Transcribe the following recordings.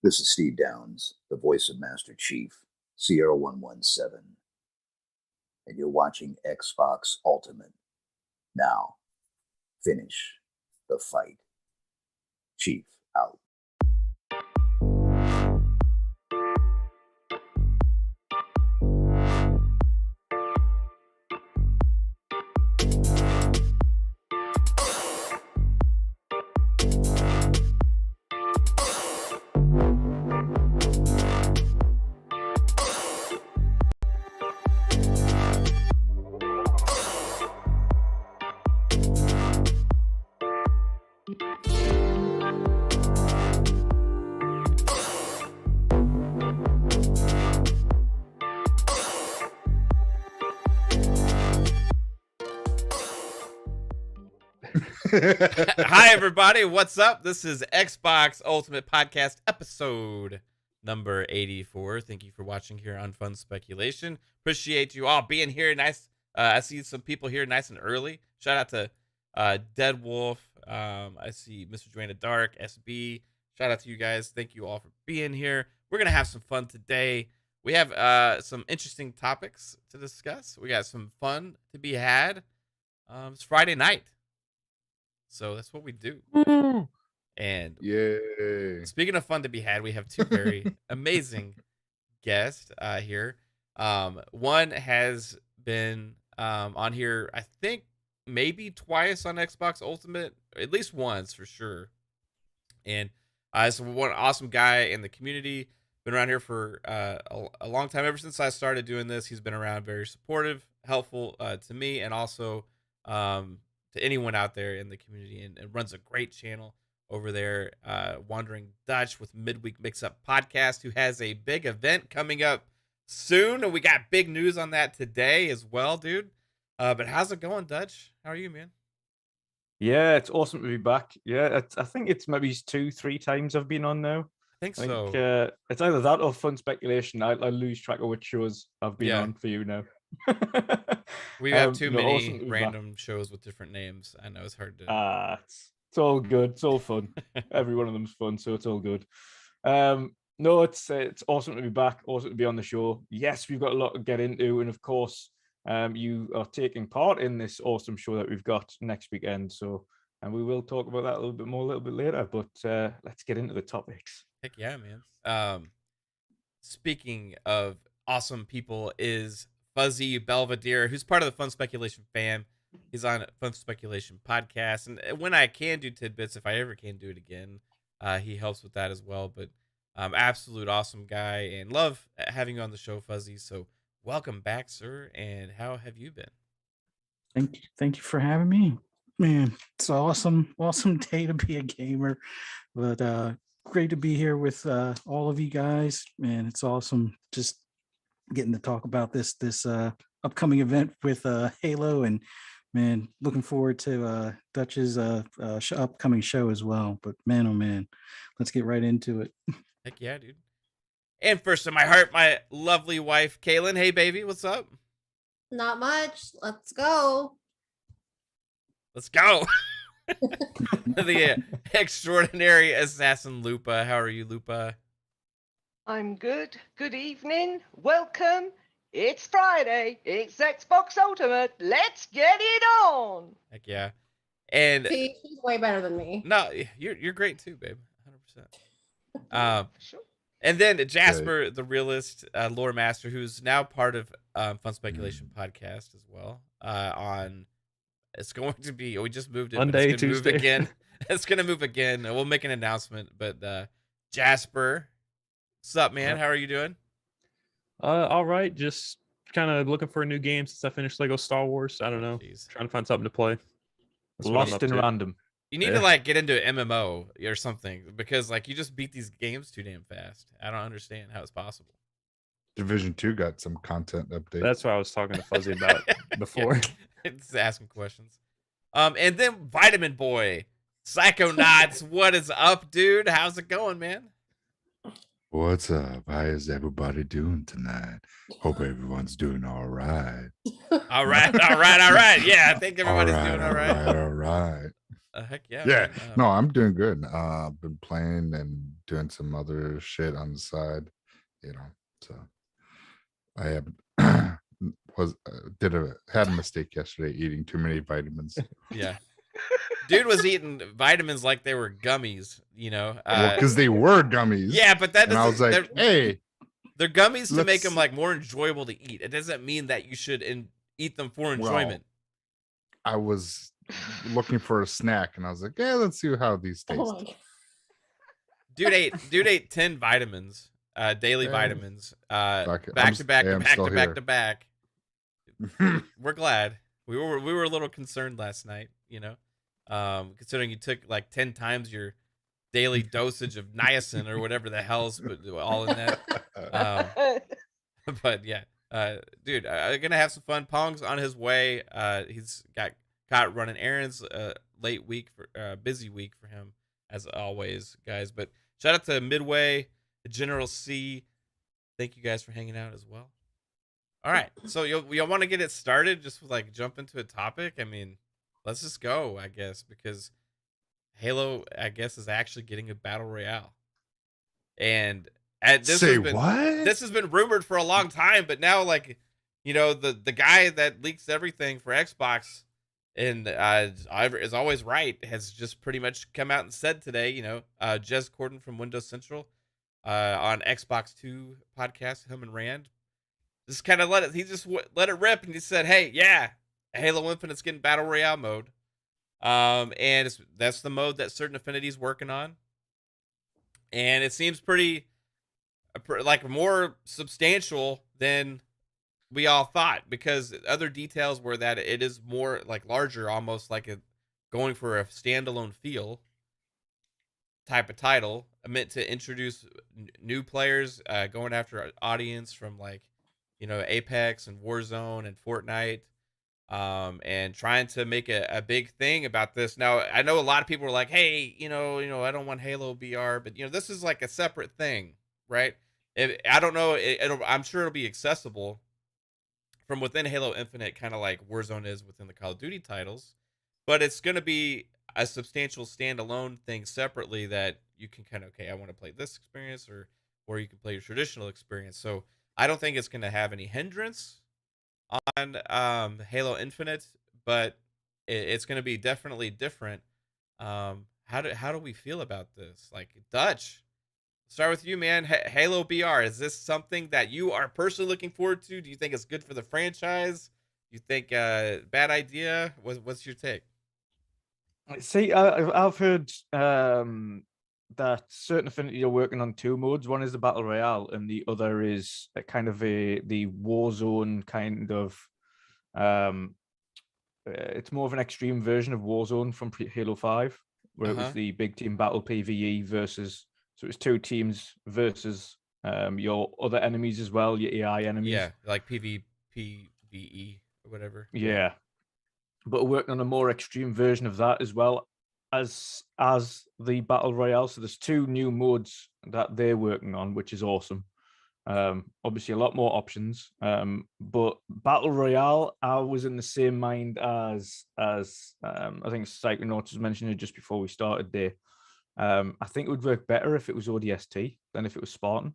This is Steve Downs, the voice of Master Chief, Sierra 117, and you're watching Xbox Ultimate. Now, finish the fight. Chief out. Hi, everybody. What's up? This is Xbox Ultimate Podcast episode number 84. Thank you for watching here on Fun Speculation. Appreciate you all being here. Nice. I see some people here nice and early. Shout out to Dead Wolf. I see Mr. Joanna Dark, SB. Shout out to you guys. Thank you all for being here. We're going to have some fun today. We have some interesting topics to discuss. We got some fun to be had. It's Friday night. So that's what we do. And yay! Speaking of fun to be had, we have two very amazing guests here. One has been on here, I think, maybe twice on Xbox Ultimate, at least once for sure. And is one awesome guy in the community. Been around here for a long time. Ever since I started doing this, he's been around, very supportive, helpful to me, and also to anyone out there in the community, and runs a great channel over there, Wandering Dutch with Midweek Mix-Up Podcast, who has a big event coming up soon, and we got big news on that today as well, dude. But how's it going, Dutch? How are you, man? Yeah, it's awesome to be back. Yeah, I think it's maybe 2-3 times I've been on now. I think so. It's either that or Fun Speculation. I lose track of which shows I've been on for you now. We have too many random shows with different names. I know it's hard to. It's all good. It's all fun. Every one of them's fun, so it's all good. No, it's awesome to be back. Awesome to be on the show. Yes, we've got a lot to get into, and of course, you are taking part in this awesome show that we've got next weekend. So, and we will talk about that a little bit later. But let's get into the topics. Heck yeah, man. Speaking of awesome people, is Fuzzy Belvedere, who's part of the Fun Speculation fam. He's on Fun Speculation Podcast, and when I can do tidbits, if I ever can do it again, he helps with that as well. But absolute awesome guy, and love having you on the show, Fuzzy. So welcome back, sir. And how have you been? Thank you for having me, man. It's awesome day to be a gamer, but great to be here with all of you guys, man. It's awesome just getting to talk about this upcoming event with Halo, and man, looking forward to Dutch's upcoming show as well. But man, oh man, let's get right into it. Heck yeah, dude. And first in my heart, my lovely wife, Kaylin. Hey, baby, what's up? Not much. Let's go. Let's go. The extraordinary AssassinLupa. How are you, Lupa? I'm good. Good evening. Welcome. It's Friday. It's Xbox Ultimate. Let's get it on. Heck yeah. And she's way better than me. No, you're great too, babe. 100%. Sure. And then Jasper, the realist, lore master, who's now part of Fun Speculation Podcast as well. It's going to be, we just moved it. Monday, Tuesday. Move again. It's going to move again. We'll make an announcement. But Jasper, what's up, man? How are you doing? All right. Just kind of looking for a new game since I finished Lego Star Wars. I don't know. Trying to find something to play. Lost in random. You need to get into an MMO or something, because you just beat these games too damn fast. I don't understand how it's possible. Division 2 got some content updates. That's what I was talking to Fuzzy about before. It's asking questions. And then Vitamin Boy, Psychonauts, what is up, dude? How's it going, man? What's up? How is everybody doing tonight? Hope everyone's doing all right. All right. Yeah, I think everybody's doing all right. All right. Heck yeah. Yeah, man. no, I'm doing good. I've been playing and doing some other shit on the side, so I have had a mistake yesterday eating too many vitamins. Yeah. Dude was eating vitamins like they were gummies, Well, because they were gummies. Yeah, but that and I was like, hey, they're gummies to make them let's- like more enjoyable to eat. It doesn't mean that you should eat them for enjoyment. I was looking for a snack, and I was like, yeah, let's see how these taste. Oh my God. Dude ate 10 vitamins, daily Yeah. vitamins, Fuck it. back to back Hey, to I'm back still to back here. to back. We're glad. We were a little concerned last night, considering you took like 10 times your daily dosage of niacin or whatever the hell's all in that. But yeah, dude, I'm gonna have some fun. Pong's on his way. He's got caught running errands. Busy week for him as always, guys. But shout out to Midway, the General C. Thank you guys for hanging out as well. All right, so y'all want to get it started? Just like jump into a topic. I mean, let's just go, I guess, because Halo, I guess, is actually getting a battle royale, and this has been rumored for a long time, but now, like, the guy that leaks everything for Xbox and is always right has just pretty much come out and said today, Jez Corden from Windows Central on Xbox 2 podcast, him and Rand, just kind of let it rip, and he said, hey, yeah, Halo Infinite's getting battle royale mode. And that's the mode that Certain Affinity's working on, and it seems pretty like more substantial than we all thought, because other details were that it is more like larger, almost like going for a standalone feel type of title, meant to introduce new players, going after an audience from like Apex and Warzone and Fortnite, and trying to make a big thing about this. Now, I know a lot of people are like, hey, I don't want Halo BR, but this is like a separate thing, right? I don't know. I'm sure it'll be accessible from within Halo Infinite, kind of like Warzone is within the Call of Duty titles, but it's going to be a substantial standalone thing separately that you can kind of, okay, I want to play this experience, or you can play your traditional experience. So I don't think it's going to have any hindrance on Halo Infinite, but it's going to be definitely different. How do we feel about this? Like, Dutch, start with you, man. Halo BR, is this something that you are personally looking forward to? Do you think it's good for the franchise? Do you think bad idea? What's your take? See, I've heard that Certain Affinity are working on two modes. One is the Battle Royale, and the other is a kind of the Warzone kind of. It's more of an extreme version of Warzone from Halo 5, where it was the big team battle PvE versus. So it's two teams versus your other enemies as well, your AI enemies. Yeah, like PvE or whatever. Yeah. But working on a more extreme version of that as well as the Battle Royale. So there's two new modes that they're working on, which is awesome. Obviously a lot more options. But Battle Royale, I was in the same mind as I think Psychonauts was mentioning it just before we started there. I think it would work better if it was ODST than if it was Spartan.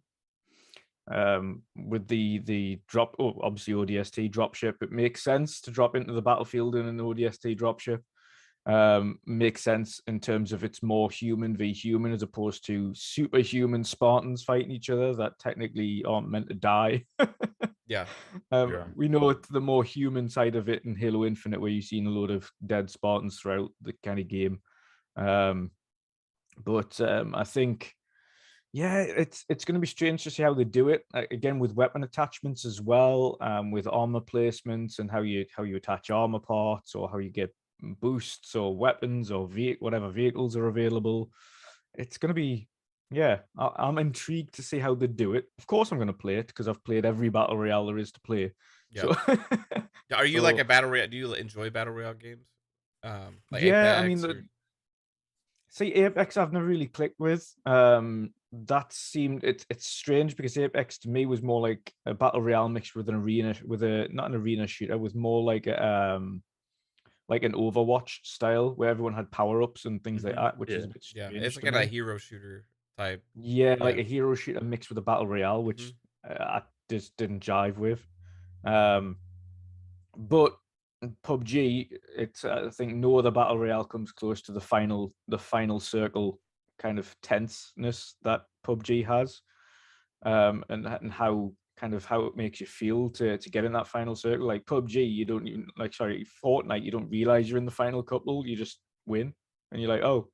With the drop, obviously ODST dropship, it makes sense to drop into the battlefield in an ODST dropship. Makes sense in terms of it's more human v human as opposed to superhuman Spartans fighting each other that technically aren't meant to die. Yeah. We know it's the more human side of it in Halo Infinite, where you've seen a load of dead Spartans throughout the kind of game. But I think, yeah, it's going to be strange to see how they do it. Again, with weapon attachments as well, with armor placements and how you attach armor parts, or how you get boosts or weapons or whatever vehicles are available. It's going to be, yeah, I'm intrigued to see how they do it. Of course, I'm going to play it because I've played every battle royale there is to play. Yeah. So, are you like a battle royale? Do you enjoy battle royale games? Like yeah, Apex, I mean, see, Apex I've never really clicked with. That seemed it's strange because Apex to me was more like a battle royale mixed with an arena, not an arena shooter, with more like a like an Overwatch style where everyone had power-ups and things like that, which is a bit Yeah, strange it's to like a me. hero shooter type. Yeah, like a hero shooter mixed with a battle royale, which I just didn't jive with. But PUBG, it's I think no other battle royale comes close to the final circle kind of tenseness that PUBG has, and how it makes you feel to get in that final circle. Like PUBG, you don't even Fortnite, you don't realize you're in the final couple, you just win, and you're like, oh,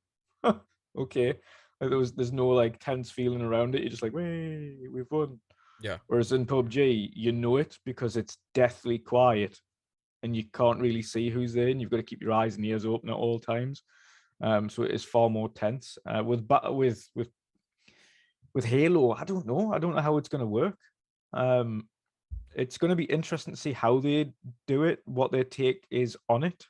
okay. Like there's no like tense feeling around it. You're just like, way, we've won. Yeah. Whereas in PUBG, you know it because it's deathly quiet, and you can't really see who's there, and you've got to keep your eyes and ears open at all times. So it is far more tense. With Halo, I don't know how it's going to work. It's going to be interesting to see how they do it, what their take is on it,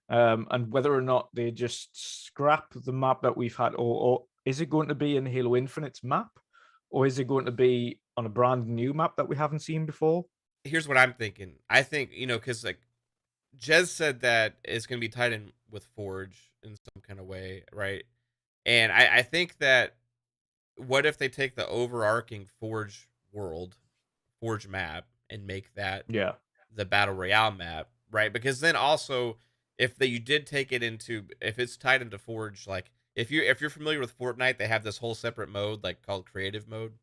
and whether or not they just scrap the map that we've had, or is it going to be in Halo Infinite's map, or is it going to be on a brand new map that we haven't seen before? Here's what I'm thinking. I think, because like Jez said that it's going to be tied in with Forge in some kind of way, right? And I think that what if they take the overarching Forge world, Forge map, and make that the Battle Royale map, right? Because then also, if you did take it into, if it's tied into Forge, like if you're familiar with Fortnite, they have this whole separate mode like called Creative Mode,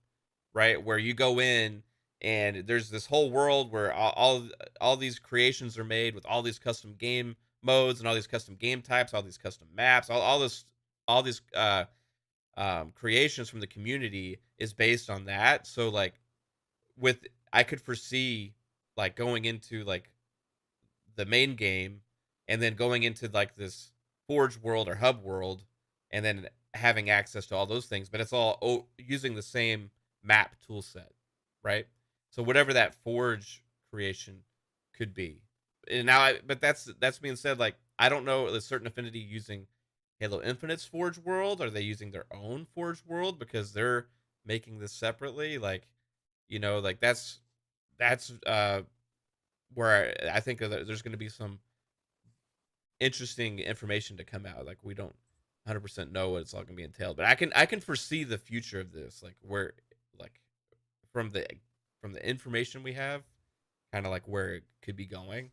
right? Where you go in and there's this whole world where all these creations are made with all these custom game modes and all these custom game types, all these custom maps, all these creations from the community is based on that. So like I could foresee like going into like the main game and then going into like this Forge world or hub world and then having access to all those things, but it's all using the same map tool set, right? So whatever that Forge creation could be. And now but that's being said, like I don't know a certain affinity using Halo Infinite's Forge world. Are they using their own Forge world because they're making this separately? Like, like that's where I think there's going to be some interesting information to come out. Like we don't 100% know what it's all going to be entailed, but I can foresee the future of this, like where, like from the information we have, kind of like where it could be going.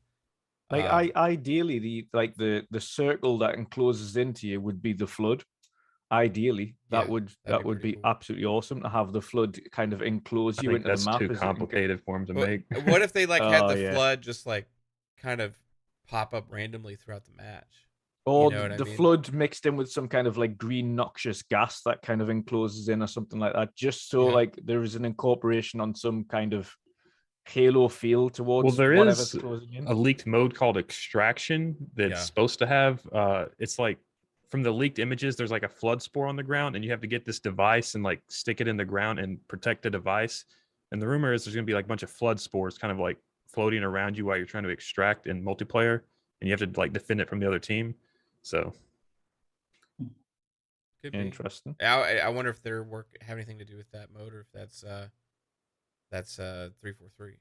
Like ideally, the circle that encloses into you would be the flood. Ideally, that would be cool. Absolutely awesome to have the flood kind of enclose you into the map. That's too complicated for them to make. What if they like had the flood just like kind of pop up randomly throughout the match? Or the flood mixed in with some kind of like green noxious gas that kind of encloses in or something like that, just so like there is an incorporation on some kind of Halo feel towards. Well, there is a leaked mode called Extraction that's supposed to have it's like from the leaked images, there's like a flood spore on the ground, and you have to get this device and like stick it in the ground and protect the device. And the rumor is there's going to be like a bunch of flood spores kind of like floating around you while you're trying to extract in multiplayer, and you have to like defend it from the other team. So could be interesting. I wonder if their work have anything to do with that mode, or if that's 343.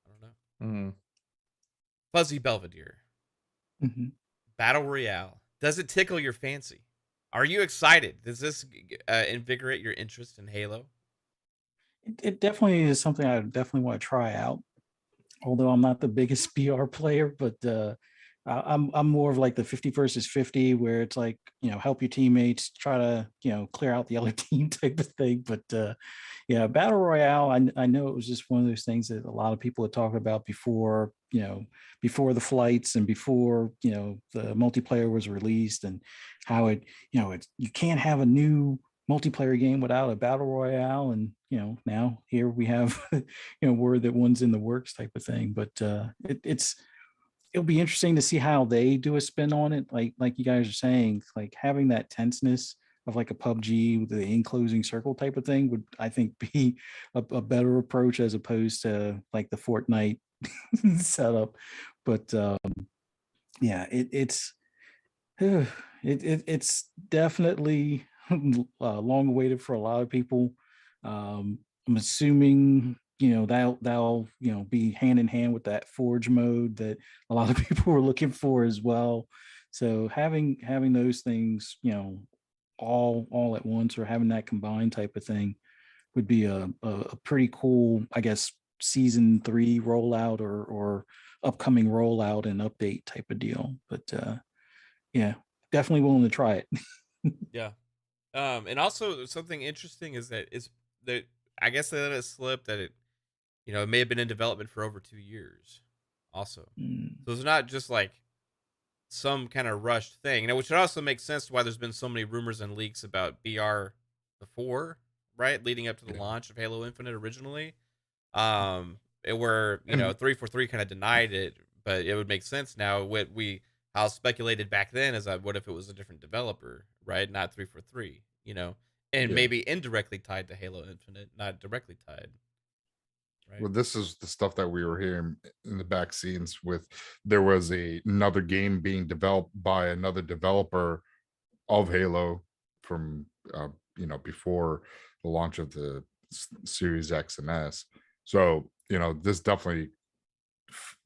I don't know. Fuzzy Belvedere. Battle Royale. Does it tickle your fancy? Are you excited? Does this invigorate your interest in Halo? It definitely is something I definitely want to try out. Although I'm not the biggest BR player, but I'm more of like the 50 versus 50, where it's like, help your teammates, try to, clear out the other team type of thing. But yeah, Battle Royale, I know it was just one of those things that a lot of people had talked about before, before the flights and before, the multiplayer was released, and how it, you can't have a new multiplayer game without a Battle Royale. And, now here we have, word that one's in the works type of thing. But it'll be interesting to see how they do a spin on it. Like you guys are saying, like having that tenseness of like a PUBG with the enclosing circle type of thing would, I think, be a better approach as opposed to like the Fortnite setup. But yeah, it's definitely long awaited for a lot of people. I'm assuming that'll be hand in hand with that forge mode that a lot of people were looking for as well. So having those things, all at once, or having that combined type of thing would be a pretty cool, I guess, season 3 rollout or upcoming rollout and update type of deal. But yeah, definitely willing to try it. Yeah. And also something interesting is that I guess they let it slip that it may have been in development for over 2 years also. So it's not just like some kind of rushed thing. Which also makes sense to why there's been so many rumors and leaks about BR before, right? Leading up to the launch of Halo Infinite originally. Where 343 kind of denied it, but it would make sense now. How speculated back then is that what if it was a different developer, right? Not 343, and maybe indirectly tied to Halo Infinite, not directly tied. Right. Well, this is the stuff that we were hearing in the back scenes with. There was another game being developed by another developer of Halo from before the launch of the Series X and S. So this definitely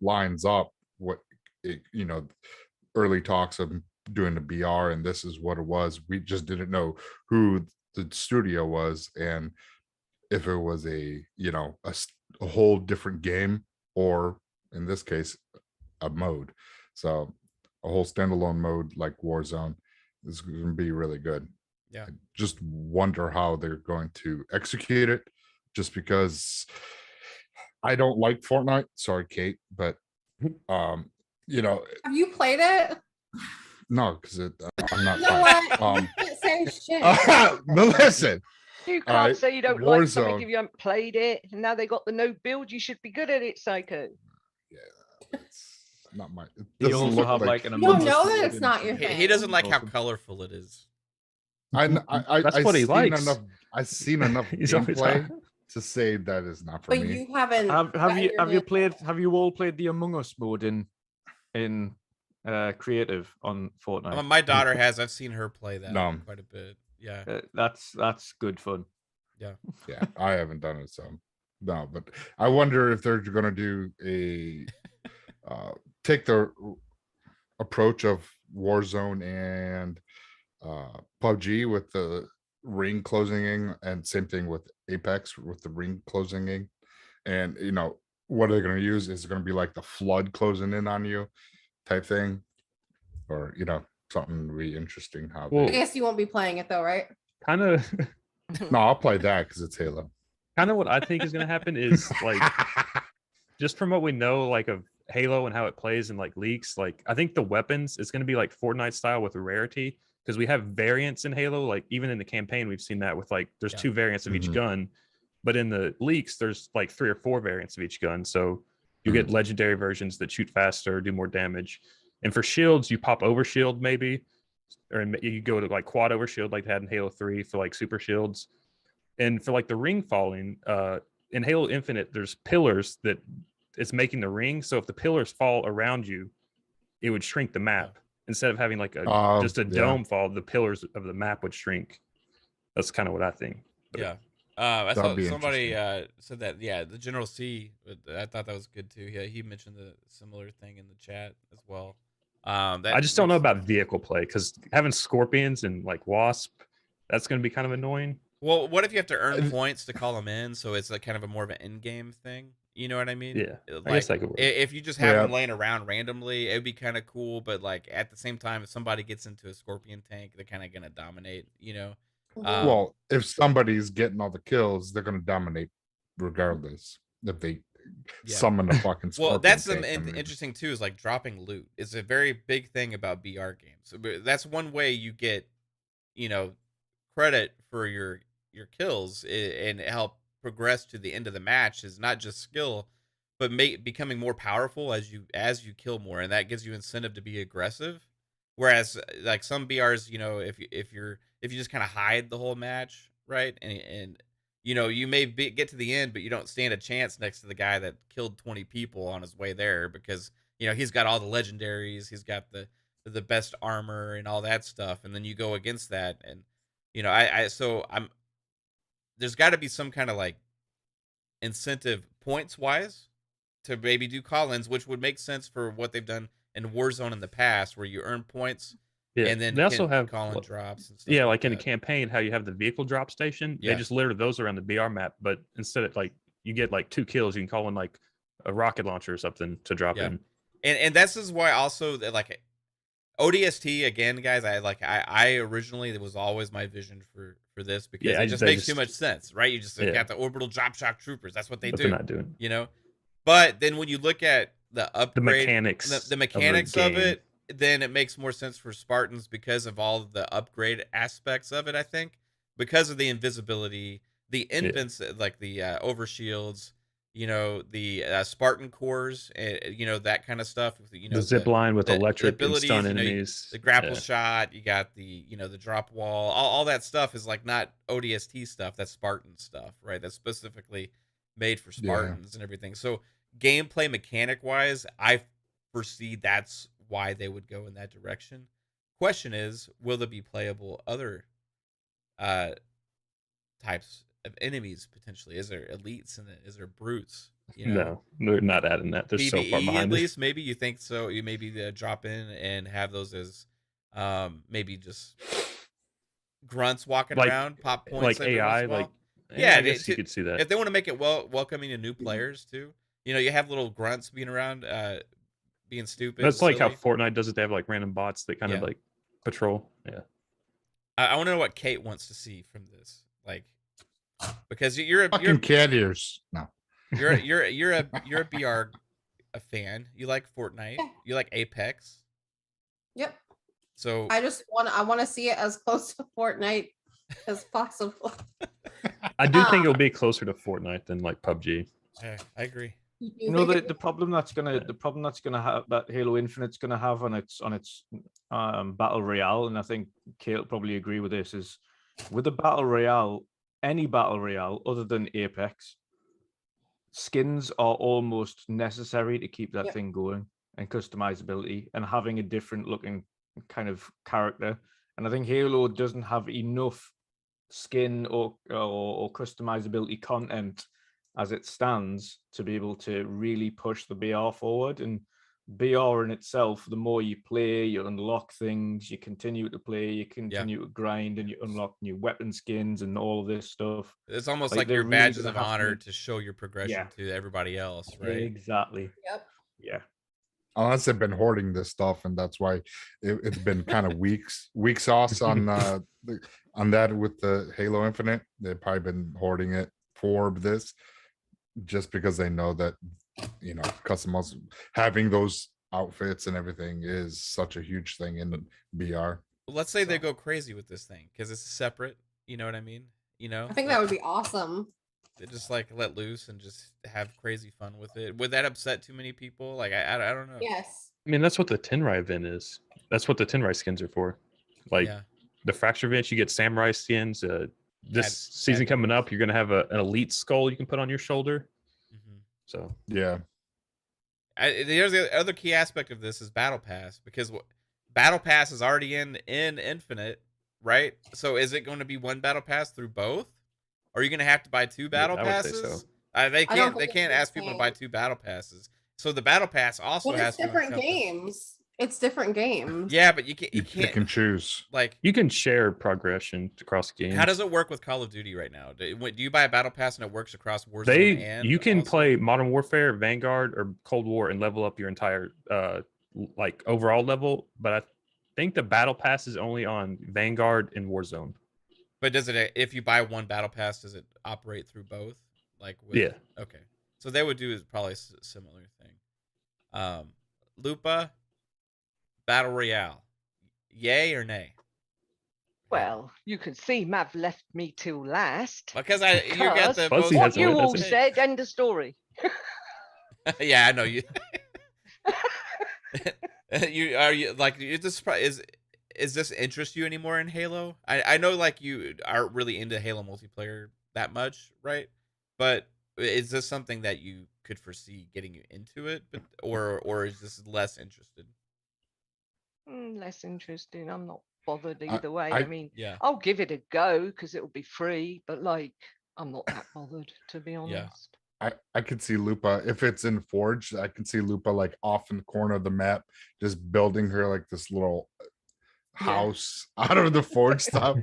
lines up what early talks of doing the BR, and this is what it was. We just didn't know who the studio was and if it was a whole different game, or in this case a mode. So a whole standalone mode like Warzone is going to be really good. Yeah, I just wonder how they're going to execute it, just because I don't like Fortnite. Sorry, Kate, but Have you played it? no, because I'm not. You know what? You can't say shit. But listen, You can't say you don't like something Warzone. if you haven't played it. And now they got the no build. You should be good at it, Psycho. Yeah, it's not my. It You doesn't also look have like an You don't Among Us know that mode it's in not your it. he doesn't like how Awesome. colorful it is. That's what he likes. I've seen enough He's always gameplay on. to say that is not for But me. you haven't. Have gotten you your have you hands played? on it. Have you all played the Among Us mode in creative on Fortnite? My daughter has. I've seen her play that No. quite a bit. Yeah. That's good fun. Yeah. Yeah, I haven't done it, so no. But I wonder if they're going to do a take the approach of Warzone and PUBG with the ring closing in, and same thing with Apex with the ring closing in. And what are they going to use? Is it going to be like the flood closing in on you type thing, or something really interesting? How Well, I guess you won't be playing it though, right? Kind of no, I'll play that because it's Halo. what I think is going to happen is like just from what we know like of Halo and how it plays in like leaks, like I think the weapons is going to be like Fortnite style with rarity, because we have variants in Halo. Like even in the campaign we've seen that with like there's 2 variants of each gun, but in the leaks there's like 3 or 4 variants of each gun. So you get legendary versions that shoot faster, do more damage. And for shields you pop over shield maybe, or you go to like quad over shield like they had in Halo 3 for like super shields. And for like the ring falling, in Halo Infinite, there's pillars that it's making the ring. So if the pillars fall around you, it would shrink the map. Instead of having like just a dome fall, the pillars of the map would shrink. That's kind of what I think. But Yeah. I That'd thought be somebody said that. Yeah, the General C. I thought that was good too. Yeah, he mentioned the similar thing in the chat as well. I just don't know about vehicle play, because having scorpions and like wasp, that's going to be kind of annoying. Well, what if you have to earn points to call them in? So it's like kind of a more of an in-game thing. You know what I mean? Yeah, Like, I guess that could work. If you just have them laying around randomly, it would be kind of cool. But like at the same time, if somebody gets into a scorpion tank, they're kind of gonna dominate. Well, if somebody's getting all the kills, they're going to dominate regardless if they summon a fucking scorpion. Well, that's tank. I mean, interesting too. Is like dropping loot. It's a very big thing about BR games. That's one way you get, credit for your kills and help progress to the end of the match. Is not just skill, but becoming more powerful as you kill more, and that gives you incentive to be aggressive. Whereas like some BRs, if you just kind of hide the whole match, right, and you may get to the end, but you don't stand a chance next to the guy that killed 20 people on his way there, because he's got all the legendaries, he's got the best armor and all that stuff, and then you go against that, and there's got to be some kind of like incentive points wise to maybe do call-ins, which would make sense for what they've done in Warzone in the past, where you earn points and then they also have call-in drops and stuff. Yeah, like in a that. campaign, how you have the vehicle drop station. Yeah. They just litter those around the BR map, but instead of like you get like 2 kills, you can call in like a rocket launcher or something to drop in. And this is why also that like ODST again, guys. I originally, it was always my vision for this because it just makes too much sense, right? You just got the orbital drop shock troopers. That's what they do. They're not doing. You know, but then when you look at the upgrade, the mechanics of it, then it makes more sense for Spartans because of all of the upgrade aspects of it. I think because of the invisibility, the like the overshields, you know, the Spartan cores, you know, that kind of stuff. You know, the zip line with the electric abilities, and stun you know, enemies, the grapple shot. You got the, you know, the drop wall. All that stuff is like not ODST stuff. That's Spartan stuff, right? That's specifically made for Spartans and everything. So gameplay mechanic wise, I foresee that's why they would go in that direction. Question is, will there be playable other types of enemies potentially? Is there elites in it? Is there brutes? You know? No, they're not adding that. They're PvE, so far behind. At least maybe you think so. You maybe drop in and have those as maybe just grunts walking around, pop points like AI, like I guess you could see that if they want to make it welcoming to new players too. You know, you have little grunts being around, being stupid. That's like how Fortnite does it. They have like random bots that kind of like patrol. Yeah. I want to know what Kate wants to see from this, like, because you're fucking cat ears. No, you're a BR a fan. You like Fortnite. You like Apex. Yep. So I want to see it as close to Fortnite as possible. I do think it'll be closer to Fortnite than like PUBG. I agree. You know, the problem that's gonna have, that Halo Infinite's gonna have on its battle royale, and I think Kate will probably agree with this, is with the battle royale, any battle royale other than Apex, skins are almost necessary to keep that thing going, and customizability and having a different looking kind of character. And I think Halo doesn't have enough skin or customizability content as it stands to be able to really push the BR forward. And BR in itself, the more you play, you unlock things, you continue to play, you continue to grind, and you unlock new weapon skins and all of this stuff. It's almost like your badges of honor to show your progression to everybody else, right? Exactly. Yep. Yeah. Unless they've been hoarding this stuff, and that's why it's been kind of weak sauce on that with the Halo Infinite. They've probably been hoarding it for this, just because they know that, you know, customers having those outfits and everything is such a huge thing in BR. Well, let's say they go crazy with this thing because it's separate. You know what I mean? You know, I think that would be awesome. They just like let loose and just have crazy fun with it. Would that upset too many people? Like I don't know. Yes. I mean, that's what the Tenrai event is. That's what the Tenrai skins are for. Like the Fracture event, you get Samurai skins. This season coming up, you're gonna have an elite skull you can put on your shoulder. So yeah. There's the other key aspect of this is Battle Pass, because Battle Pass is already in Infinite, right? So is it going to be one Battle Pass through both? Or are you going to have to buy 2 Battle Passes? So. They can't ask people to buy 2 Battle Passes. So the Battle Pass also has different games. It's different games. Yeah, but you can't pick and choose. Like you can share progression across games. How does it work with Call of Duty right now? Do you buy a Battle Pass and it works across Warzone? You can play Modern Warfare, Vanguard, or Cold War and level up your entire like overall level. But I think the Battle Pass is only on Vanguard and Warzone. But does it, if you buy one Battle Pass, does it operate through both? Like yeah. Okay. So they would do probably a similar thing. Lupa, Battle Royale, yay or nay? Well, you can see Mav left me till last. Because you got the most what you all said, end of story. Yeah, I know you. Is this interest you anymore in Halo? I know like you aren't really into Halo multiplayer that much, right? But is this something that you could foresee getting you into it, or is this less interested? Less interesting. I'm not bothered either way. I mean, yeah, I'll give it a go because it'll be free, but like, I'm not that bothered, to be honest. I could see Lupa if it's in Forge. I can see Lupa like off in the corner of the map, just building her like this little house out of the Forge stuff.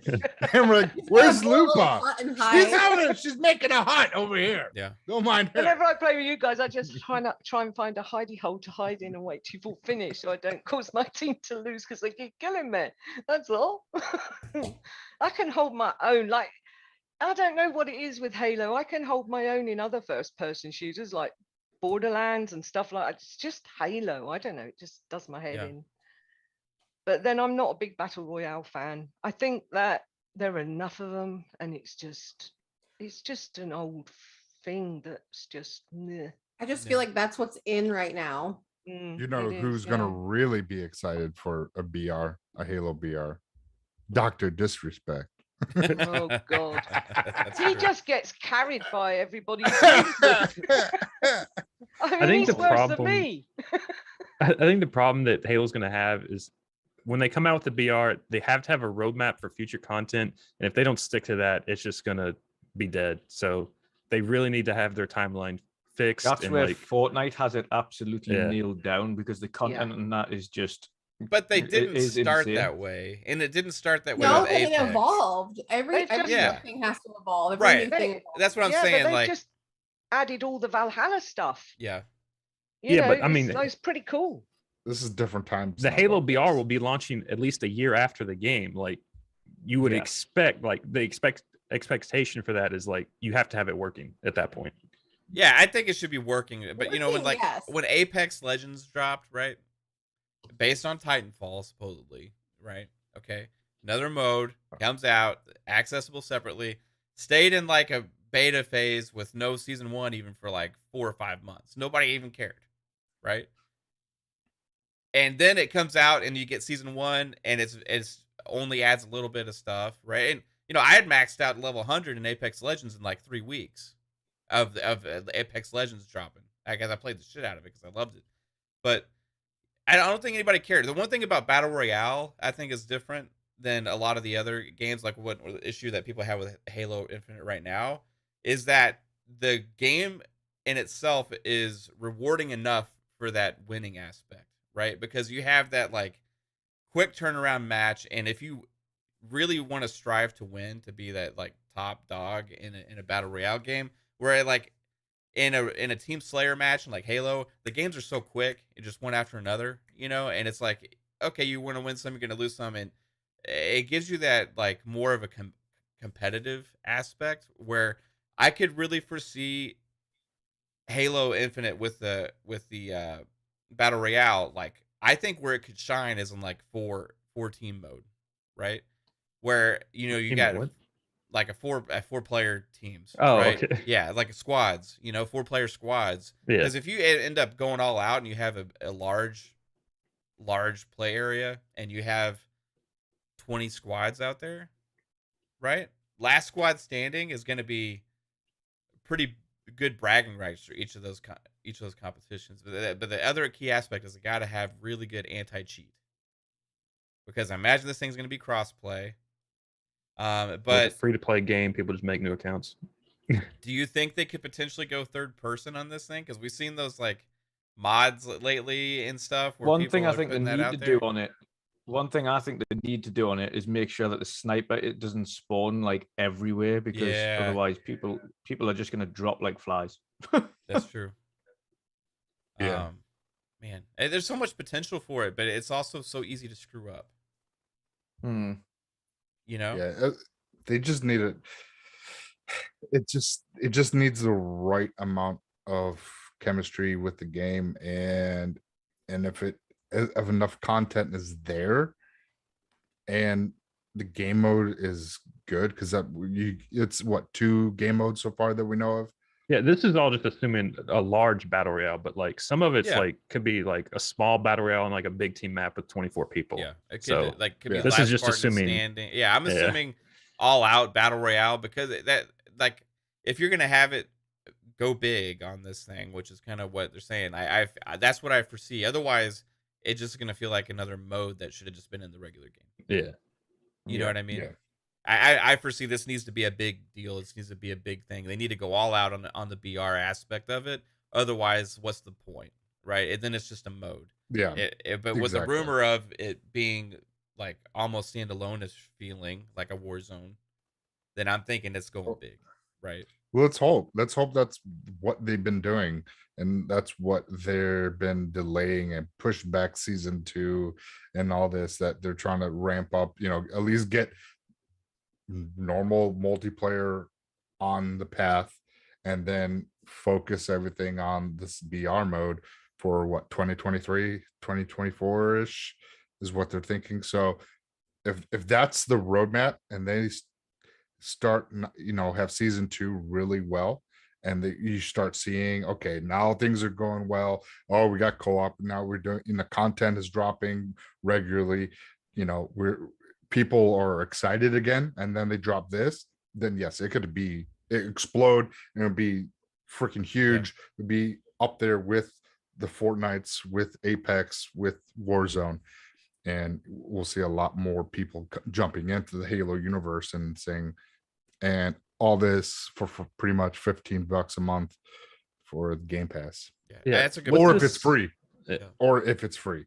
And we're like, "Where's Lupa? She's out there. She's making a hut over here. Yeah, Don't mind her." Whenever I play with you guys, I just try and find a hidey hole to hide in and wait till you've all finished, so I don't cause my team to lose because they keep killing me. That's all. I can hold my own. Like, I don't know what it is with Halo. I can hold my own in other first-person shooters like Borderlands and stuff like that. It's just Halo. I don't know. It just does my head in. But then I'm not a big Battle Royale fan. I think that there are enough of them, and it's just an old thing that's just meh. I just feel like that's what's in right now. You know who's gonna really be excited for a BR, a Halo BR? Dr. Disrespect. Oh God. He just gets carried by everybody. I think he's the worse problem than me. I think the problem that Halo's going to have is when they come out with the BR, they have to have a roadmap for future content, and if they don't stick to that, it's just going to be dead. So they really need to have their timeline fixed. That's and where like, Fortnite has it absolutely nailed down, because the content on that is just. But they didn't start insane. that way, and it didn't start that way. No, with but it Apex. evolved. Every thing has to evolve. Every Right. new thing That's what I'm But saying. they Like, just added all the Valhalla stuff. yeah. You know, but I mean, it's pretty cool. This is different times. the Halo BR will be launching at least a year after the game. Like, you would expect, like, the expectation for that is like you have to have it working at that point. Yeah, I think it should be working. But you know, when Apex Legends dropped, right? Based on Titanfall, supposedly, right? Okay. Another mode comes out, accessible separately, stayed in like a beta phase with no season 1 even for like 4 or 5 months. Nobody even cared, right? And then it comes out and you get season 1 and it's only adds a little bit of stuff, right? And you know, I had maxed out level 100 in Apex Legends in like 3 weeks of Apex Legends dropping. I guess I played the shit out of it because I loved it. But I don't think anybody cared. The one thing about Battle Royale, I think, is different than a lot of the other games, like what the issue that people have with Halo Infinite right now, is that the game in itself is rewarding enough for that winning aspect, right? Because you have that like quick turnaround match, and if you really want to strive to win, to be that like top dog in a Battle Royale game, where like in a Team Slayer match and like Halo, the games are so quick, it just one after another, you know, and it's like, okay, you want to win some, you're going to lose some, and it gives you that like more of a competitive aspect where I could really foresee Halo Infinite with the Battle Royale. Like, I think where it could shine is in like four team mode, right? Where, you know, you got like a four player teams. Oh, right? okay. Yeah, like squads, you know, 4-player squads. Yeah. Because if you end up going all out and you have a large play area and you have 20 squads out there, right? Last squad standing is going to be pretty good bragging rights for each of those competitions. But the other key aspect is you got to have really good anti-cheat, because I imagine this thing's going to be cross-play. But free to play game, people just make new accounts. Do you think they could potentially go third person on this thing? Because we've seen those like mods lately and stuff. One thing I think they need to do on it. One thing I think they need to do on it is make sure that the sniper it doesn't spawn like everywhere, because otherwise people are just going to drop like flies. That's true. Yeah. Man, there's so much potential for it, but it's also so easy to screw up. You know? Yeah, they just need it. It just needs the right amount of chemistry with the game, and if enough content is there, and the game mode is good, because it's what 2 game modes so far that we know of. Yeah, this is all just assuming a large battle royale, but like some of it's like could be like a small battle royale and like a big team map with 24 people. Yeah, it could, could be. This is just assuming. Standing. Yeah, I'm assuming all out battle royale, because that, like, if you're gonna have it go big on this thing, which is kind of what they're saying, I that's what I foresee. Otherwise, it's just gonna feel like another mode that should have just been in the regular game. Yeah, you know what I mean. Yeah. I foresee this needs to be a big deal. This needs to be a big thing. They need to go all out on the BR aspect of it. Otherwise, what's the point, right? And then it's just a mode. Yeah, But with the exactly. rumor of it being like almost standalone-ish feeling, like a Warzone, then I'm thinking it's going big, right? Well, let's hope. Let's hope that's what they've been doing, and that's what they've been delaying and pushed back season 2 and all this, that they're trying to ramp up, you know, at least get normal multiplayer on the path, and then focus everything on this BR mode for what 2023, 2024-ish is what they're thinking. So if that's the roadmap, and they start, you know, have season 2 really well, and you start seeing, okay, now things are going well. Oh, we got co-op now, we're doing, you know, content is dropping regularly, you know, people are excited again, and then they drop this, then yes, it could be, it explode, and it'd be freaking huge. It'd be up there with the Fortnites, with Apex, with Warzone, and we'll see a lot more people jumping into the Halo universe and saying, and all this for pretty much $15 a month for the Game Pass. Yeah, that's a good. Or if it's free, Yeah. or if it's free.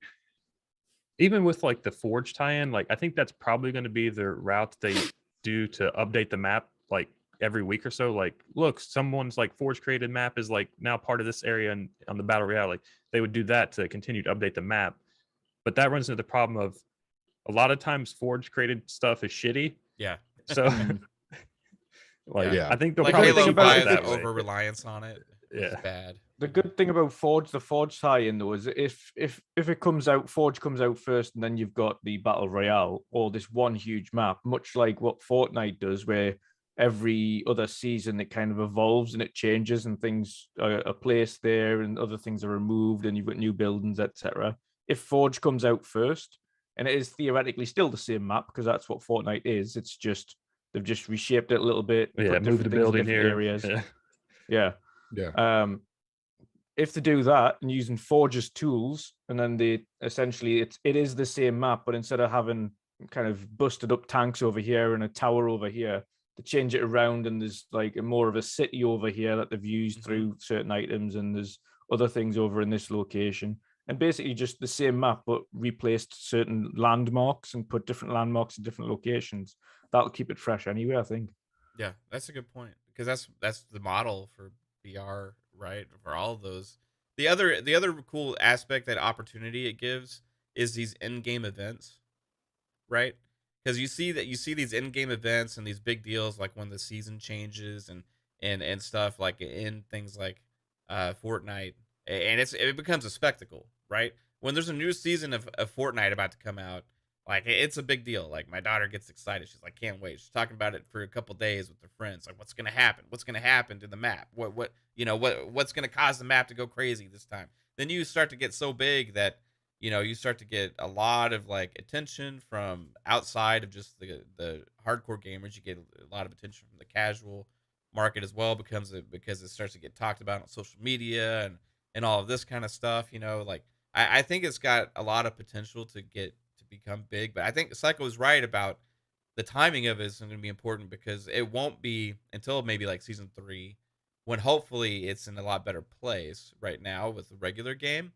Even with like the Forge tie-in, like I think that's probably going to be the route they do to update the map like every week or so. Like, look, someone's like Forge created map is like now part of this area and on the Battle Royale. Like they would do that to continue to update the map. But that runs into the problem of a lot of times Forge created stuff is shitty. Yeah. So like Yeah. I think they'll Like probably Halo think about 5, it that the way. over reliance on it. Yeah. Is bad. The good thing about Forge, the Forge tie-in though, is if it comes out, Forge comes out first, and then you've got the Battle Royale, or this one huge map, much like what Fortnite does, where every other season it kind of evolves and it changes, and things are placed there, and other things are removed, and you've got new buildings, etc. If Forge comes out first, and it is theoretically still the same map because that's what Fortnite is, it's just they've just reshaped it a little bit, Yeah, put move the different things in building different here. areas. Yeah. Yeah. If they do that and using Forge's tools, and then they essentially it is the same map, but instead of having kind of busted up tanks over here and a tower over here, they change it around, and there's like more of a city over here that they've used through certain items, and there's other things over in this location, and basically just the same map but replaced certain landmarks and put different landmarks in different locations. That'll keep it fresh anyway, I think. Yeah, that's a good point, because that's the model for BR, right? For all of those. The other cool aspect, that opportunity it gives, is these in-game events, right? Because you see these in-game events and these big deals, like when the season changes and stuff, like in things like Fortnite, and it becomes a spectacle, right? When there's a new season of Fortnite about to come out, like it's a big deal. Like my daughter gets excited. She's like, can't wait. She's talking about it for a couple days with her friends. Like, what's gonna happen? What's gonna happen to the map? What's gonna cause the map to go crazy this time? Then you start to get so big that you start to get a lot of like attention from outside of just the hardcore gamers. You get a lot of attention from the casual market as well, because it starts to get talked about on social media and all of this kind of stuff. Like I think it's got a lot of potential to become big, but I think Psycho is right about the timing of it is going to be important, because it won't be until maybe like season 3, when hopefully it's in a lot better place right now with the regular game.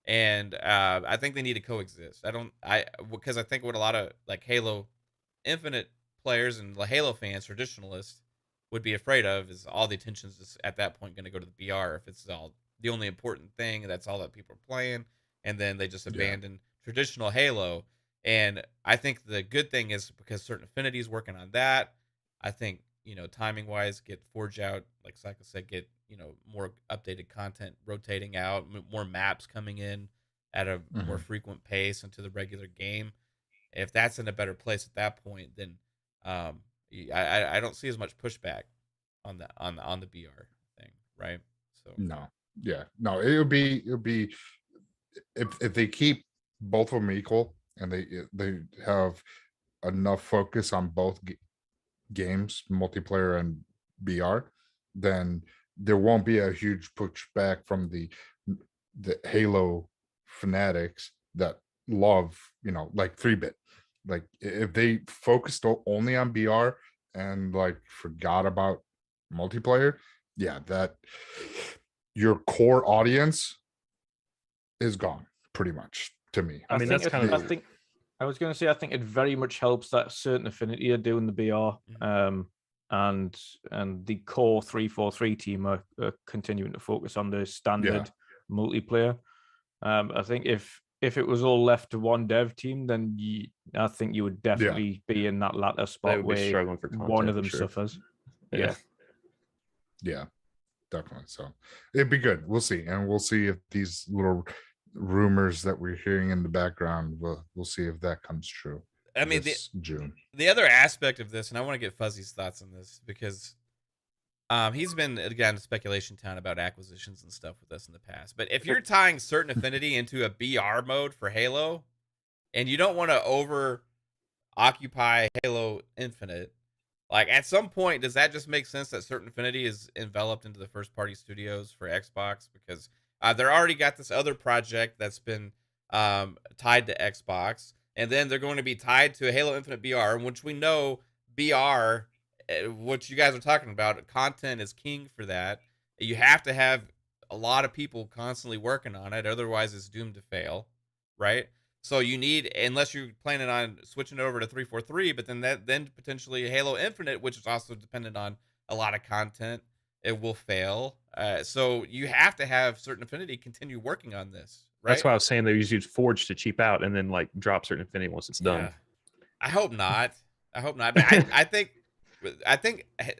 And I think they need to coexist. Because I think what a lot of like Halo Infinite players and the Halo fans, traditionalists, would be afraid of is all the attention's just at that point going to go to the BR if it's all the only important thing, and that's all that people are playing, and then they just abandon traditional Halo. And I think the good thing is, because certain Affinity is working on that, I think timing wise, get Forge out, like Psycho said, get more updated content rotating out, more maps coming in at a more frequent pace into the regular game. If that's in a better place at that point, then I don't see as much pushback on the BR thing, right? So no, it'll be if they keep both of them equal, and they have enough focus on both games, multiplayer and BR, then there won't be a huge pushback from the Halo fanatics that love like 3-bit. Like if they focused only on BR and like forgot about multiplayer, yeah, that your core audience is gone pretty much to me. I mean, that's kind of. I was going to say, I think it very much helps that certain affinity are doing the BR, and the core 343 team are continuing to focus on the standard multiplayer. I think if it was all left to one dev team, then I think you would definitely be in that latter spot where struggling for one of them for sure. suffers. Yeah. Yeah, definitely. So it'd be good. We'll see. And we'll see if these little rumors that we're hearing in the background, we'll see if that comes true. I mean, June. The other aspect of this, and I want to get Fuzzy's thoughts on this, because he's been, again, Speculation Town about acquisitions and stuff with us in the past. But if you're tying certain affinity into a BR mode for Halo, and you don't want to over occupy Halo Infinite, like at some point, does that just make sense that certain affinity is enveloped into the first party studios for Xbox? Because they're already got this other project that's been tied to Xbox, and then they're going to be tied to Halo Infinite BR, which we know BR, what you guys are talking about, content is king for that. You have to have a lot of people constantly working on it, otherwise it's doomed to fail, right? So you need, unless you're planning on switching over to 343, but then potentially Halo Infinite, which is also dependent on a lot of content, it will fail. So you have to have certain affinity continue working on this, right? That's why I was saying they use Forge to cheap out and then like drop certain affinity once it's done. I hope not. I hope not. But I think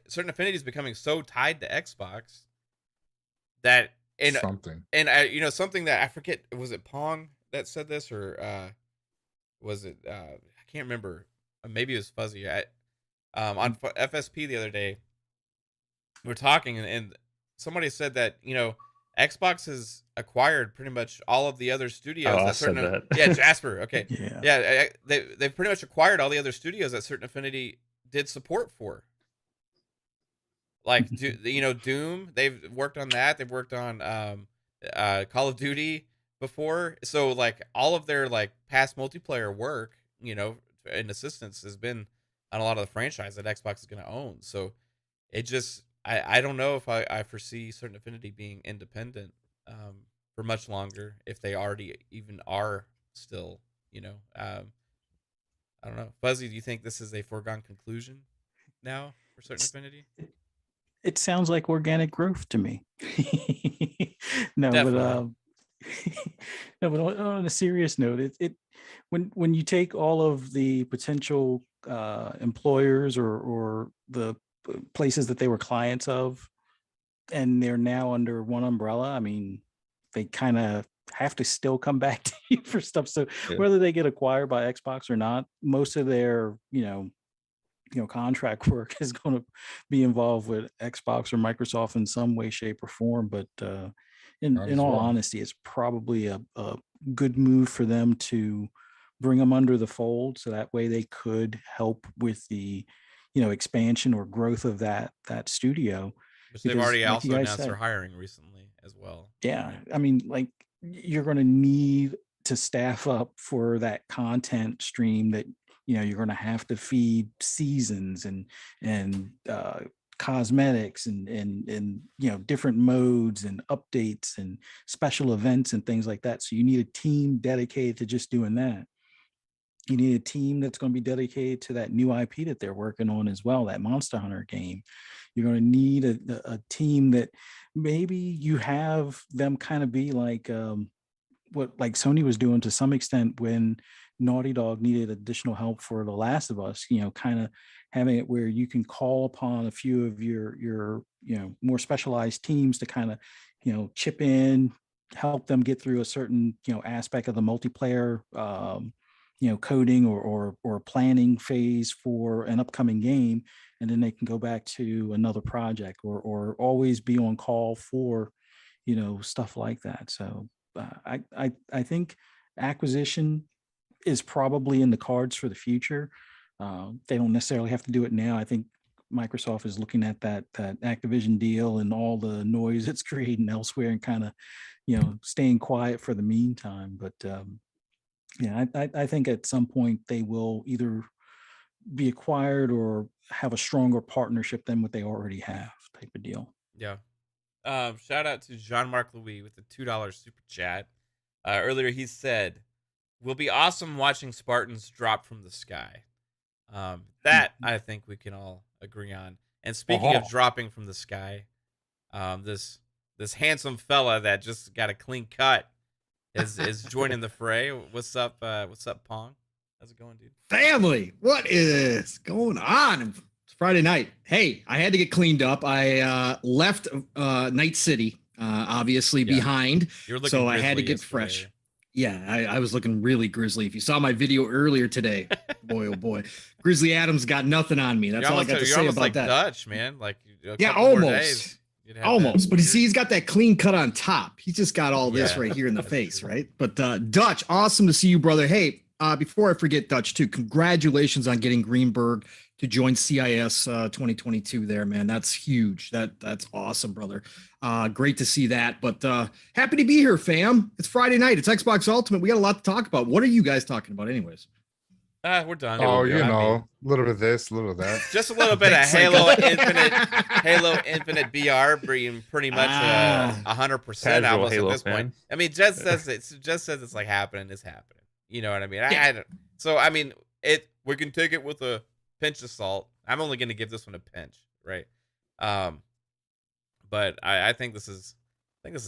certain affinity is becoming so tied to Xbox that something that I forget, was it Pong that said this, or was it I can't remember, maybe it was Fuzzy on FSP the other day. We're talking and somebody said that Xbox has acquired pretty much all of the other studios. I said that. Yeah, Jasper. Okay. Yeah. They've pretty much acquired all the other studios that certain affinity did support for. Like Doom, they've worked on that. They've worked on Call of Duty before. So like all of their like past multiplayer work, and assistance has been on a lot of the franchise that Xbox is going to own. So it just, I don't know if I foresee certain affinity being independent for much longer, if they already even are still, I don't know. Fuzzy, do you think this is a foregone conclusion now for certain affinity? It sounds like organic growth to me. No, Definitely. but on a serious note, when you take all of the potential employers or the places that they were clients of, and they're now under one umbrella, I mean, they kind of have to still come back to you for stuff. So whether they get acquired by Xbox or not, most of their contract work is going to be involved with Xbox or Microsoft in some way, shape, or form. But in all honesty, it's probably a good move for them to bring them under the fold, so that way they could help with the expansion or growth of that studio. Which they've already also announced they're hiring recently as well. Yeah, I mean, like, you're going to need to staff up for that content stream that you're going to have to feed seasons and cosmetics and different modes and updates and special events and things like that. So you need a team dedicated to just doing that. You need a team that's going to be dedicated to that new IP that they're working on as well, that Monster Hunter game. You're going to need a team that maybe you have them kind of be like what like Sony was doing to some extent when Naughty Dog needed additional help for The Last of Us, kind of having it where you can call upon a few of your more specialized teams to kind of, chip in, help them get through a certain, aspect of the multiplayer, coding or planning phase for an upcoming game. And then they can go back to another project or always be on call for, stuff like that. So I think acquisition is probably in the cards for the future. They don't necessarily have to do it now. I think Microsoft is looking at that Activision deal and all the noise it's creating elsewhere and kind of, staying quiet for the meantime. But Yeah, I think at some point they will either be acquired or have a stronger partnership than what they already have, type of deal. Yeah. Shout out to Jean-Marc Louis with the $2 super chat. Earlier he said, "Will be awesome watching Spartans drop from the sky." That I think we can all agree on. And speaking of dropping from the sky, this handsome fella that just got a clean cut is joining the fray. What's up, Pong? How's it going, dude? Family, what is going on? It's Friday night. Hey, I had to get cleaned up. I left Night City, obviously behind, so I had to get fresh. Yeah, I was looking really grizzly. If you saw my video earlier today, boy, oh boy, Grizzly Adams got nothing on me. That's all I got to say about like that. Dutch, man. Like, yeah, almost. But you see, he's got that clean cut on top. He's just got all this right here in the face, right? But Dutch, awesome to see you, brother. Hey, before I forget, Dutch, too, congratulations on getting Greenberg to join CIS 2022 there, man. That's huge. That's awesome, brother. Great to see that. But happy to be here, fam. It's Friday night. It's Xbox Ultimate. We got a lot to talk about. What are you guys talking about anyways? We're done. Oh, you know, a little bit of this, a little of that. Just a little bit of Halo Infinite BR being pretty much 100% almost at this point. I mean, Jess says it's like happening. It's happening. You know what I mean? I don't. So I mean, we can take it with a pinch of salt. I'm only going to give this one a pinch, right? But I think this is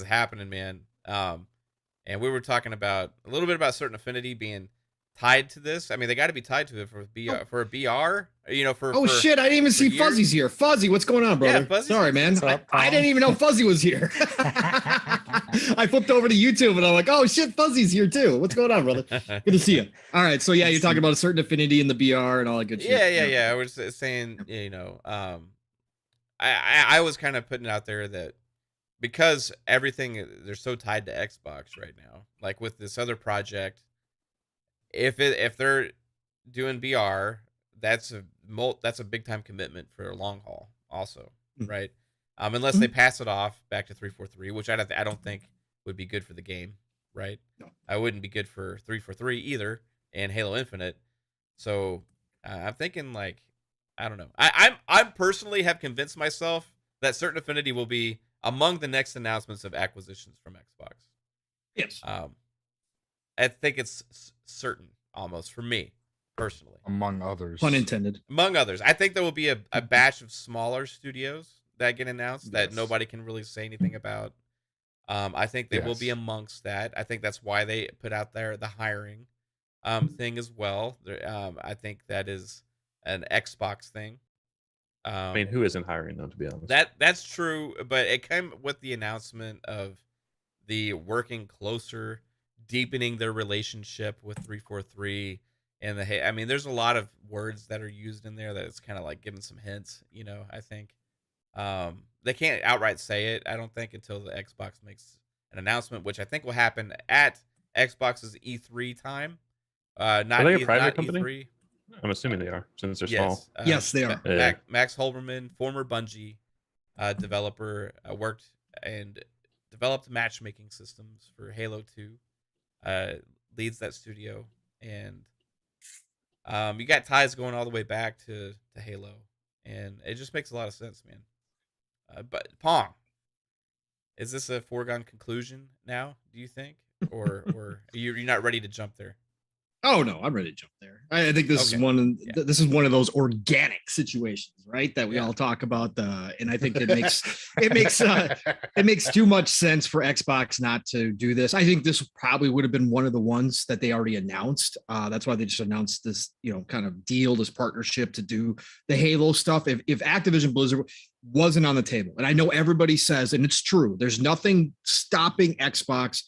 happening, man. And we were talking about a little bit about certain affinity being tied to this. I mean, they got to be tied to it for a BR. You know, for shit, I didn't even see Fuzzy's here. Fuzzy, what's going on, brother? Yeah, sorry, man. I didn't even know Fuzzy was here. I flipped over to YouTube and I'm like, oh shit, Fuzzy's here too. What's going on, brother? Good to see you. All right, so yeah, you're talking about a certain affinity in the BR and all that good shit. Yeah. I was saying, you know, I was kind of putting out there that because everything they're so tied to Xbox right now, like with this other project. If they're doing BR, that's a big time commitment for a long haul, also, right? Unless they pass it off back to 343, which I don't think would be good for the game, right? No. I wouldn't be good for 343 either, and Halo Infinite. So I'm thinking like I don't know. I'm personally have convinced myself that certain affinity will be among the next announcements of acquisitions from Xbox. Yes. I think it's certain almost for me personally. Among others. Pun intended. Among others. I think there will be a batch of smaller studios that get announced that nobody can really say anything about. I think they will be amongst that. I think that's why they put out there the hiring thing as well. I think that is an Xbox thing. I mean, who isn't hiring them, to be honest? That's true, but it came with the announcement of the working closer, deepening their relationship with 343 and I mean, there's a lot of words that are used in there that it's kind of like giving some hints, you know. I think they can't outright say it, I don't think, until the Xbox makes an announcement, which I think will happen at Xbox's E3 time. Not are they a private company? E3. I'm assuming they are, since they're small. Yes, they are. Max Holberman, former Bungie developer, worked and developed matchmaking systems for Halo 2. Leads that studio, and you got ties going all the way back to Halo, and it just makes a lot of sense, man. But Pong, is this a foregone conclusion now, do you think, or you're not ready to jump there? Oh no, I'm ready to jump there. I think this is one. This is one of those organic situations, right? That we all talk about, and I think it makes too much sense for Xbox not to do this. I think this probably would have been one of the ones that they already announced. That's why they just announced this, you know, kind of deal, this partnership to do the Halo stuff. If Activision Blizzard wasn't on the table, and I know everybody says, and it's true, there's nothing stopping Xbox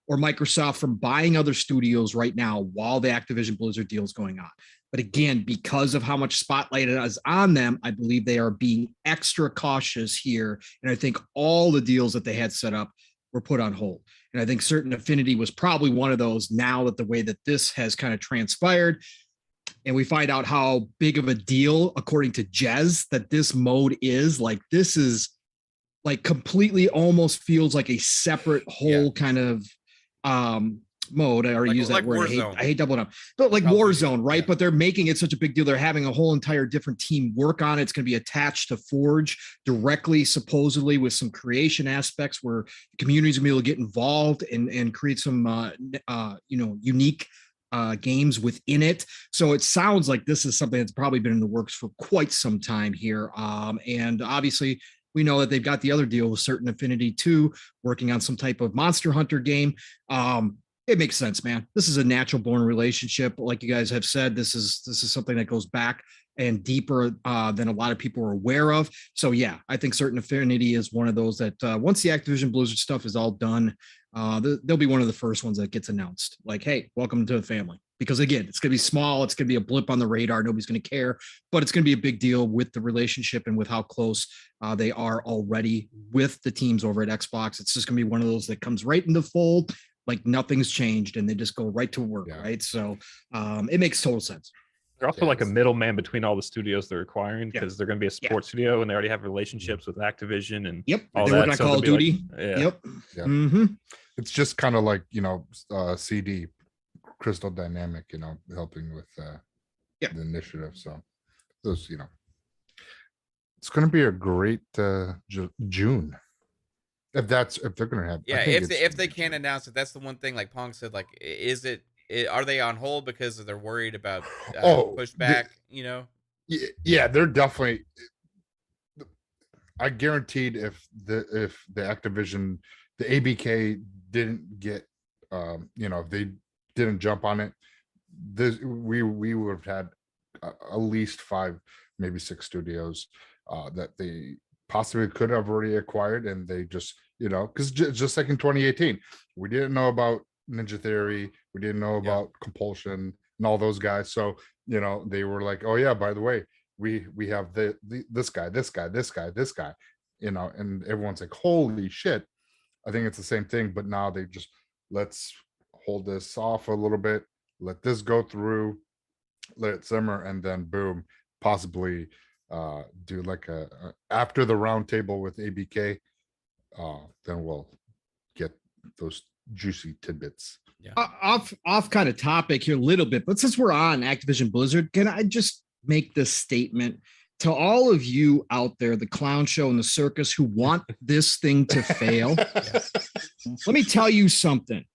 or Microsoft from buying other studios right now while the Activision Blizzard deal is going on. But again, because of how much spotlight is on them, I believe they are being extra cautious here. And I think all the deals that they had set up were put on hold. And I think certain affinity was probably one of those, now that the way that this has kind of transpired, and we find out how big of a deal, according to Jez, that this mode is. Like, this is like completely almost feels like a separate whole kind of mode. I already Like- used that like word. Warzone. I hate doubling up, but like Call of Duty, Warzone, right? yeah. But they're making it such a big deal. They're having a whole entire different team work on it. It's going to be attached to Forge directly, supposedly with some creation aspects where the community is going to be able to get involved and create some, unique games within it. So it sounds like this is something that's probably been in the works for quite some time here. And obviously, we know that they've got the other deal with Certain Affinity 2, working on some type of Monster Hunter game. It makes sense, man. This is a natural born relationship. Like you guys have said, this is something that goes back and deeper than a lot of people are aware of. So yeah, I think Certain Affinity is one of those that once the Activision Blizzard stuff is all done, they'll be one of the first ones that gets announced. Like, hey, welcome to the family. Because again, it's going to be small. It's going to be a blip on the radar. Nobody's going to care, but it's going to be a big deal with the relationship and with how close they are already with the teams over at Xbox. It's just going to be one of those that comes right in the fold, like nothing's changed, and they just go right to work, right? So it makes total sense. They're also like a middleman between all the studios they're acquiring, Yeah. because they're going to be a sports studio and they already have relationships with Activision and Yep, all they're that. working on So Call they'll of be like- Duty. yeah. Yep. Yeah. Mm-hmm. It's just kind of like, CD, Crystal Dynamic, helping with the initiative. So those, it's going to be a great June. If they're going to have, Yeah, I think if they can announce it, that's the one thing. Like Pong said, like, are they on hold because they're worried about pushback? Yeah, they're definitely. I guaranteed if the Activision, the ABK didn't get, if they didn't jump on it, we would have had at least 5, maybe 6 studios that they possibly could have already acquired, and they just, because just like in 2018, we didn't know about Ninja Theory, we didn't know about Compulsion and all those guys. So they were like, oh yeah, by the way, we have this guy, and everyone's like, holy shit. I think it's the same thing, but now they just, let's hold this off a little bit, let this go through, let it simmer, and then boom, possibly do like a after the round table with ABK, then we'll get those juicy tidbits. Off kind of topic here a little bit, but since we're on Activision Blizzard, can I just make this statement to all of you out there, the clown show and the circus, who want this thing to fail? Let me tell you something.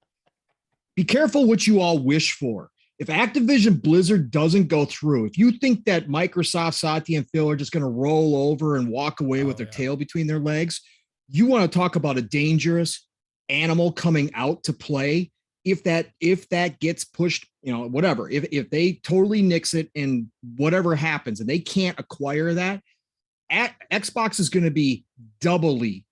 Be careful what you all wish for. If Activision Blizzard doesn't go through, if you think that Microsoft, Satya, and Phil are just going to roll over and walk away with their tail between their legs, you want to talk about a dangerous animal coming out to play. If that gets pushed, whatever, if they totally nix it and whatever happens and they can't acquire that, Xbox is going to be doubly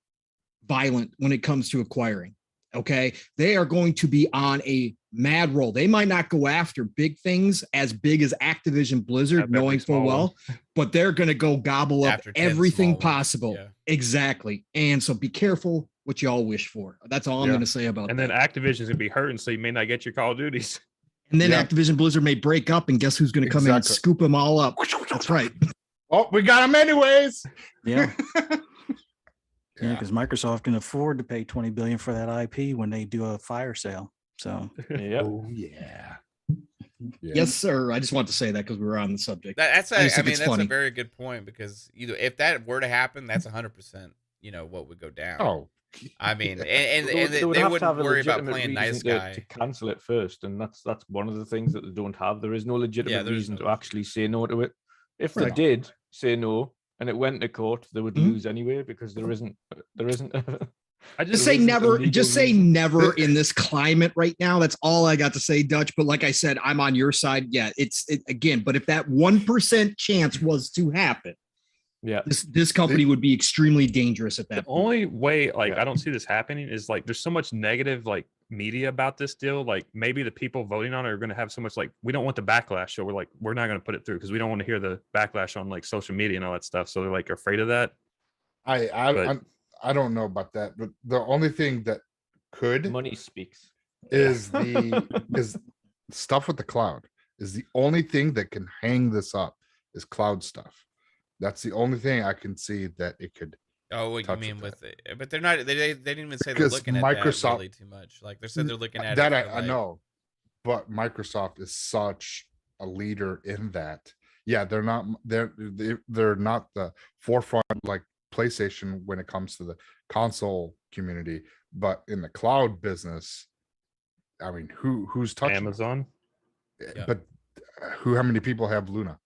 violent when it comes to acquiring. Okay. They are going to be on a mad roll. They might not go after big things as big as Activision Blizzard, knowing full well, but they're going to go gobble up everything possible. Yeah. Exactly. And so be careful what y'all wish for. That's all I'm going to say about and that. And then Activision's going to be hurting, so you may not get your Call of Duties. And then Activision Blizzard may break up, and guess who's going to come in and scoop them all up? That's right. Oh, we got them anyways. Yeah. Yeah, because Microsoft can afford to pay $20 billion for that IP when they do a fire sale. So, oh yeah. Yes, sir. I just want to say that because we were on the subject. That's a very good point, because if that were to happen, that's 100%, what would go down. Oh, I mean, and they wouldn't worry about playing nice guy to cancel it first, and that's one of the things that they don't have. There is no legitimate reason to actually say no to it. If they did say no and it went to court, they would lose anyway, because there isn't. I just say never. Just say never in this climate right now. That's all I got to say, Dutch. But like I said, I'm on your side. Yeah, it's again. But if that 1% chance was to happen, this company would be extremely dangerous at that point. Only way, I don't see this happening is there's so much negative media about this deal. Maybe the people voting on it are going to have so much we don't want the backlash, so we're not going to put it through because we don't want to hear the backlash on social media and all that stuff. So they're afraid of that. I don't know about that, but the only thing that could money speaks is is stuff with the cloud. Is the only thing that can hang this up is cloud stuff. That's the only thing I can see that it could Oh, what you touch mean with with it? But they're not. They didn't even say they're Because looking at that Microsoft- really too much. Like they said they're looking at that. it. For, I know, but Microsoft is such a leader in that. Yeah, they're not. They're not the forefront like PlayStation when it comes to the console community, but in the cloud business, I mean, who's touching them? Amazon. Yeah. But how many people have Luna?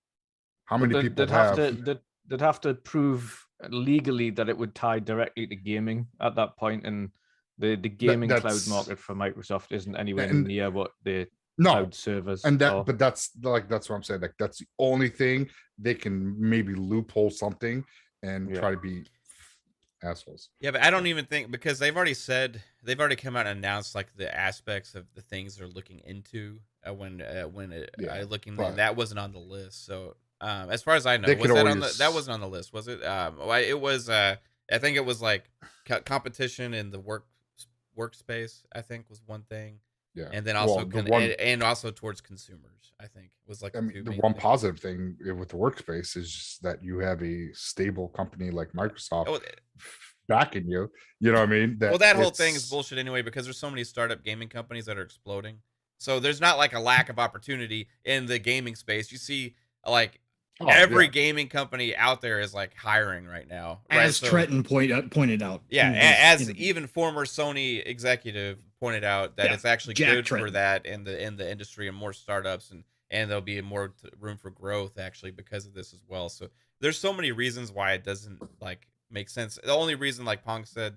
How But many people have? they'd have to prove legally that it would tie directly to gaming at that point, and the gaming cloud that's- market for Microsoft isn't anywhere And- near what the No, cloud servers and that, are. but that's what I'm saying. Like that's the only thing they can maybe loophole something and Yeah. try to be assholes. Yeah, but I don't even think because they've already come out and announced like the aspects of the things they're looking into looking but- that wasn't on the list. So as far as I know, They was could that on the always- that wasn't on the list? Was it? It was. I think it was like competition in the workspace. I think was one thing. Yeah, And then also Well, and also towards consumers, I think was like I the mean, two the main one things. positive thing with the workspace is just that you have a stable company like Microsoft Oh, backing you. You know what I mean? well, that whole thing is it's- bullshit anyway because there's so many startup gaming companies that are exploding. So there's not like a lack of opportunity in the gaming space. You see, like Oh, every yeah. gaming company out there is like hiring right now. Right? As So- Trenton pointed out. yeah, in his as interview. even former Sony executive pointed out that Yeah, it's actually Jack good for Trenton. that in the industry and more startups and there'll be more room for growth actually because of this as well. So there's so many reasons why it doesn't like make sense. The only reason, like Pong said,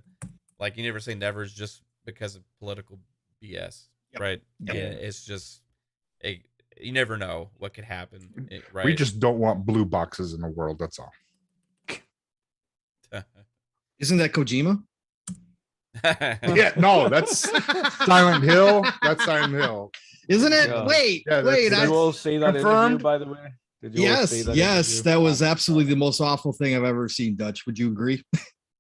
like you never say never is just because of political BS, Yep. right? Yep. Yeah, it's just you never know what could happen, right? We just don't want blue boxes in the world. That's all. Isn't that Kojima? Yeah, no, that's Silent Hill. That's Silent Hill. Isn't it? Yeah. Wait, Yeah, wait. that's- Did you all see that interview, confirmed? by the way? Did you all see Yes, that yes, interview? that was absolutely the most awful thing I've ever seen. Dutch, would you agree?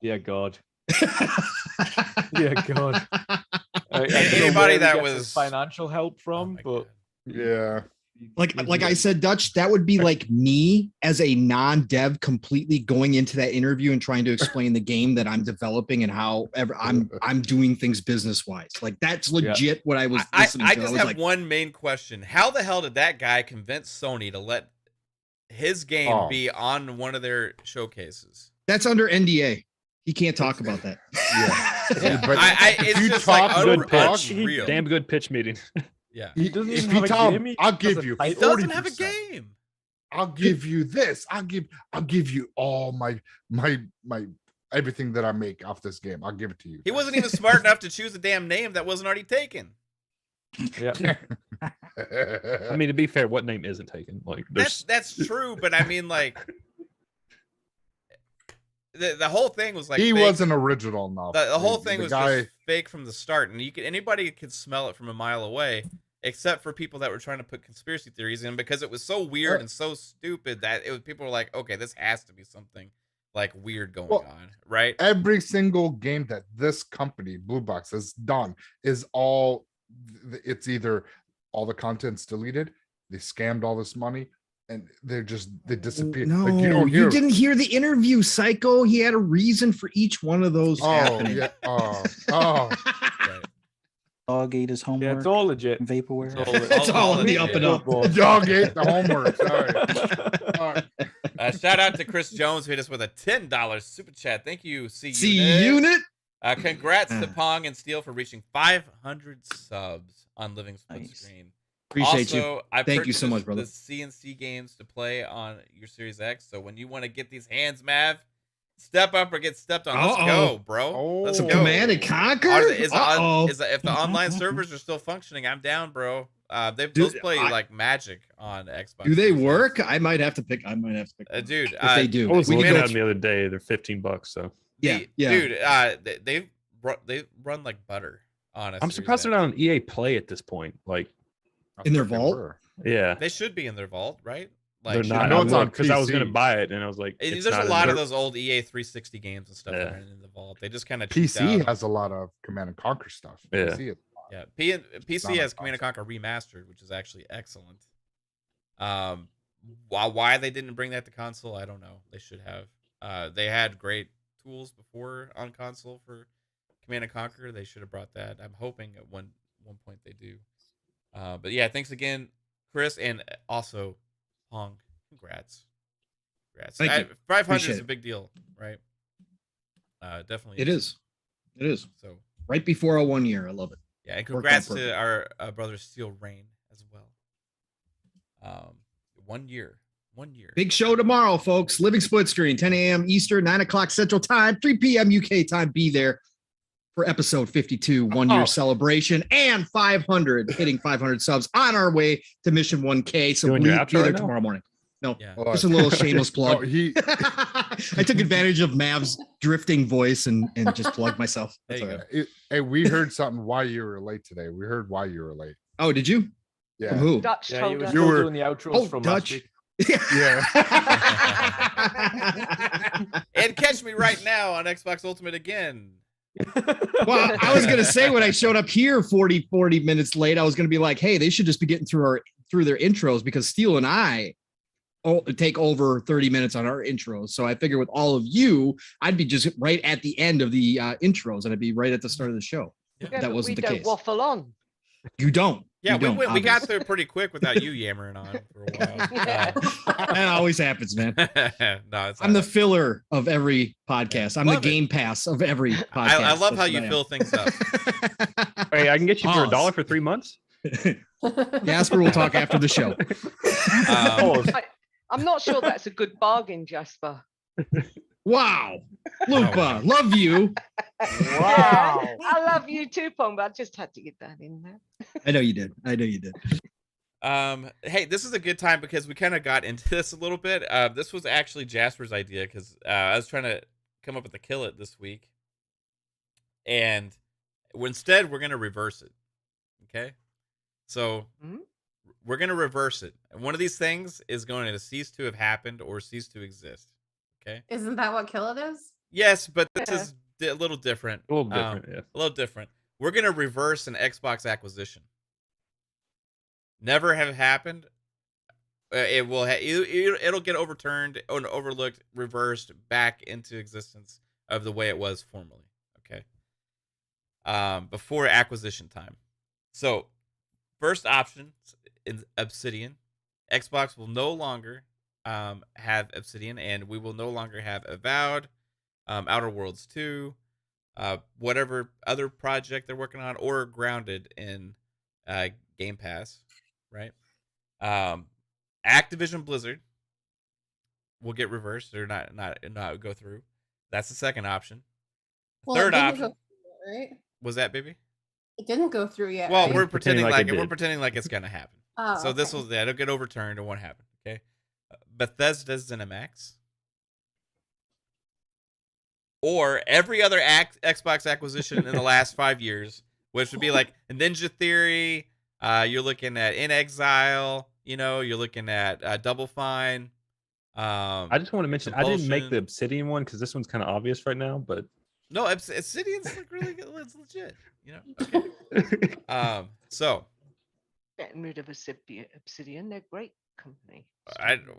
Yeah, God. Yeah, God. I don't know Anybody where he that gets his was- financial help Oh from, my but God. Yeah. like I said, Dutch, that would be like me as a non-dev completely going into that interview and trying to explain the game that I'm developing and how I'm doing things business-wise. Like that's legit what I was listening I to. just was have like, one main question. How the hell did that guy convince Sony to let his game Oh. be on one of their showcases? that's under NDA. He can't talk about that. Yeah. But if It's you just like talk good pitch, unreal. damn good pitch meeting. Yeah. He doesn't if even you have a tell game, him, he I'll has give a you title. He doesn't have a 40%. game. I'll give you this. I'll give you all my everything that I make off this game. I'll give it to you. He wasn't even smart enough to choose a damn name that wasn't already taken. Yeah. I mean, to be fair, what name isn't taken? Like, there's That's true, but I mean, like, the whole thing was like he fake. wasn't original enough. The whole thing was guy. just fake from the start, and anybody could smell it from a mile away, except for people that were trying to put conspiracy theories in because it was so weird and so stupid that people were like, okay, this has to be something like weird going on, right? Every single game that this company, Blue Box, has done is all. It's either all the content's deleted, they scammed all this money, and they disappear. No, Like, you don't you hear. didn't hear the interview, Psycho. He had a reason for each one of those. Oh happening. yeah. Oh. Right. Dog ate his homework. Yeah, it's all legit. Vaporware. It's all on the up and up. Dog ate the homework. Sorry. All right. Shout out to Chris Jones who hit us with a $10 super chat. Thank you, See Unit. unit. Congrats to Pong and Steel for reaching 500 subs on Living Split Nice. Screen. Appreciate you. Also, I Thank you so much, purchased brother. the CNC games to play on your Series X. So when you want to get these hands, Mav, step up or get stepped on. Let's go, bro. Let's Oh. go. Command and Conquer. If the online servers are still functioning, I'm down, bro. Those play like magic on Xbox. Do they Series X. work? I might have to pick. Dude? If they do, I was we looking can at go. them the other day. They're $15, so Yeah, yeah. Dude, they run like butter on a I'm Series surprised they're X. not on EA Play at this point. Like, In their I thought they vault? were. yeah, They should be in their vault, right? they're Like, not. I know it's on because I was gonna PC. buy it, and I was like, There's it's a not in lot there. of those old EA 360 games and stuff Yeah. that are in the vault. They just kind of PC has a lot of Command and Conquer stuff. Yeah. PC is- Yeah, not PC on has Command and Conquer Remastered, which is actually excellent. Why they didn't bring that to console, I don't know. They should have. They had great tools before on console for Command and Conquer. They should have brought that. I'm hoping at one point they do. But yeah, thanks again, Chris, and also Pong. Congrats. Thank you. 500 Appreciate is a it. big deal, right? Definitely. It is. It is. So right before a 1 year. I love it. yeah, and Worked out congrats to our brother Steel Rain as well. 1 year. 1 year. Big show tomorrow, folks. Living split screen, 10 a.m. Eastern, 9 o'clock Central Time, 3 p.m. UK time. Be there for episode 52, 1 year celebration, and 500, hitting 500 subs on our way to Mission 1K. So Doing we'll your be outro there right tomorrow morning. No, Yeah. just a little shameless plug. Oh, I took advantage of Mav's drifting voice and just plugged myself. There That's you all go. right. Hey, we heard something why you were late today. We heard why you were late. Oh, did you? Yeah. From who? Dutch Yeah, told you were us. still were- doing the outros Oh, from Dutch. last week. Yeah. And catch me right now on Xbox Ultimate again. Well, I was gonna say when I showed up here 40 minutes late, I was gonna be like, hey, they should just be getting through their intros because Steele and I take over 30 minutes on our intros. So I figure with all of you, I'd be just right at the end of the intros and I'd be right at the start of the show. Yeah. Yeah, That but wasn't we the don't case. waffle on. You don't. Yeah, You don't, we got obviously. there pretty quick without you yammering on for a while. Yeah. That always happens, man. No, it's I'm the all right. filler of every podcast. I'm Love the it. Game Pass of every podcast. I love how That's you what I fill things up. am. Hey, I can get you for Pause. $1 for 3 months. Jasper will talk after the show. Pause. I'm not sure that's a good bargain, Jasper. Wow. Lupa, love you. Wow. I love you too, Pong, but I just had to get that in there. I know you did. I know you did. Hey, this is a good time because we kind of got into this a little bit. This was actually Jasper's idea because I was trying to come up with a kill it this week, and instead we're gonna reverse it. Okay, so we're gonna reverse it. And one of these things is going to cease to have happened or cease to exist. Okay. Isn't that what kill it is? Yes, but this Yeah. is a little different. A little different, yeah. A little different. We're gonna reverse an Xbox acquisition. Never have happened. It will. It'll get overturned or overlooked, reversed back into existence of the way it was formerly. Okay. Before acquisition time. So, first option is Obsidian. Xbox will no longer have Obsidian, and we will no longer have Avowed, Outer Worlds 2, whatever other project they're working on, or Grounded in Game Pass, right? Activision Blizzard will get reversed or not go through. That's the second option. Well, Third it didn't option go through, right? was that, baby? It didn't go through yet. Well, right? we're pretending like it we're did. pretending like it's gonna happen. Oh, So this okay. will it'll get overturned. It won't happen. Okay. Bethesda's ZeniMax. Or every other Xbox acquisition in the last 5 years, which would be like Ninja Theory. You're looking at In Exile. You're looking at Double Fine. I just want to mention I didn't make the Compulsion. Obsidian one because this one's kind of obvious right now, but No, Obsidian's like really good. It's legit. Okay. So Getting rid of Obsidian, they're great company.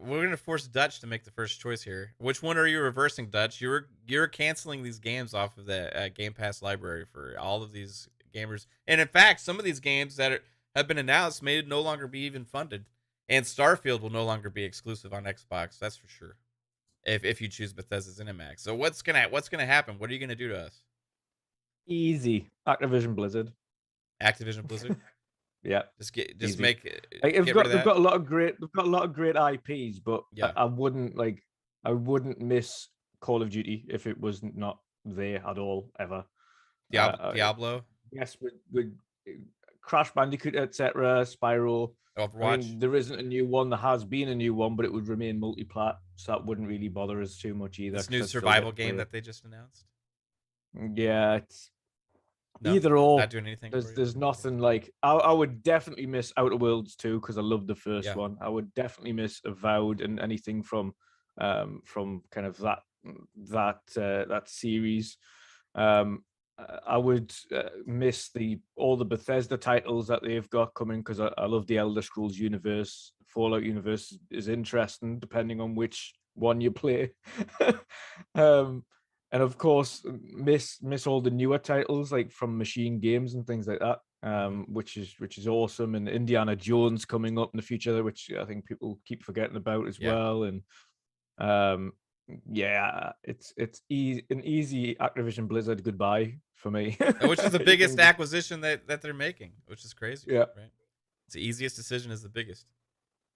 we're gonna force Dutch to make the first choice here. Which one are you reversing, Dutch? You're canceling these games off of the Game Pass library for all of these gamers, and in fact, some of these games that have been announced may no longer be even funded, and Starfield will no longer be exclusive on Xbox. That's for sure. If you choose Bethesda's ZeniMax. So what's gonna happen? What are you gonna do to us? Easy. Activision Blizzard. Activision Blizzard? Yeah. Just Easy. make Like, get rid of they've that? got a lot of great IPs, but Yeah. I wouldn't miss Call of Duty if it was not there at all ever. Diablo, Yes, with Crash Bandicoot, etc., Spyro. Overwatch. There isn't a new one. There has been a new one, but it would remain multi-plat, so that wouldn't really bother us too much either. This 'cause new I'd still survival get to game play that they just announced. it. Yeah, it's No, either or. not doing anything. for you? There's nothing like I would definitely miss Outer Worlds 2 because I loved the first Yeah. one. I would definitely miss Avowed and anything from kind of that series. I would miss all the Bethesda titles that they've got coming because I love the Elder Scrolls universe. Fallout universe is interesting depending on which one you play. And of course, miss all the newer titles like from Machine Games and things like that, which is awesome. And Indiana Jones coming up in the future, which I think people keep forgetting about as well. And yeah, it's an easy Activision Blizzard goodbye for me. Which is the biggest acquisition that they're making, which is crazy. Yeah, right. It's the easiest decision is the biggest.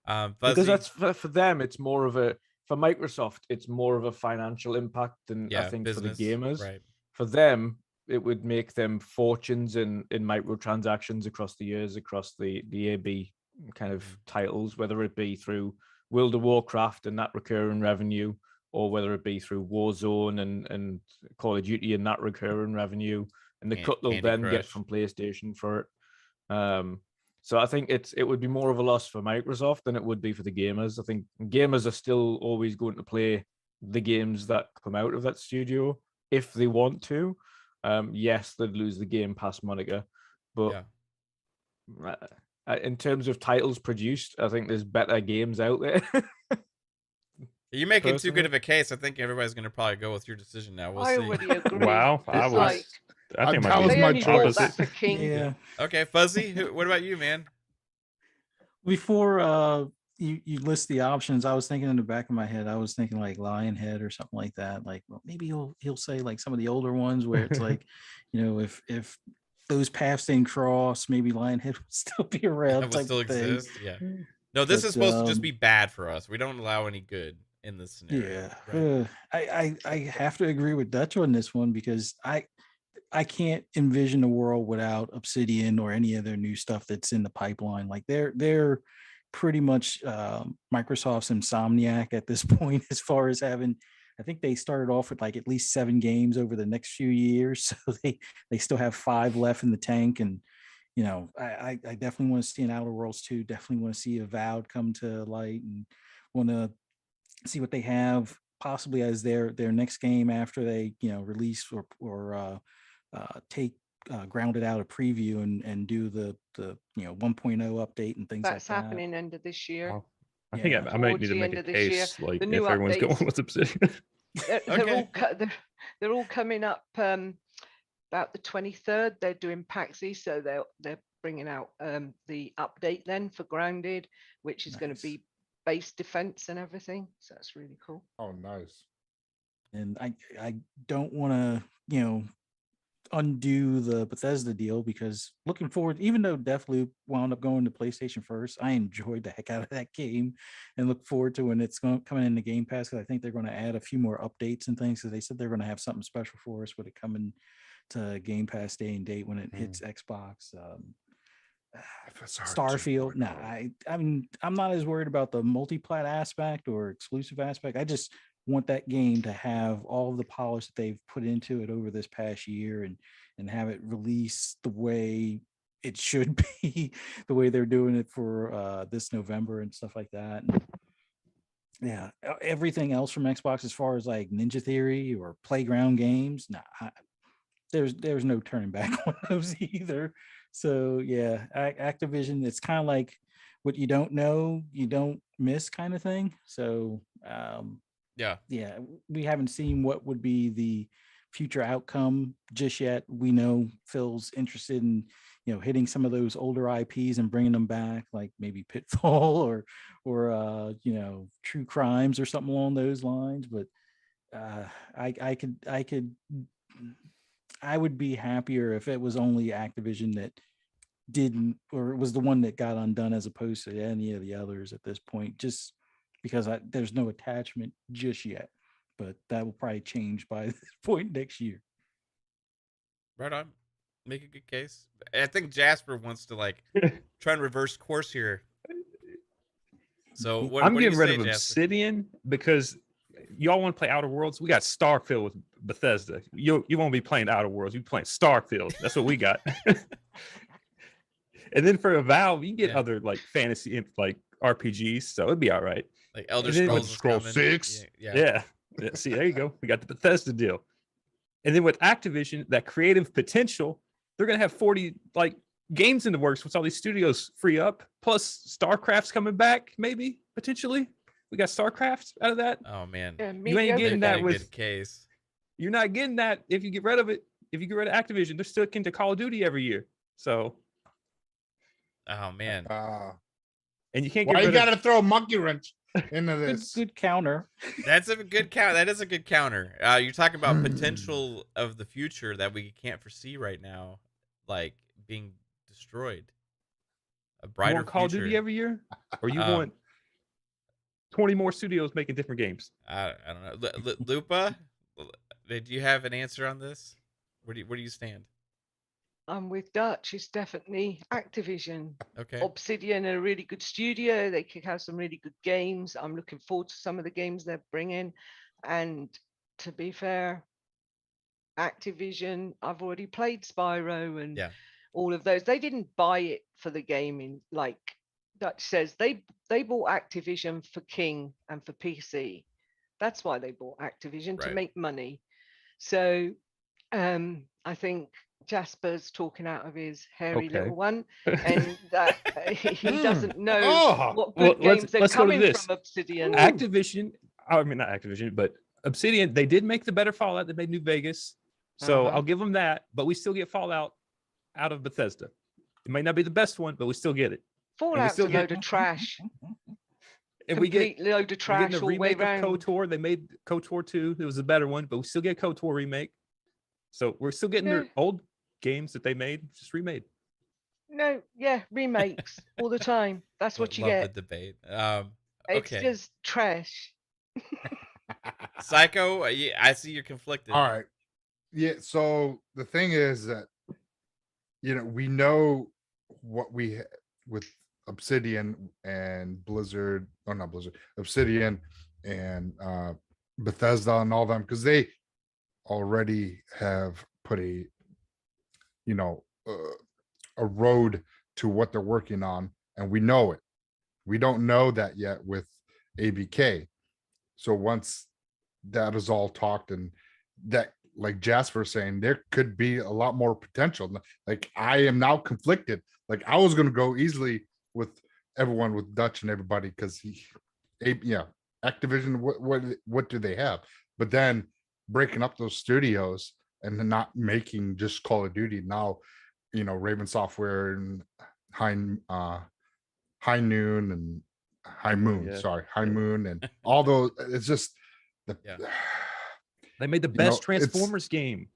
Because that's for them, it's more of a for Microsoft, it's more of a financial impact than I think business, for the gamers. Right. For them, it would make them fortunes in microtransactions across the years, across the AB kind of titles, whether it be through World of Warcraft and that recurring revenue, or whether it be through Warzone and Call of Duty and that recurring revenue, and the cut they'll then get from PlayStation for it. So I think it would be more of a loss for Microsoft than it would be for the gamers. I think gamers are still always going to play the games that come out of that studio if they want to. Yes, they'd lose the Game Pass moniker, but in terms of titles produced, I think there's better games out there. You're making too good of a case. I think everybody's going to probably go with your decision now. We'll see. already agree. Wow, I think that was my choice. Yeah. Okay, Fuzzy. What about you, man? Before you list the options, I was thinking in the back of my head, I was thinking like Lionhead or something like that. Like, well, maybe he'll say like some of the older ones where it's like, if those paths didn't cross, maybe Lionhead would still be around. Would still exist. Yeah. No, this is supposed to just be bad for us. We don't allow any good in this scenario. Yeah. Right? I have to agree with Dutch on this one because I can't envision a world without Obsidian or any other new stuff that's in the pipeline. Like they're pretty much Microsoft's Insomniac at this point, as far as having, I think they started off with like at least 7 games over the next few years. So they still have 5 left in the tank. And, I definitely want to see an Outer Worlds 2, definitely want to see Avowed come to light and want to see what they have possibly as their next game after they, release or take Grounded out a preview and do the 1.0 update and things That's like that. happening end of this year. Wow. I think I might need to make a case like if everyone's going with Obsidian. They're all coming up about the 23rd. They're doing PAXi, so they're bringing out the update then for Grounded, which is going to be base defense and everything. So that's really cool. Oh, nice. And I don't want to undo the Bethesda deal, because looking forward, even though Deathloop wound up going to PlayStation first, I enjoyed the heck out of that game and look forward to when it's coming into Game Pass, because I think they're going to add a few more updates and things. So they said they're going to have something special for us with it coming to Game Pass day and date when it hits Xbox. Starfield. No, I'm not as worried about the multi-plat aspect or exclusive aspect. I just want that game to have all of the polish that they've put into it over this past year and have it release the way it should be, the way they're doing it for this November and stuff like that. And yeah, everything else from Xbox as far as like Ninja Theory or Playground Games, there's no turning back on those either. So yeah, Activision, it's kind of like what you don't know, you don't miss kind of thing. So yeah, we haven't seen what would be the future outcome just yet. We know Phil's interested in hitting some of those older IPs and bringing them back, like maybe Pitfall or True Crimes or something along those lines. But I would be happier if it was only Activision that didn't, or it was the one that got undone as opposed to any of the others at this point, just because there's no attachment just yet. But that will probably change by this point next year. Right on. Make a good case. I think Jasper wants to try and reverse course here. So I'm getting rid of Jasper? Obsidian because y'all want to play Outer Worlds. We got Starfield with Bethesda. You won't be playing Outer Worlds. You be playing Starfield. That's what we got. And then for Valve, you can get other fantasy RPGs, so it'd be all right. Like Elder Scrolls 6. Yeah. See, there you go. We got the Bethesda deal. And then with Activision, that creative potential, they're gonna have 40 games in the works once all these studios free up. Plus StarCraft's coming back, maybe potentially. We got StarCraft out of that. Oh man, you ain't getting that with case. You're not getting that if you get rid of it. If you get rid of Activision, they're still into Call of Duty every year. So, Oh man. and you can't get Why you rid gotta of throw a monkey wrench into Good, this? good counter. That's a good count. That is a good counter. You're talking about potential of the future that we can't foresee right now, like being destroyed. A you brighter want Call of future. Duty every year, or you want 20 more studios making different games. I don't know. Lupa, did you have an answer on this? Where do you stand? I'm with Dutch. It's definitely Activision. Okay. Obsidian are a really good studio. They could have some really good games. I'm looking forward to some of the games they're bringing. And to be fair, Activision, I've already played Spyro and all of those. They didn't buy it for the gaming, like Dutch says. They bought Activision for King and for PC. That's why they bought Activision, to make money. So I think Jasper's talking out of his hairy little one, and that he doesn't know what good games are coming from Obsidian. Activision, I mean not Activision, but Obsidian, they did make the better Fallout. They made New Vegas, so I'll give them that. But we still get Fallout out of Bethesda. It might not be the best one, but we still get it. Fallout's a load of trash. And we get load of trash the all the way remake of around. KOTOR. They made KOTOR 2. It was a better one, but we still get KOTOR remake. So we're still getting their old games that they made, just remade. No, remakes all the time. That's what you Love get. the debate. It's Okay. just trash. Psycho, I see you're conflicted. All right. Yeah. So the thing is that, we know what we with Obsidian and Blizzard, or not Blizzard, Obsidian and Bethesda and all them, because they already have put a road to what they're working on, and we know it. We don't know that yet with ABK. So once that is all talked, and that, like Jasper saying, there could be a lot more potential. Like, I am now conflicted. Like, I was going to go easily with everyone, with Dutch and everybody, because Activision, what do they have? But then breaking up those studios and then not making just Call of Duty now, Raven Software and High Noon and High Moon, High Moon, and all those. It's just they made the best Transformers game.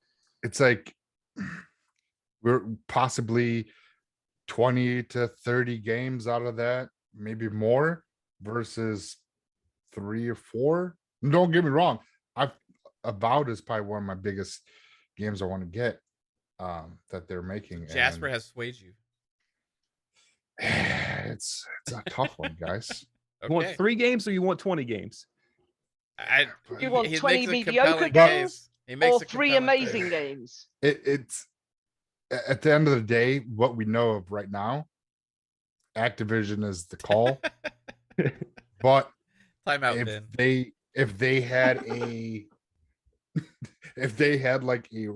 It's like we're possibly 20 to 30 games out of that, maybe more, versus 3 or 4. And don't get me wrong, Avowed is probably one of my biggest games I want to get that they're making. Jasper has swayed you. It's a tough one, guys. You want 3 games or you want 20 games? You want he 20 makes a mediocre compelling games case. He makes or a 3 compelling amazing case. games? It's at the end of the day, what we know of right now, Activision is the call. But Time out, Ben. if they had a if they had like their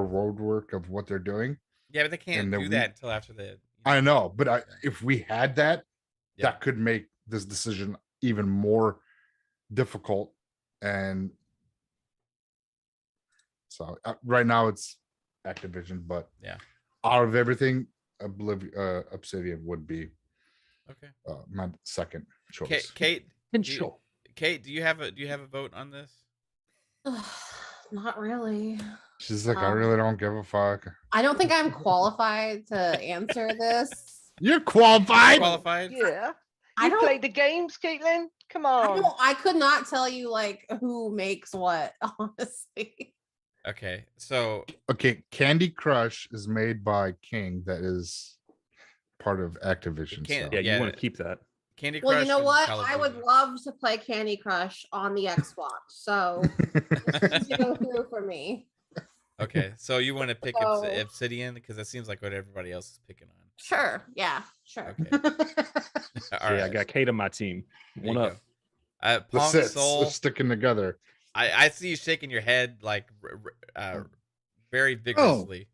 road work of what they're doing. Yeah, but they can't do that until after the. I know, but if we had that, that could make this decision even more difficult. And so right now it's Activision, but out of everything, Obsidian would be my second choice. Kate, Potential. Kate, do you have a vote on this? Not really. She's like, I really don't give a fuck. I don't think I'm qualified to answer this. You're qualified. Yeah. I don't play the games, Caitlin. Come on. I could not tell you like who makes what, honestly. Okay, so Candy Crush is made by King, that is part of Activision. You want to keep that. Candy Crush. Well, you know what? Call of I would Duty. love to play Candy Crush on the Xbox. So this is go through for me. Okay, so you want to pick So- Obsidian because that seems like what everybody else is picking on. Sure. Yeah. Sure. Okay. All right. I got Kate on my team. There One you up. go. The Pong sits Soul. are sticking together. I see you shaking your head like very vigorously.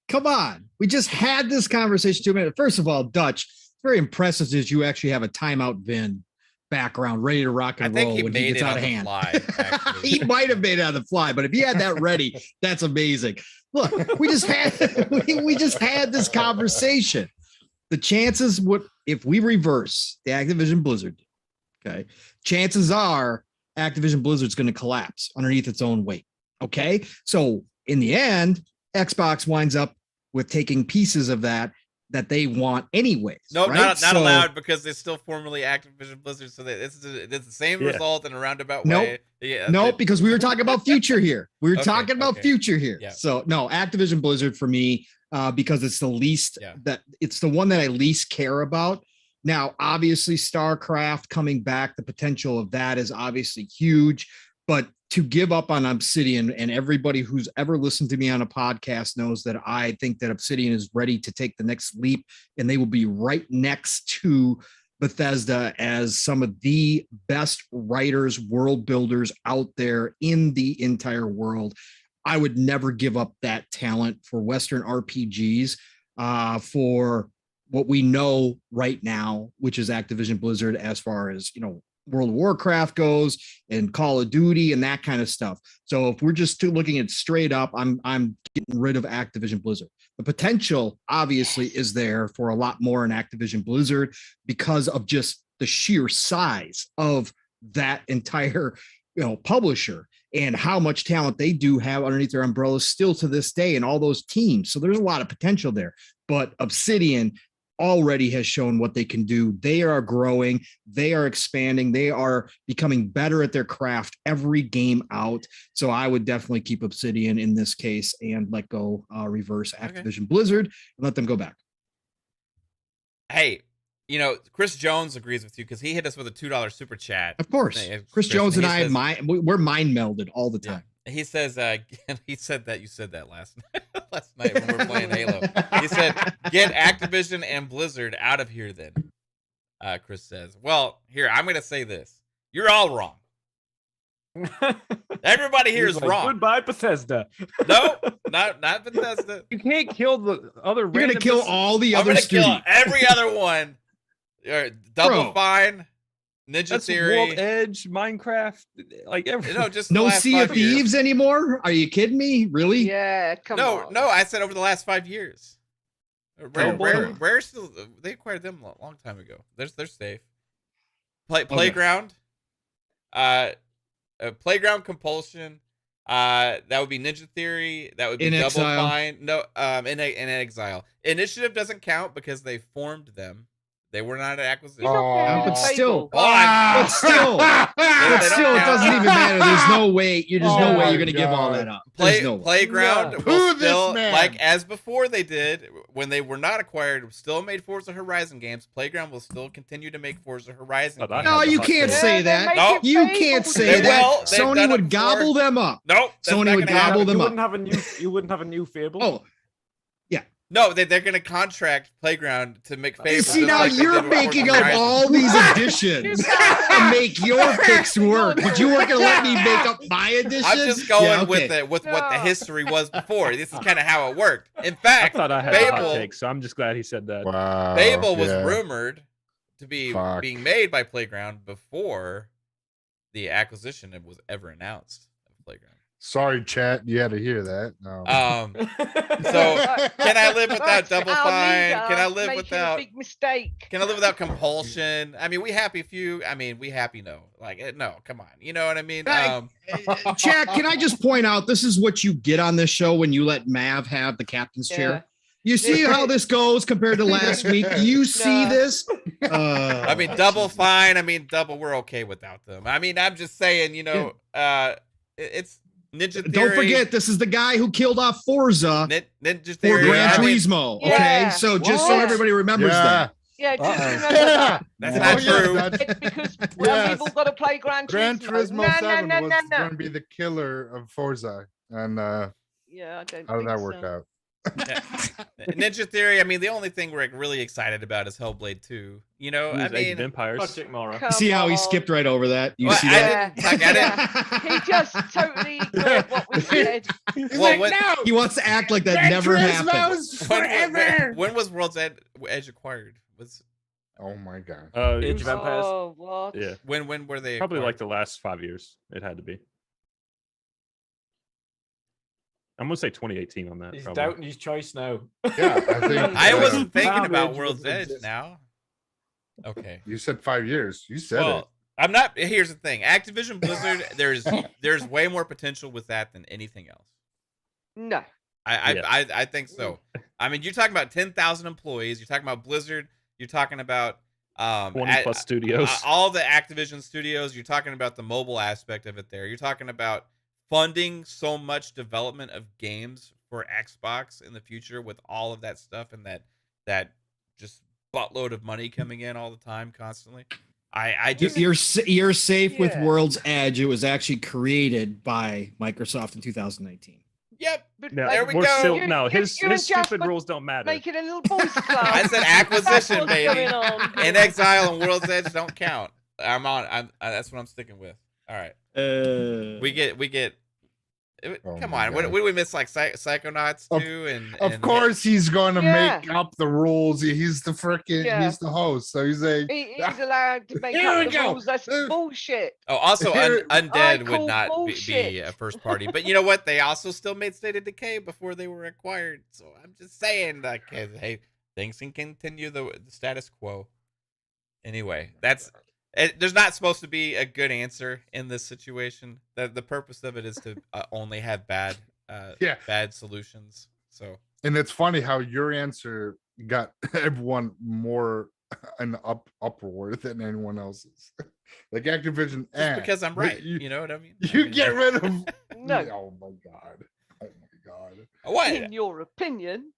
Come on. We just had this conversation 2 minutes. First of all, Dutch, it's very impressive that you actually have a timeout VIN background, ready to rock I and think roll he when he made gets it out on of the hand. fly. Actually. He might have made it on the fly, but if he had that ready, that's amazing. Look, we just had we just had this conversation. The chances would, if we reverse the Activision Blizzard, okay, chances are Activision Blizzard's going to collapse underneath its own weight. Okay, so in the end, Xbox winds up with taking pieces of that they want anyways. No, right? not So- allowed because it's still formerly Activision Blizzard, so that it's the same Yeah. result in a roundabout Nope. way. Yeah, Nope, because we were talking about future here. We were Okay, talking about okay. future here. Yeah. So no, Activision Blizzard for me, because it's the least Yeah. that it's the one that I least care about. Now, obviously, StarCraft coming back, the potential of that is obviously huge. But to give up on Obsidian, and everybody who's ever listened to me on a podcast knows that I think that Obsidian is ready to take the next leap, and they will be right next to Bethesda as some of the best writers, world builders out there in the entire world. I would never give up that talent for Western RPGs, for what we know right now, which is Activision Blizzard, as far as, World of Warcraft goes and Call of Duty and that kind of stuff. So if we're just looking at straight up, I'm getting rid of Activision Blizzard. The potential obviously is there for a lot more in Activision Blizzard because of just the sheer size of that entire, publisher and how much talent they do have underneath their umbrellas still to this day and all those teams. So there's a lot of potential there. But Obsidian already has shown what they can do. They are growing, they are expanding, they are becoming better at their craft every game out. So I would definitely keep Obsidian in this case and let go, reverse Activision Blizzard and let them go back. Hey, Chris Jones agrees with you because he hit us with a $2 super chat. Of course, Chris Jones and I, we're mind melded all the time. Yeah. He says, he said that you said that last night when we were playing Halo. He said, get Activision and Blizzard out of here then. Chris says, well, here, I'm going to say this. You're all wrong. Everybody here He's is like, wrong. Goodbye, Bethesda. No, not Bethesda. You can't kill the other. You're going to kill all the I'm other going to kill studios. every other one. Double Bro. Fine, Ninja That's Theory. World Edge, Minecraft, like everything. Just No the last Sea of 5 years. Thieves anymore? Are you kidding me? Really? Yeah, come on. No, I said over the last 5 years. Rare still, they acquired them a long time ago. They're safe. Playground, Playground Compulsion. That would be Ninja Theory. That would be In Double Exile. Fine. No, in Exile. Initiative doesn't count because they formed them. They were not an acquisition. You're not getting but the still. table. But still, They still, don't it count. doesn't even matter. There's no way. There's no Oh way my you're gonna give all God. that up. There's no way. Playground No. will Who this still, man? like as before they did when they were not acquired, still made Forza Horizon games. Playground will still continue to make Forza Horizon But I games. No, had the you hot can't take. say Yeah, that. they're No. making You Fable can't too. say They that. will. They've Sony done it would before. gobble them up. Nope, that's Sony not would gonna happen. gobble them you up. wouldn't have a new Fable. Oh, No, they're going to contract Playground to make Fable. you see just now like they you're did with making Forza up Horizon. all these additions to make your picks work, but you weren't gonna let me make up my additions. I'm just going Yeah, with okay. it with what the No. history was before. This is kind of how it worked. In I fact, thought I had a hot Fable, take, so I'm just glad he said that. Wow. Fable was yeah. rumored to be Fuck. being made by Playground before the acquisition was ever announced of Playground. Sorry, chat. You had to hear that. No. So can I live without That's Double our Fine? leader Can I live making without? a big mistake? Can I live without compulsion? I mean, we happy few. I mean, we happy no. Like no, come on. You know what I mean? Hey, Chad, can I just point out this is what you get on this show when you let Mav have the captain's chair? You see how this goes compared to last week? Do you see No. this? I mean, Double Fine. I mean, Double. We're okay without them. I mean, I'm just saying. It's Ninja Theory. Don't forget, this is the guy who killed off Forza Ninja for Theory. Gran I mean, Turismo. Yeah. Okay, so just so What? everybody remembers that. Yeah, just Uh-oh. remember that. That's Oh, not yeah, true. that's- It's because Yes. people got to play Gran Gran Turismo. Turismo 7 No, was no. going to be the killer of Forza. And Yeah, I don't how did think that work so. out? Ninja Theory. I mean, the only thing we're really excited about is Hellblade 2. You know, I Who's Age of mean, Empires. Project Mara. Come See how he on. skipped right over that? You Well, see I that? didn't- like, I didn't- He just totally ignored what we said. well, when, He wants to act like that never happened. when was World's Edge acquired? Was Oh my god. It Age of was- Empires. Oh, what? yeah, When were they probably acquired? like the last 5 years. It had to be. I'm gonna say 2018 on that. He's Probably. doubting his choice now. Yeah, I think I uh, wasn't thinking Maybe about Age World's doesn't Edge exist. now. Okay. You said 5 years. You said Well, I'm not. Here's the thing: Activision Blizzard. There's way more potential with that than anything else. No. I think so. I mean, you're talking about 10,000 employees. You're talking about Blizzard. You're talking about 20 plus studios. all the Activision studios. You're talking about the mobile aspect of it. There, you're talking about funding so much development of games for Xbox in the future with all of that stuff and that just buttload of money coming in all the time, constantly. I just You're safe with Yeah. World's Edge. It was actually created by Microsoft in 2019. yep. But No, There we we're go. Still, You- no, you- his you and stupid Jasper rules don't matter. Making a little boys club. I said acquisition, What's baby. going on? In Exile and World's Edge don't count. That's what I'm sticking with. All right. We get. Oh Come my on. What God. do we miss? Like Psychonauts Of- too, and Of course, he's going to Yeah. make up the rules. He's the freaking. Yeah. He's the host, so he's like, He's allowed to make Here up we the go. rules. That's bullshit. Oh, also Here- I Undead would call not be bullshit. a first party, but you know what? They also still made State of Decay before they were acquired. So I'm just saying, like, hey, things can continue the status quo. Anyway, there's not supposed to be a good answer in this situation. The purpose of it is to only have bad solutions. So and it's funny how your answer got everyone more an uproar than anyone else's. Like Activision, just because I'm right, You, you know what I mean? you get rid of. No. Oh my god. Oh my god. What? In your opinion,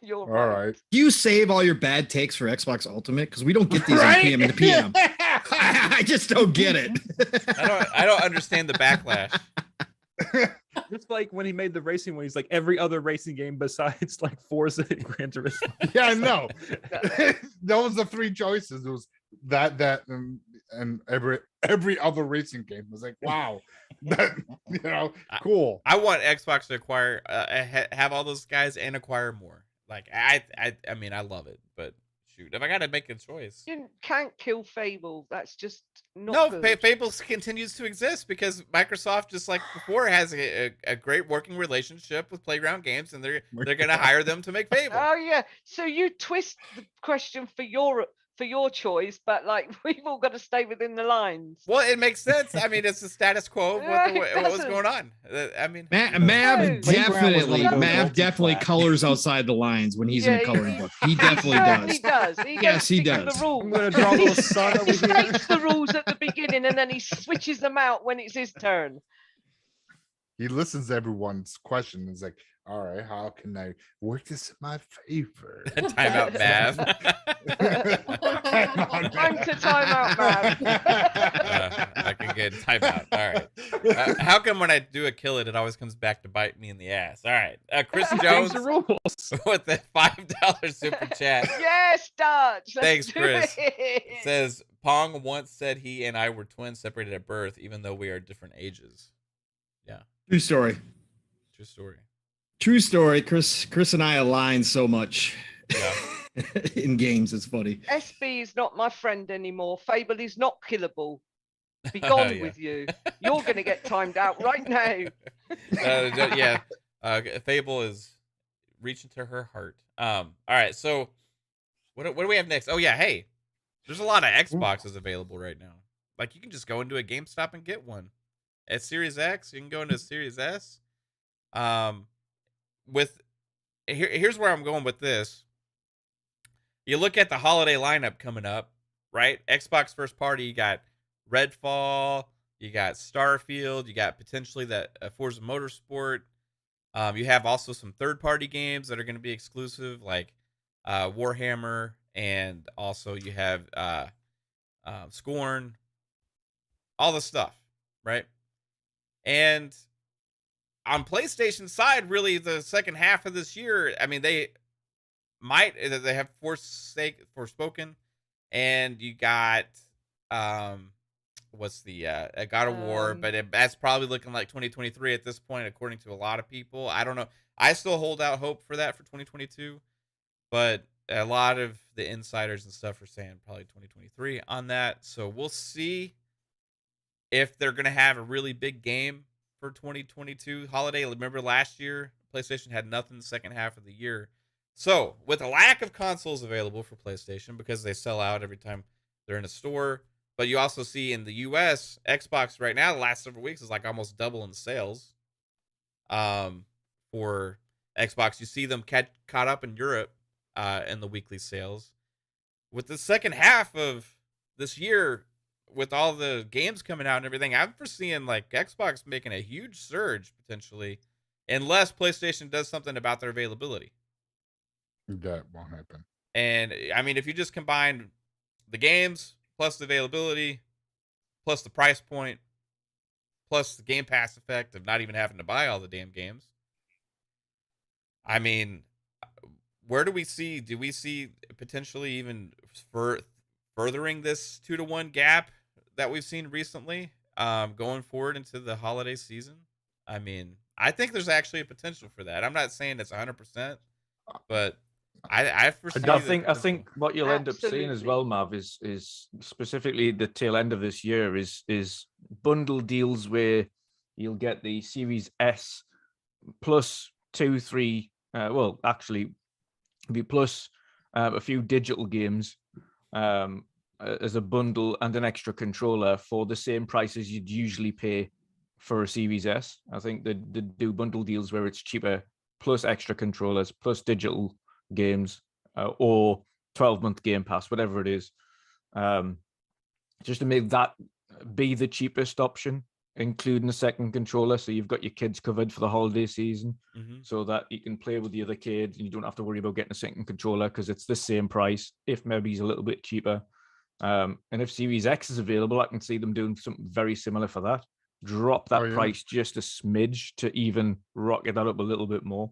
you're All right. right. Do you save all your bad takes for Xbox Ultimate? Because we don't get these Right? on PM and PM. I just don't get it. I don't understand the backlash. Just like when he made the racing one, he's like every other racing game besides like Forza and Gran Turismo. Yeah, I know. Those are the three choices. It was that and every other racing game. I was like, wow, that, cool. I want Xbox to acquire, have all those guys and acquire more. Like I mean, I love it, but shoot, if I got to make a choice, You can't kill Fable. That's just not no, good. Fable continues to exist because Microsoft, just like before, has a great working relationship with Playground Games, and they're gonna hire them to make Fable. Oh yeah. So you twist the question for your choice, but like we've all got to stay within the lines. Well, it makes sense. I mean, it's the status quo of It what was doesn't. going on. I mean, Mav No. definitely colors outside the lines when he's in a Yeah, coloring he- book. He definitely certainly does. does. He Yes, he goes to does. The rules. I'm gonna draw a little sun He over here. states the rules at the beginning and then he switches them out when it's his turn. He listens to everyone's question and is like, all right, how can I work this in my favor? timeout, Mav. Time to time out, Mav. I can get timeout. All right. How come when I do a kill it always comes back to bite me in the ass? All right. Chris Change Jones the rules. with the $5 super chat Yes, Dutch. Let's Thanks, do Chris. it. says Pong once said he and I were twins separated at birth, even though we are different ages. True story. True story. True story. Chris and I align so much Yeah. in games. It's funny. SB is not my friend anymore. Fable is not killable. Be gone Yeah. with you. You're going to get timed out right now. Yeah. Fable is reaching to her heart. All right. So what do we have next? Oh yeah. Hey, there's a lot of Xboxes available right now. Like you can just go into a GameStop and get one. At Series X, you can go into Series S. Here's where I'm going with this. You look at the holiday lineup coming up, right? Xbox first party, you got Redfall, you got Starfield, you got potentially that Forza Motorsport. You have also some third party games that are going to be exclusive, like Warhammer, and also you have Scorn, all the stuff, right? And on PlayStation side, really the second half of this year, I mean, they have Forspoken, and you got what's the God of War, but that's probably looking like 2023 at this point, according to a lot of people. I don't know. I still hold out hope for that for 2022, but a lot of the insiders and stuff are saying probably 2023 on that. So we'll see if they're going to have a really big game for 2022 holiday. Remember last year, PlayStation had nothing the second half of the year. So with a lack of consoles available for PlayStation because they sell out every time they're in a store, but you also see in the US, Xbox right now, the last several weeks is like almost double in sales. For Xbox, you see them caught up in Europe in the weekly sales. With the second half of this year, with all the games coming out and everything, I'm foreseeing like Xbox making a huge surge potentially, unless PlayStation does something about their availability. That won't happen. And I mean, if you just combine the games plus the availability, plus the price point, plus the Game Pass effect of not even having to buy all the damn games, I mean, where do we see potentially even furthering this 2-to-1 gap that we've seen recently, going forward into the holiday season? I mean, I think there's actually a potential for that. I'm not saying it's 100%, but I foresee. I think what you'll end up seeing as well, Mav, is specifically the tail end of this year is bundle deals where you'll get the Series S plus 2, 3. Well, actually, be plus a few digital games as a bundle and an extra controller for the same price as you'd usually pay for a Series S. I think they do bundle deals where it's cheaper, plus extra controllers, plus digital games, or 12-month Game Pass, whatever it is, just to make that be the cheapest option, including a second controller, so you've got your kids covered for the holiday season, so that you can play with the other kids and you don't have to worry about getting a second controller because it's the same price, if maybe he's a little bit cheaper. And if Series X is available, I can see them doing something very similar for that. Drop that price just a smidge to even rocket that up a little bit more.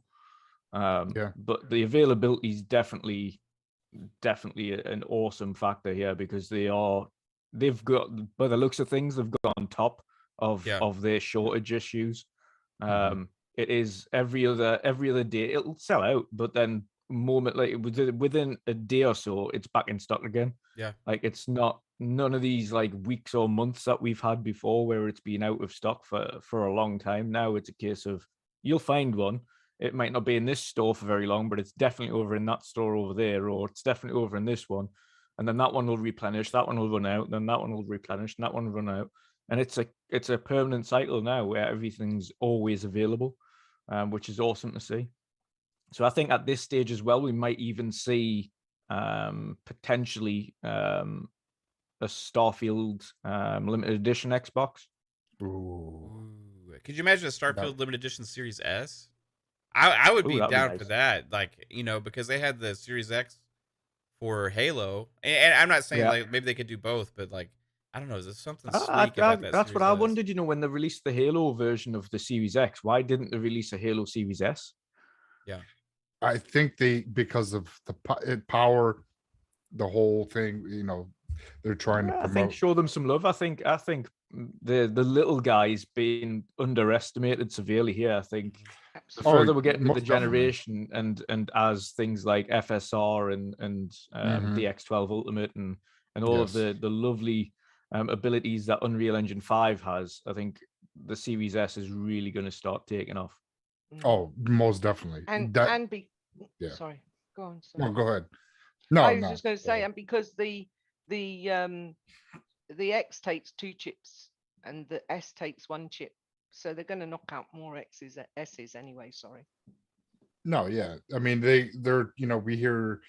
But the availability is definitely an awesome factor here, because they've got, by the looks of things, they've got on top of their shortage issues. It is every other day it'll sell out, but then within a day or so it's back in stock again. Like, it's not none of these like weeks or months that we've had before where it's been out of stock for a long time. Now it's a case of you'll find one. It might not be in this store for very long, but it's definitely over in that store over there, or it's definitely over in this one. And then that one will replenish, that one will run out, then that one will replenish, and that one will run out. And it's a permanent cycle now where everything's always available, which is awesome to see. So I think at this stage as well, we might even see potentially a Starfield limited edition Xbox. Ooh. Could you imagine a Starfield limited edition Series S? I would be down for that. Like, because they had the Series X for Halo, and I'm not saying like maybe they could do both, but like, I don't know, is there something sleek about that? That's what I wondered. When they released the Halo version of the Series X, why didn't they release a Halo Series S? Yeah, I think because of the power, the whole thing. They're trying to promote. I think show them some love. I think the little guy's being underestimated severely here. I think the further we're getting into the generation, and as things like FSR and DX12 Ultimate and all of the lovely abilities that Unreal Engine 5 has, I think the Series S is really going to start taking off. Oh, most definitely. Sorry, go on. Sorry. No, go ahead. No, I was just going to say, and because the X takes 2 chips and the S takes 1 chip, so they're going to knock out more S's anyway. Sorry. No, yeah. I mean, they're we hear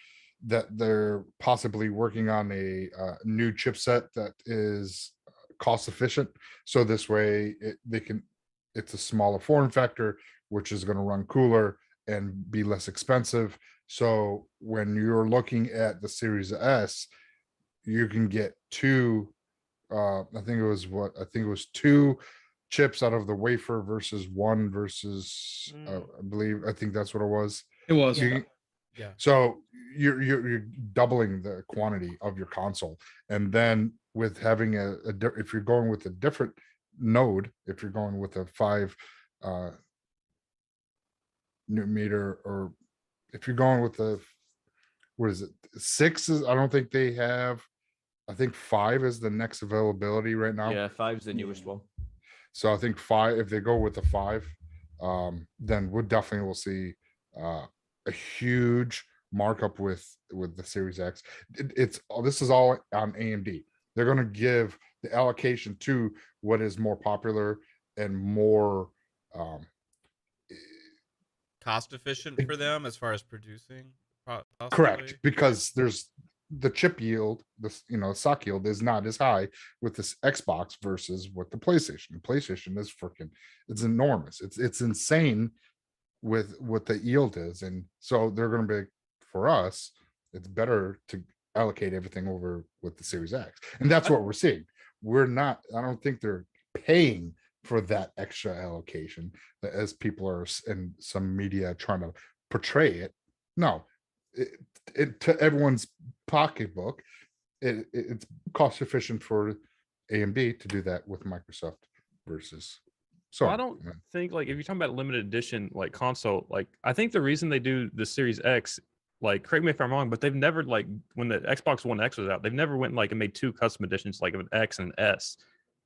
that they're possibly working on a new chipset that is cost efficient. So this way, it's a smaller form factor, which is going to run cooler and be less expensive. So when you're looking at the Series S, you can get 2. I think it was 2 chips out of the wafer versus 1 versus I think that's what it was. It was. Yeah. So you're doubling the quantity of your console, and then with having if you're going with a different node, if you're going with a 5 newton meter, or if you're going with what is it? 6 is, I don't think they have. I think 5 is the next availability right now. Yeah, 5's the newest one. So I think 5, if they go with the 5, then we definitely will see a huge markup with the Series X. This is all on AMD. They're going to give the allocation to what is more popular and more cost efficient for them as far as producing. Possibly. Correct, because there's the chip yield, sock yield is not as high with this Xbox versus with the PlayStation. The PlayStation is it's enormous. It's insane with what the yield is, and so they're going to be, for us, it's better to allocate everything over with the Series X, and that's what we're seeing. I don't think they're paying for that extra allocation as people are in some media trying to portray it. No, it to everyone's pocketbook, it's cost efficient for AMD to do that with Microsoft versus. So I don't think, like, if you're talking about limited edition like console, like I think the reason they do the Series X, like, correct me if I'm wrong, but they've never, like, when the Xbox One X was out, they've never went and made 2 custom editions like of an X and an S.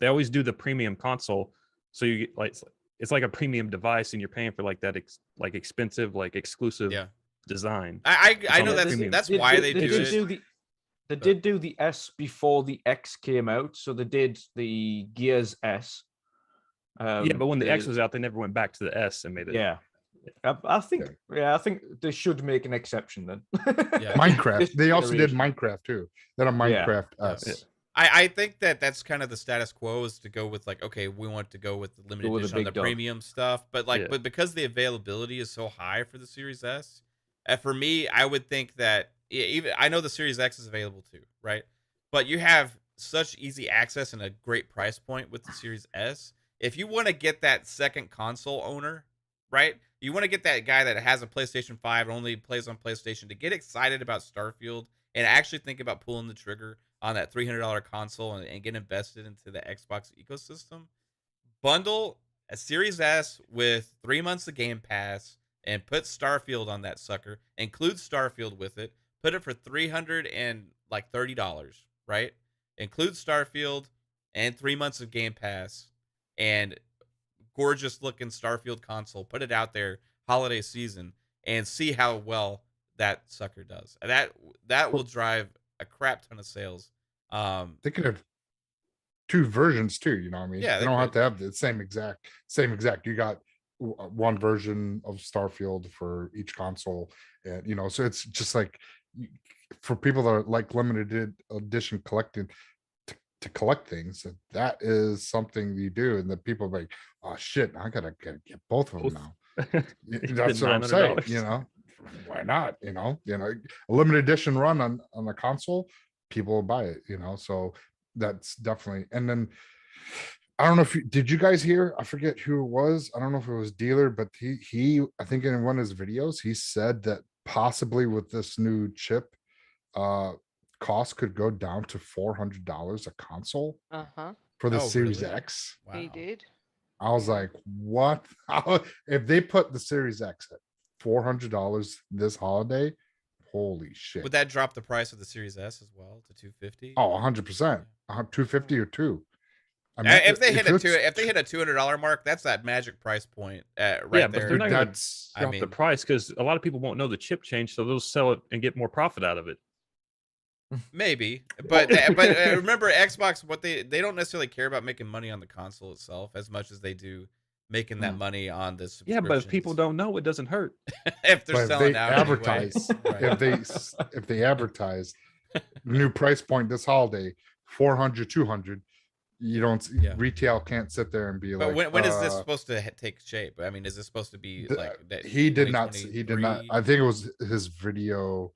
They always do the premium console, so you get it's like a premium device, and you're paying for like that expensive, like, exclusive design. I know that's why they do it. They did do the S before the X came out, so they did the Gears S. Yeah, but when the X was out, they never went back to the S and made it. Yeah, I think they should make an exception then. Yeah. Minecraft. They also did Minecraft too. Then a Minecraft S. I think that's kind of the status quo, is to go with, like, okay, we want to go with the limited edition on the premium stuff, but but because the availability is so high for the Series S, for me, I would think that even, I know the Series X is available too, right? But you have such easy access and a great price point with the Series S. If you want to get that second console owner, right? You want to get that guy that has a PlayStation 5 and only plays on PlayStation to get excited about Starfield and actually think about pulling the trigger on that $300 console and get invested into the Xbox ecosystem. Bundle a Series S with 3 months of Game Pass and put Starfield on that sucker. Include Starfield with it. Put it for $330, right? Include Starfield and 3 months of Game Pass and gorgeous looking Starfield console. Put it out there holiday season and see how well that sucker does. That will drive a crap ton of sales. They could have 2 versions too, you know what I mean? Yeah, they don't have to have the same exact. You got one version of Starfield for each console, and so it's just like, for people that are like limited edition collecting to collect things, that is something you do, and the people are like, oh shit, I gotta get both of them now. That's what I'm saying. Why not? A limited edition run on the console, people will buy it. So that's definitely. And then I don't know if did you guys hear? I forget who it was. I don't know if it was Dealer, but he I think in one of his videos he said that possibly with this new chip, cost could go down to $400 a console for the Series X. Wow. He did. I was like, what? If they put the Series X at $400 this holiday, holy shit. Would that drop the price of the Series S as well to $250? Oh, 100%. 250 or 2. I mean, if they hit a $200 mark, that's that magic price point right there. But they're not going to drop the price because a lot of people won't know the chip change, so they'll sell it and get more profit out of it. Maybe, but remember, Xbox, what they don't necessarily care about making money on the console itself as much as they do making that money on this. Yeah, but if people don't know, it doesn't hurt. If they're selling out advertise, anyway. if they advertise new price point this holiday, 400, 200, you don't. Retail can't sit there and be but like. When is this supposed to take shape? I mean, is this supposed to be like that? He did not. I think it was his video.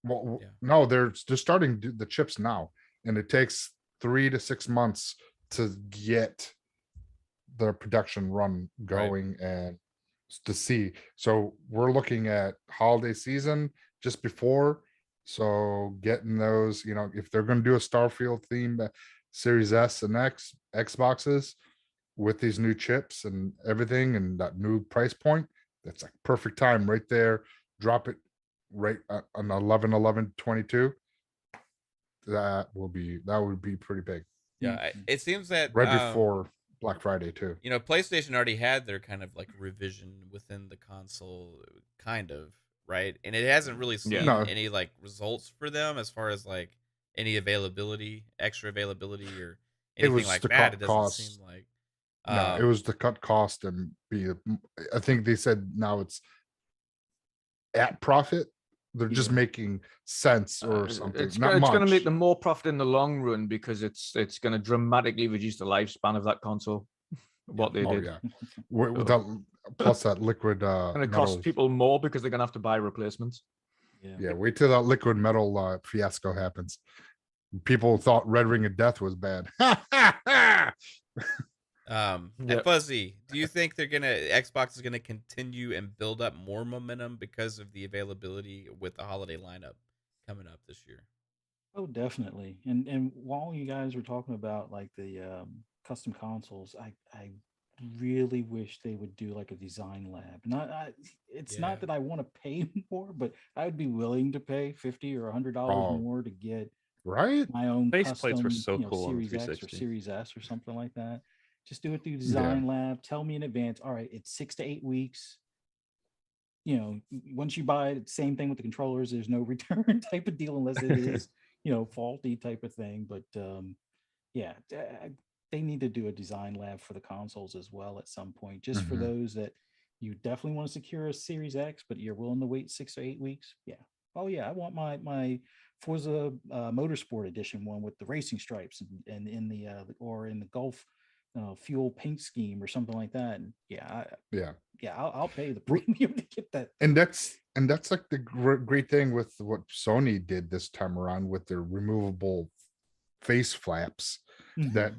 Well, no, they're starting the chips now, and it takes 3 to 6 months to get the production run going and to see. So we're looking at holiday season just before. So getting those, if they're going to do a Starfield theme Series S and X Xboxes with these new chips and everything and that new price point, that's like perfect time right there. Drop it right on 11/11/22, that would be pretty big. Yeah, it seems that Right before Black Friday too. you know, PlayStation already had their kind of like revision within the console, kind of, right? And it hasn't really seen No. any like results for them as far as like any availability, extra availability, or anything was like to that. cut It doesn't costs. seem like. No, it was to cut cost and I think they said now it's at profit. They're just making sense or something. It's Not going to much. make them more profit in the long run because it's going to dramatically reduce the lifespan of that console. What they did. Yeah. Without, plus that liquid And it costs people more because they're going to have to buy replacements. Yeah, wait till that liquid metal fiasco happens. People thought Red Ring of Death was bad. And Fuzzy, do you think Xbox is gonna continue and build up more momentum because of the availability with the holiday lineup coming up this year? Oh, definitely. And while you guys were talking about like the custom consoles, I really wish they would do like a design lab. It's not that I want to pay more, but I would be willing to pay $50 or $100 more to get my own Base custom, plates were so cool on the Series X or 360. Series S or something like that. Just do it through design lab. Tell me in advance. All right, it's 6 to 8 weeks. You know, once you buy it, same thing with the controllers. There's no return type of deal unless it is, faulty type of thing. But they need to do a design lab for the consoles as well at some point, just for those that you definitely want to secure a Series X, but you're willing to wait 6 or 8 weeks. Yeah. Oh yeah, I want my Forza Motorsport Edition one with the racing stripes and in the or in the Gulf fuel paint scheme or something like that. And I'll pay the premium to get that. And that's like the great thing with what Sony did this time around with their removable face flaps, that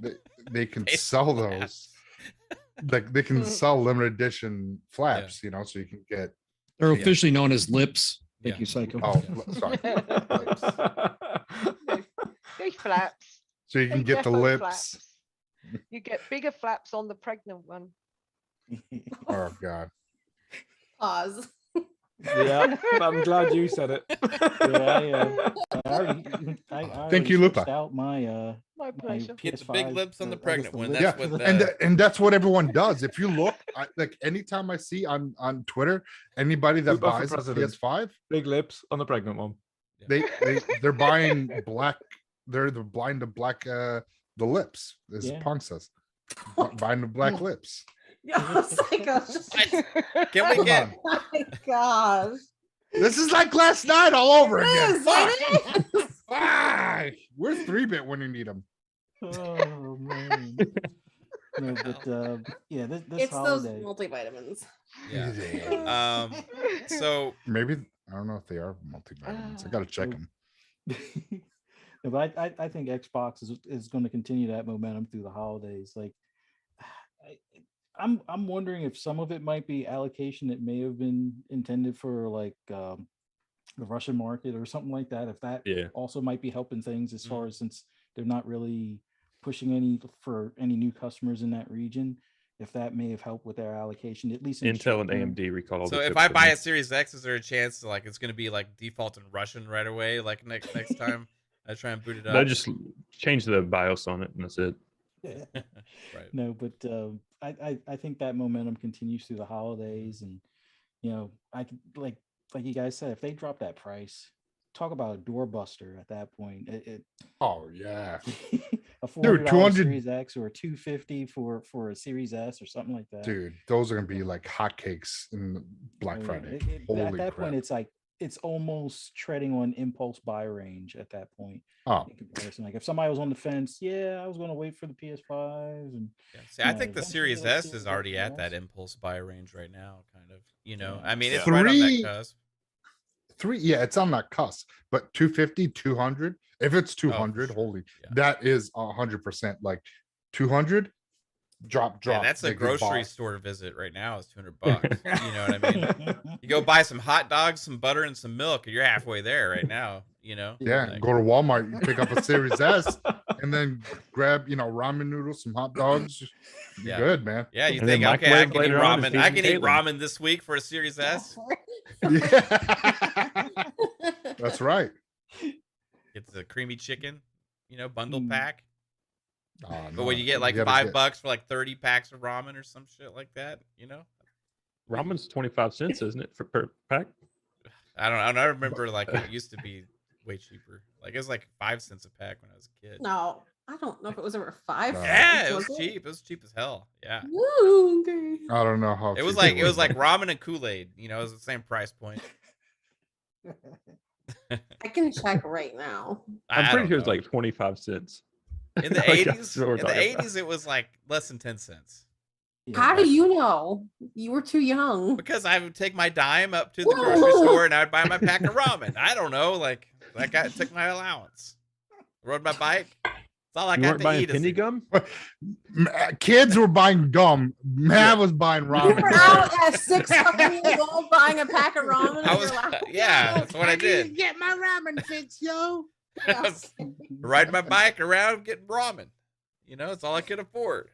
they can sell those. Like they can sell limited edition flaps, so you can get. They're officially known as lips. Thank you, Psycho. Oh, sorry. They flaps. So you can get the defo lips. flaps. You get bigger flaps on the pregnant one. Oh God. Pause. Yeah, I'm glad you said it. I Thank you, Lupa. Out my pleasure. Get the big lips on the pregnant one. Yeah, That's what and that's what everyone does. If you look, like anytime I see on Twitter anybody that Lupa for buys a president. PS5, Big lips on the pregnant one. they're buying black. They're blind to black. The lips, as Pong says, buying the black lips. Psycho. Can we get? Oh my gosh. This is like last night all over again. It is. Fuck. Where's 3-bit when you need them? Oh man. No, but this It's holiday. those multivitamins. Yeah. So maybe I don't know if they are multivitamins. I gotta check them. No, but I think Xbox is going to continue that momentum through the holidays. Like, I'm wondering if some of it might be allocation that may have been intended for like the Russian market or something like that. If that also might be helping things as far as, since they're not really pushing any new customers in that region. If that may have helped with their allocation, at least in Intel and AMD recall. So if I buy a Series X, is there a chance like it's going to be like default in Russian right away? Like next time I try and boot it up. They just change the BIOS on it, and that's it. Right. No, but I think that momentum continues through the holidays, and I could like you guys said, if they drop that price, talk about a doorbuster at that point. Oh yeah. A $400 Series X or a $250 for a Series S or something like that. Dude, those are gonna be like hotcakes in Black Friday. At that point, it's like it's almost treading on impulse buy range at that point. Oh, in comparison, like if somebody was on the fence, I was going to wait for the PS5. And see, I think the Series S is already at that impulse buy range right now, kind of. I mean, it's Three- right on that cusp. It's on that cusp, but 250, 200. If it's 200, holy, that is 100%. Like 200, drop. Yeah, that's a grocery store visit right now. Is $200. You know what I mean? You go buy some hot dogs, some butter, and some milk, and you're halfway there right now. Yeah, like, go to Walmart, you pick up a Series S, and then grab ramen noodles, some hot dogs. You're good, man. Yeah, you think, okay, I can eat ramen. I can eat ramen this week for a Series S. That's right. It's a creamy chicken, bundle Mm. pack. Oh, But when you get like gotta $5 for like 30 packs of ramen or some shit like that, Ramen's 25 cents, isn't it, for per pack? I remember like it used to be way cheaper. Like it was like 5 cents a pack when I was a kid. No, I don't know if it was over 5 No. Yeah, cents, it was cheap. It was cheap as hell. Yeah. Ooh, okay. I don't know how It was cheap like ramen and Kool-Aid, it was the same price point. I can check right now. I'm I pretty don't sure it's know. like 25 cents. In the Like, 80s, that's what we're in the talking about. 80s it was like less than 10 cents. How do you know? You were too young. Because I would take my dime up to the grocery store and I would buy my pack of ramen. I don't know, like that guy took my allowance. Rode my bike. That's all I You got weren't to buying eat. penny gum? Kids were buying gum. Mav was buying You ramen. were out at 6 fucking years old buying a pack of ramen. I and was, you're like, yeah, that's what I did. Get my ramen fix, yo. I was riding my bike around getting ramen. It's all I could afford.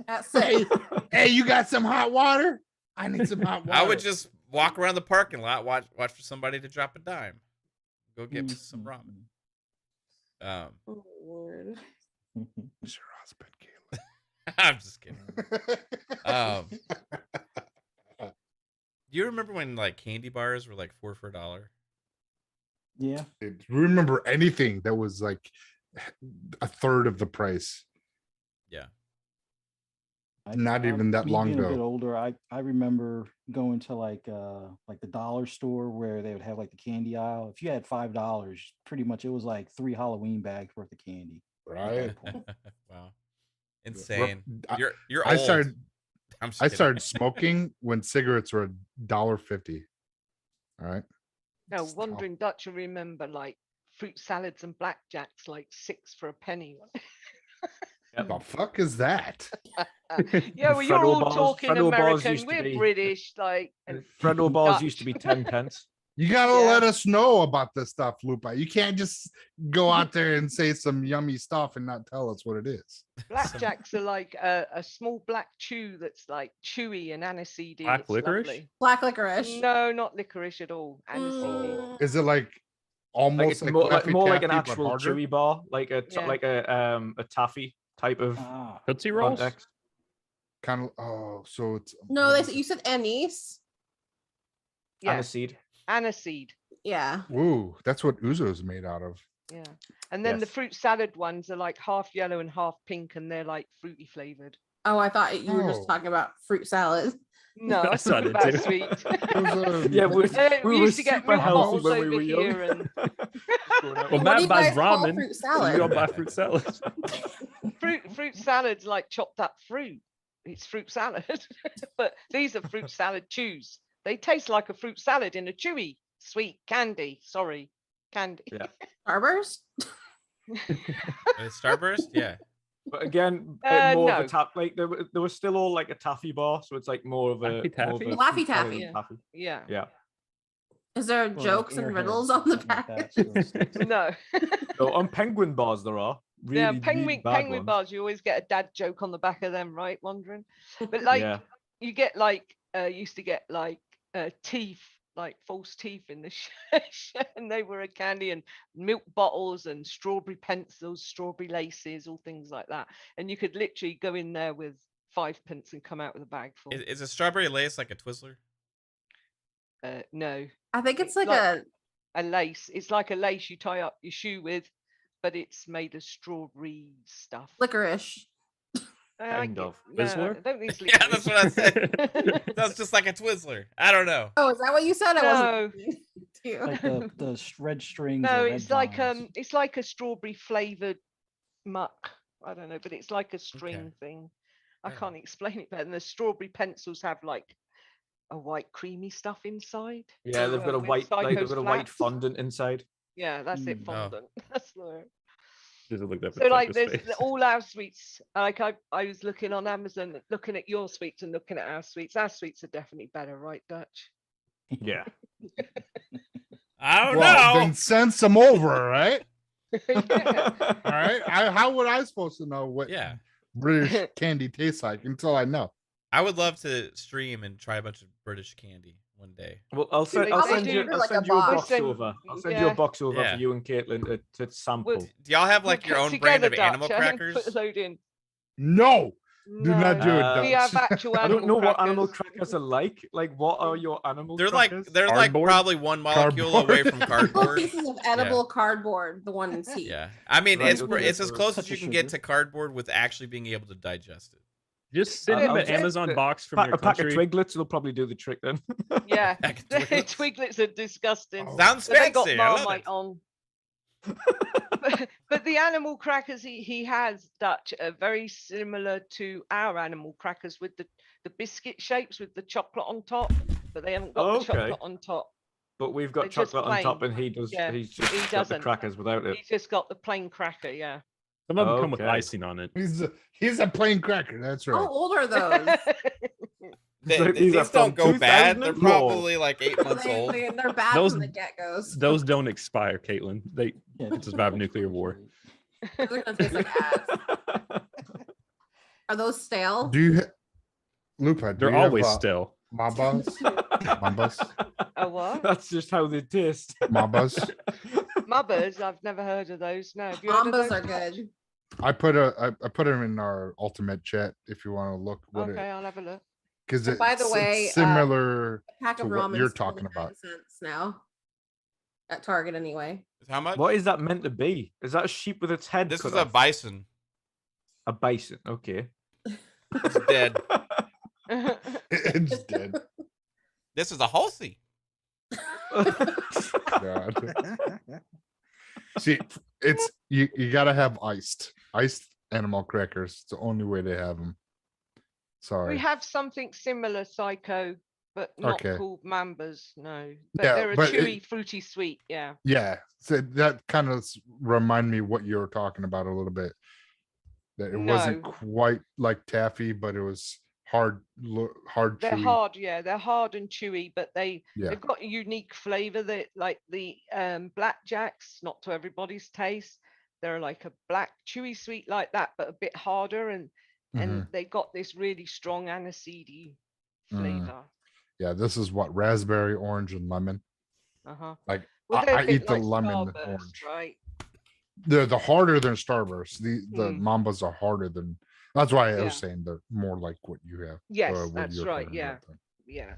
At 6. Hey, you got some hot water? I need some hot water. I would just walk around the parking lot, watch for somebody to drop a dime. Go get me some ramen. Oh, Lord. It's your husband, Caleb. I'm just kidding. Do you remember when like candy bars were like 4 for $1? Yeah. Remember anything that was like a third of the price? Yeah. Not even that me long being a bit ago. older, I remember going to like the dollar store where they would have like the candy aisle. If you had $5, pretty much it was like 3 Halloween bags worth of candy. Right. Wow. Insane. You're I old. started I'm just I kidding. started smoking when cigarettes were $1.50. All right. No, Wandering Dutch will remember like fruit salads and blackjacks, like 6 for a penny. The fuck is that? Yeah, well, you're all Freddo bars- talking Freddo bars American. used to We're be- British, like. And Freddo bars Dutch. used to be 10 pence. You gotta Yeah. let us know about this stuff, Lupa. You can't just go out there and say some yummy stuff and not tell us what it is. Blackjacks are like a small black chew that's like chewy and aniseedy. Black It's licorice? lovely. Black licorice. No, not licorice at all. Aniseedy. Is it like Like almost it's like, more like, Laffy more like an Taffy, but actual harder? chewy bar, like a Yeah. a taffy type of Ah, Tootsie Rolls? context. Kind of. Oh, so it's No, you said anise. Yeah, Aniseed. aniseed. Yeah. Ooh, that's what Uzo is made out of. Yeah, and then the Yes. fruit salad ones are like half yellow and half pink, and they're like fruity flavored. Oh, I thought you were Oh. just talking about fruit salad. No, I That's what talking I about did sweet. Yeah, we We were used to get super milk healthy bottles when we over were young. here and Well, What do Matt you buys guys call ramen. fruit So we all salad? buy fruit salads. fruit salads like chopped up fruit. It's fruit salad, but these are fruit salad chews. They taste like a fruit salad in a chewy sweet candy. Sorry, candy. Yeah. Starburst? Starburst? Yeah. But again, more of a tap. Like there was still all like a taffy bar, so it's like more of a Laffy Taffy? more of a Laffy fruit salad Taffy. than taffy. Yeah. Yeah. Is there well, jokes and Airheads, riddles on the something like package? that, so it's- No. So on penguin bars there are really, Yeah, really penguin bad ones. bars. You always get a dad joke on the back of them, right? Wondering, but like Yeah. you get like used to get like teeth, like false teeth in the and they were a candy, and milk bottles and strawberry pencils, strawberry laces, all things like that. And you could literally go in there with 5 pence and come out with a bag full. Is a strawberry lace like a Twizzler? No, I think it's like Like- a a lace. It's like a lace you tie up your shoe with, but it's made of strawberry stuff. licorice. Kind of. No, I Twizzler? don't think it's Yeah, that's what I said. licorice. That's just like a Twizzler. I don't know. Oh, is that what you said? I wasn't. too. like the red strings. No, or red it's like vines. it's like a strawberry flavored muck. I don't know, but it's like a string Okay. thing. I Yeah. can't explain it better. And the strawberry pencils have like a white creamy stuff inside. Yeah, they've got a with white like they've Psycho's got a white flats. fondant inside. Yeah, that's it, Mm. Oh. fondant. That's the Just looked up so at like Psycho's there's face. all our sweets. Like I was looking on Amazon, looking at your sweets and looking at our sweets. Our sweets are definitely better, right, Dutch? Yeah. I don't Well, know. then send some over, all right? Yeah. All right. How would I supposed to know what Yeah. British candy tastes like until I know? I would love to stream and try a bunch of British candy one day. Well, I'll They- send, they I'll do send you, do I'll like a send you a box. box Listen, over. I'll send you a yeah. box over Yeah. for you and Caitlin to sample. Do y'all have like your We'll own get brand of together, animal Dutch, and crackers? Put a load in. No, do not do it. No. We Dutch. have actual I animal don't know what animal crackers. crackers are like. Like, what are your animal They're like crackers? they're like Cardboard? probably one molecule away from Little cardboard. pieces of edible cardboard, the one in C. Yeah, I mean Right, it's okay, it's as so close touch as you of can get sugar. to cardboard with actually being able to digest it. Just send him I'll an take Amazon the box from pack, your a pack of country. Twiglets will probably do the trick then. Yeah, Pack of the Twiglets. Twiglets are disgusting. Oh. Sounds But they got fancy. I love Marmite it. on. But the animal crackers he has, Dutch, are very similar to our animal crackers with the biscuit shapes with the chocolate on top, but they haven't got the Okay. chocolate on top. But we've They're got just chocolate on top, plain. and he does. Yeah, He's just he got the doesn't. crackers without it. He's just got the plain cracker, yeah. Some of them come with Okay. icing on it. He's a plain cracker. That's right. How old are those? These are These don't from go bad. They're 2004. probably like 8 months old. They're bad Those- from the get-goes. Those don't expire, Caitlin. They Yeah, survive nuclear war. They're gonna taste like ass. Are those stale? Do you, Lupa? Do They're you have, always still. Mambas? Mambas? A what? That's just how they taste. Mambas? Mubbers? I've never heard of those. No. Have you heard of Mambas those, are Dutch? good. I put them in our ultimate chat if you want to look what Okay, it, I'll have a look. because And by the it's way, similar. A pack to of what ramen you're is talking 49 about. cents now. At Target anyway. How much? What is that meant to be? Is that a sheep with its head? This cut is a off? bison. A bison. Okay. It's dead. It's dead. This is a Halsey. God. See, it's you gotta have iced animal crackers. It's the only way they have them. Sorry. We have something similar, Psycho, but not Okay. called Mambas. No, but Yeah, they're a but chewy, fruity sweet. Yeah. Yeah, so that kind of remind me what you were talking about a little bit. That it wasn't No. quite like taffy, but it was hard, hard. They're chewy. hard, yeah. They're hard and chewy, but Yeah. they've got a unique flavor that, like the blackjacks, not to everybody's taste. They're like a black chewy sweet like that, but a bit harder, and they got this really strong aniseedy flavor. Yeah, this is what raspberry, orange, and lemon. Uh-huh. Like Well, they're a I bit eat the like lemon and Starburst, orange. right? They're the harder than Starburst. The Mm. Mambas are harder than. That's why I Yeah. was saying they're more like what you have. Yes, what that's you're right. talking Yeah. about then. Yeah.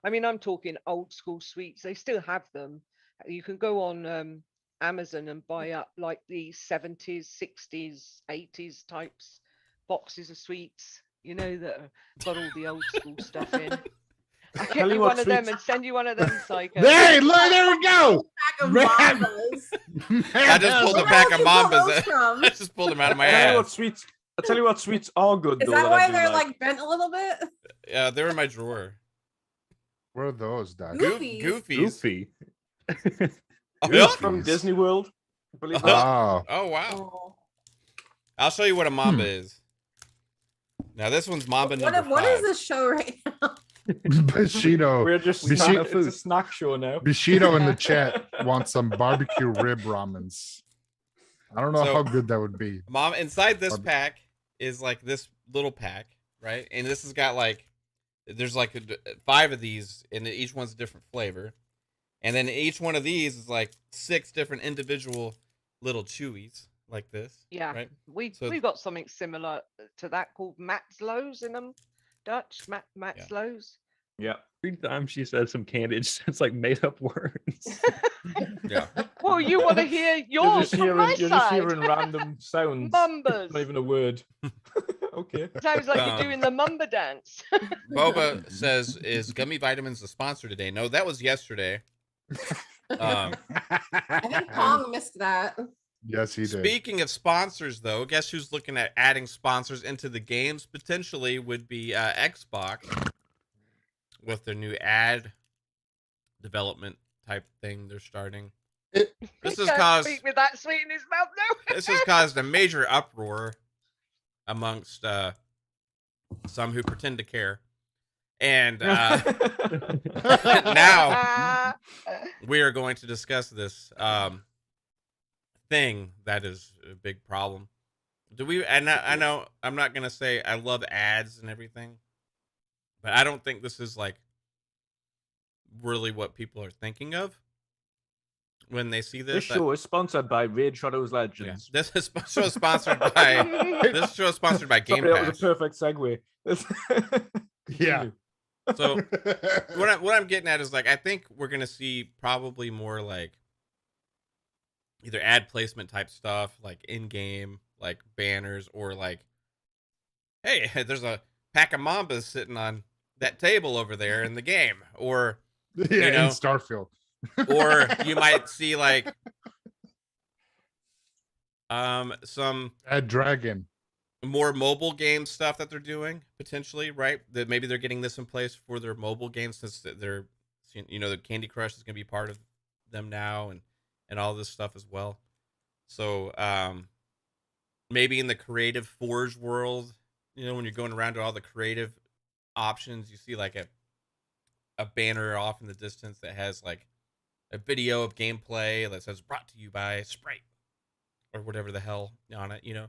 I mean, I'm talking old school sweets. They still have them. You can go on Amazon and buy up like the 70s, 60s, 80s types boxes of sweets, you know, that have got all the old school stuff in. I'll Tell get you you what one of them sweets- and send you one of them, Psycho. Hey, look, there we go. Pack of Man. Mambas. I just pulled a Where pack else of you pull those Mambas. from? I just pulled them out of my I tell you what ass. sweets. I tell you what sweets are good. Is though, that I why do they're like bent a little bit? Yeah, they're in my drawer. What are those, Doc? Goofies. Goofies. Goofy. Oh, It's yeah? from Disney World. Believe it or Oh, not. Oh, wow. Oh. I'll show you what a Mamba is. Now, this one's Mamba number What is 5. this show right now? Bushido. We're just Bushido it's a food. snack show now. Bushido in the chat wants some barbecue rib ramens. I don't know So- how good that would be. Mom, inside this Barbe- pack is like this little pack, right? And this has got like, there's like 5 of these, and each one's a different flavor. And then each one of these is like 6 different individual little chewies like this. Yeah, Right? we've So- got something similar to that called Matzlo's in them. Dutch Matzlo's. Yeah. Every time she says some candy, it's like made up words. Yeah. Well, you want to hear You're yours just from my hearing, you're just side. hearing random sounds. Mumbas. Not even a word. Okay. Sounds like Um, you're doing the Mumba dance. Boba says, is Gummy Vitamins the sponsor today? No, that was yesterday. I think Pong missed that. Yes, he did. Speaking of sponsors, though, guess who's looking at adding sponsors into the games? Potentially would be Xbox with their new ad development type thing they're starting. This He has can't caused speak with that sweet in his mouth now. this has caused a major uproar amongst some who pretend to care, and now Ah, we are going to discuss this thing that is a big problem. Do we? And I know I'm not gonna say I love ads and everything, but I don't think this is like really what people are thinking of when they see This this. show is sponsored by Raid Shadows Yeah, Legends. this show is sponsored by Game Sorry, that was a Pass. perfect segue. Yeah. So what I'm getting at is like, I think we're gonna see probably more like either ad placement type stuff, like in game, like banners, or like, hey, there's a pack of Mambas sitting on that table over there in the game, or Yeah, in Starfield. or you might see like some Ad Dragon. more mobile game stuff that they're doing potentially, right? That maybe they're getting this in place for their mobile games, since they're, you know, the Candy Crush is going to be part of them now, and all this stuff as well. So maybe in the creative Forge world, you know, when you're going around to all the creative options, you see like a banner off in the distance that has like a video of gameplay that says brought to you by Sprite or whatever the hell on it, you know.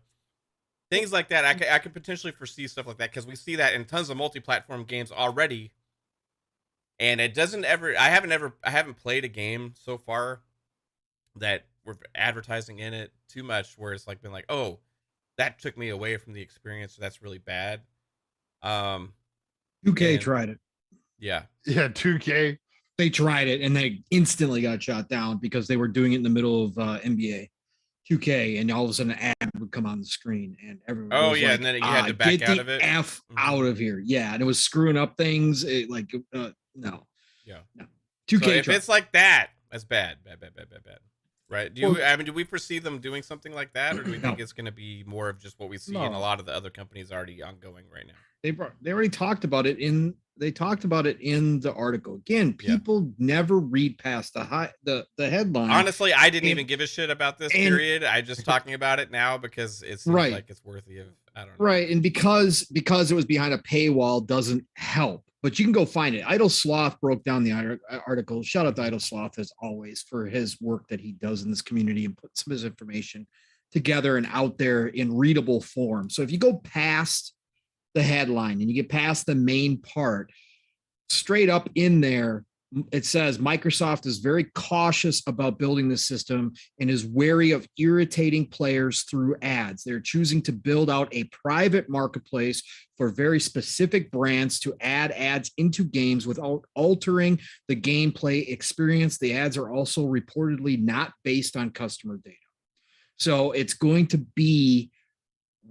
Things like that. I could potentially foresee stuff like that, because we see that in tons of multi-platform games already. And it doesn't ever, I haven't played a game so far that we're advertising in it too much where it's like been like, oh, that took me away from the experience, so that's really bad. 2K tried it. Yeah. Yeah, 2K. They tried it and they instantly got shot down because they were doing it in the middle of NBA 2K, and all of a sudden an ad would come on the screen and everyone was like, and then you had to back get out the of it. F out of here. Yeah, and it was screwing up things. No. Yeah. No. 2K So if tried. it's like that, that's bad. Right? Do we foresee them doing something like that, or do we think it's going to be more of just what we see in a lot of the other companies already ongoing right now? They already talked about it in the article. Again, people never read past the headline. Honestly, I didn't even give a shit about this period. I just talking about it now because it seems like it's worthy of, I don't know. Right, and because it was behind a paywall doesn't help. But you can go find it. Idle Sloth broke down the article. Shout out to Idle Sloth as always for his work that he does in this community and put some of his information together and out there in readable form. So if you go past the headline and you get past the main part, straight up in there, it says Microsoft is very cautious about building the system and is wary of irritating players through ads. They're choosing to build out a private marketplace for very specific brands to add ads into games without altering the gameplay experience. The ads are also reportedly not based on customer data. So it's going to be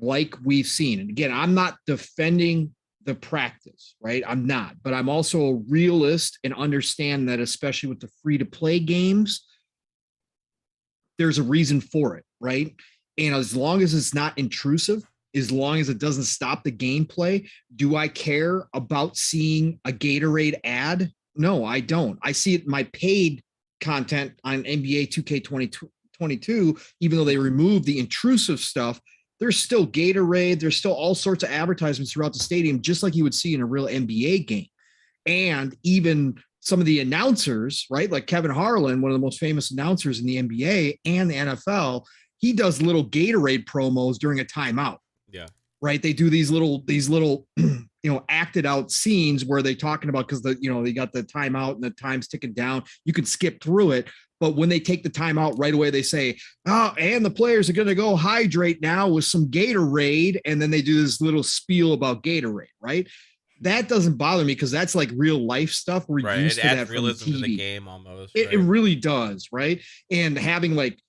like we've seen. And again, I'm not defending the practice, right? I'm not, but I'm also a realist and understand that, especially with the free-to-play games, there's a reason for it, right? And as long as it's not intrusive, as long as it doesn't stop the gameplay, do I care about seeing a Gatorade ad? No, I don't. I see it in my paid content on NBA 2K22, even though they removed the intrusive stuff. There's still Gatorade. There's still all sorts of advertisements throughout the stadium, just like you would see in a real NBA game. And even some of the announcers, right? Like Kevin Harlan, one of the most famous announcers in the NBA and the NFL, he does little Gatorade promos during a timeout. Yeah. Right. They do these little, acted out scenes where they're talking about, because they got the timeout and the time's ticking down. You can skip through it. But when they take the time out right away, they say, oh, and the players are going to go hydrate now with some Gatorade. And then they do this little spiel about Gatorade, right? That doesn't bother me because that's like real life stuff. We're used to that from realism TV. to the game almost. It really does, right? And having like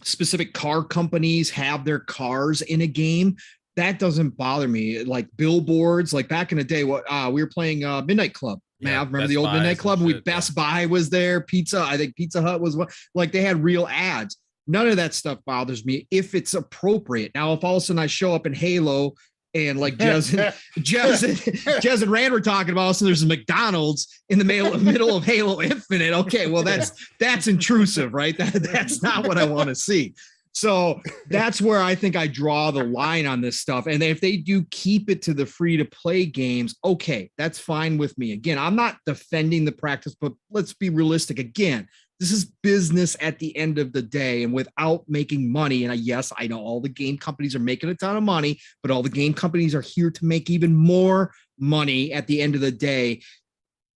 specific car companies have their cars in a game, that doesn't bother me. Like billboards, like back in the day, we were playing Midnight Club. Man, remember the old Midnight Club? Best Buy was there. I think Pizza Hut was one. Like they had real ads. None of that stuff bothers me if it's appropriate. Now, if all of a sudden I show up in Halo and like Jez and Rand were talking about, so there's a McDonald's in the middle of Halo Infinite. Okay, well that's intrusive, right? That's not what I want to see. So that's where I think I draw the line on this stuff. And if they do keep it to the free to play games, okay, that's fine with me. Again, I'm not defending the practice, but let's be realistic. Again, this is business at the end of the day, and without making money. And yes, I know all the game companies are making a ton of money, but all the game companies are here to make even more money at the end of the day.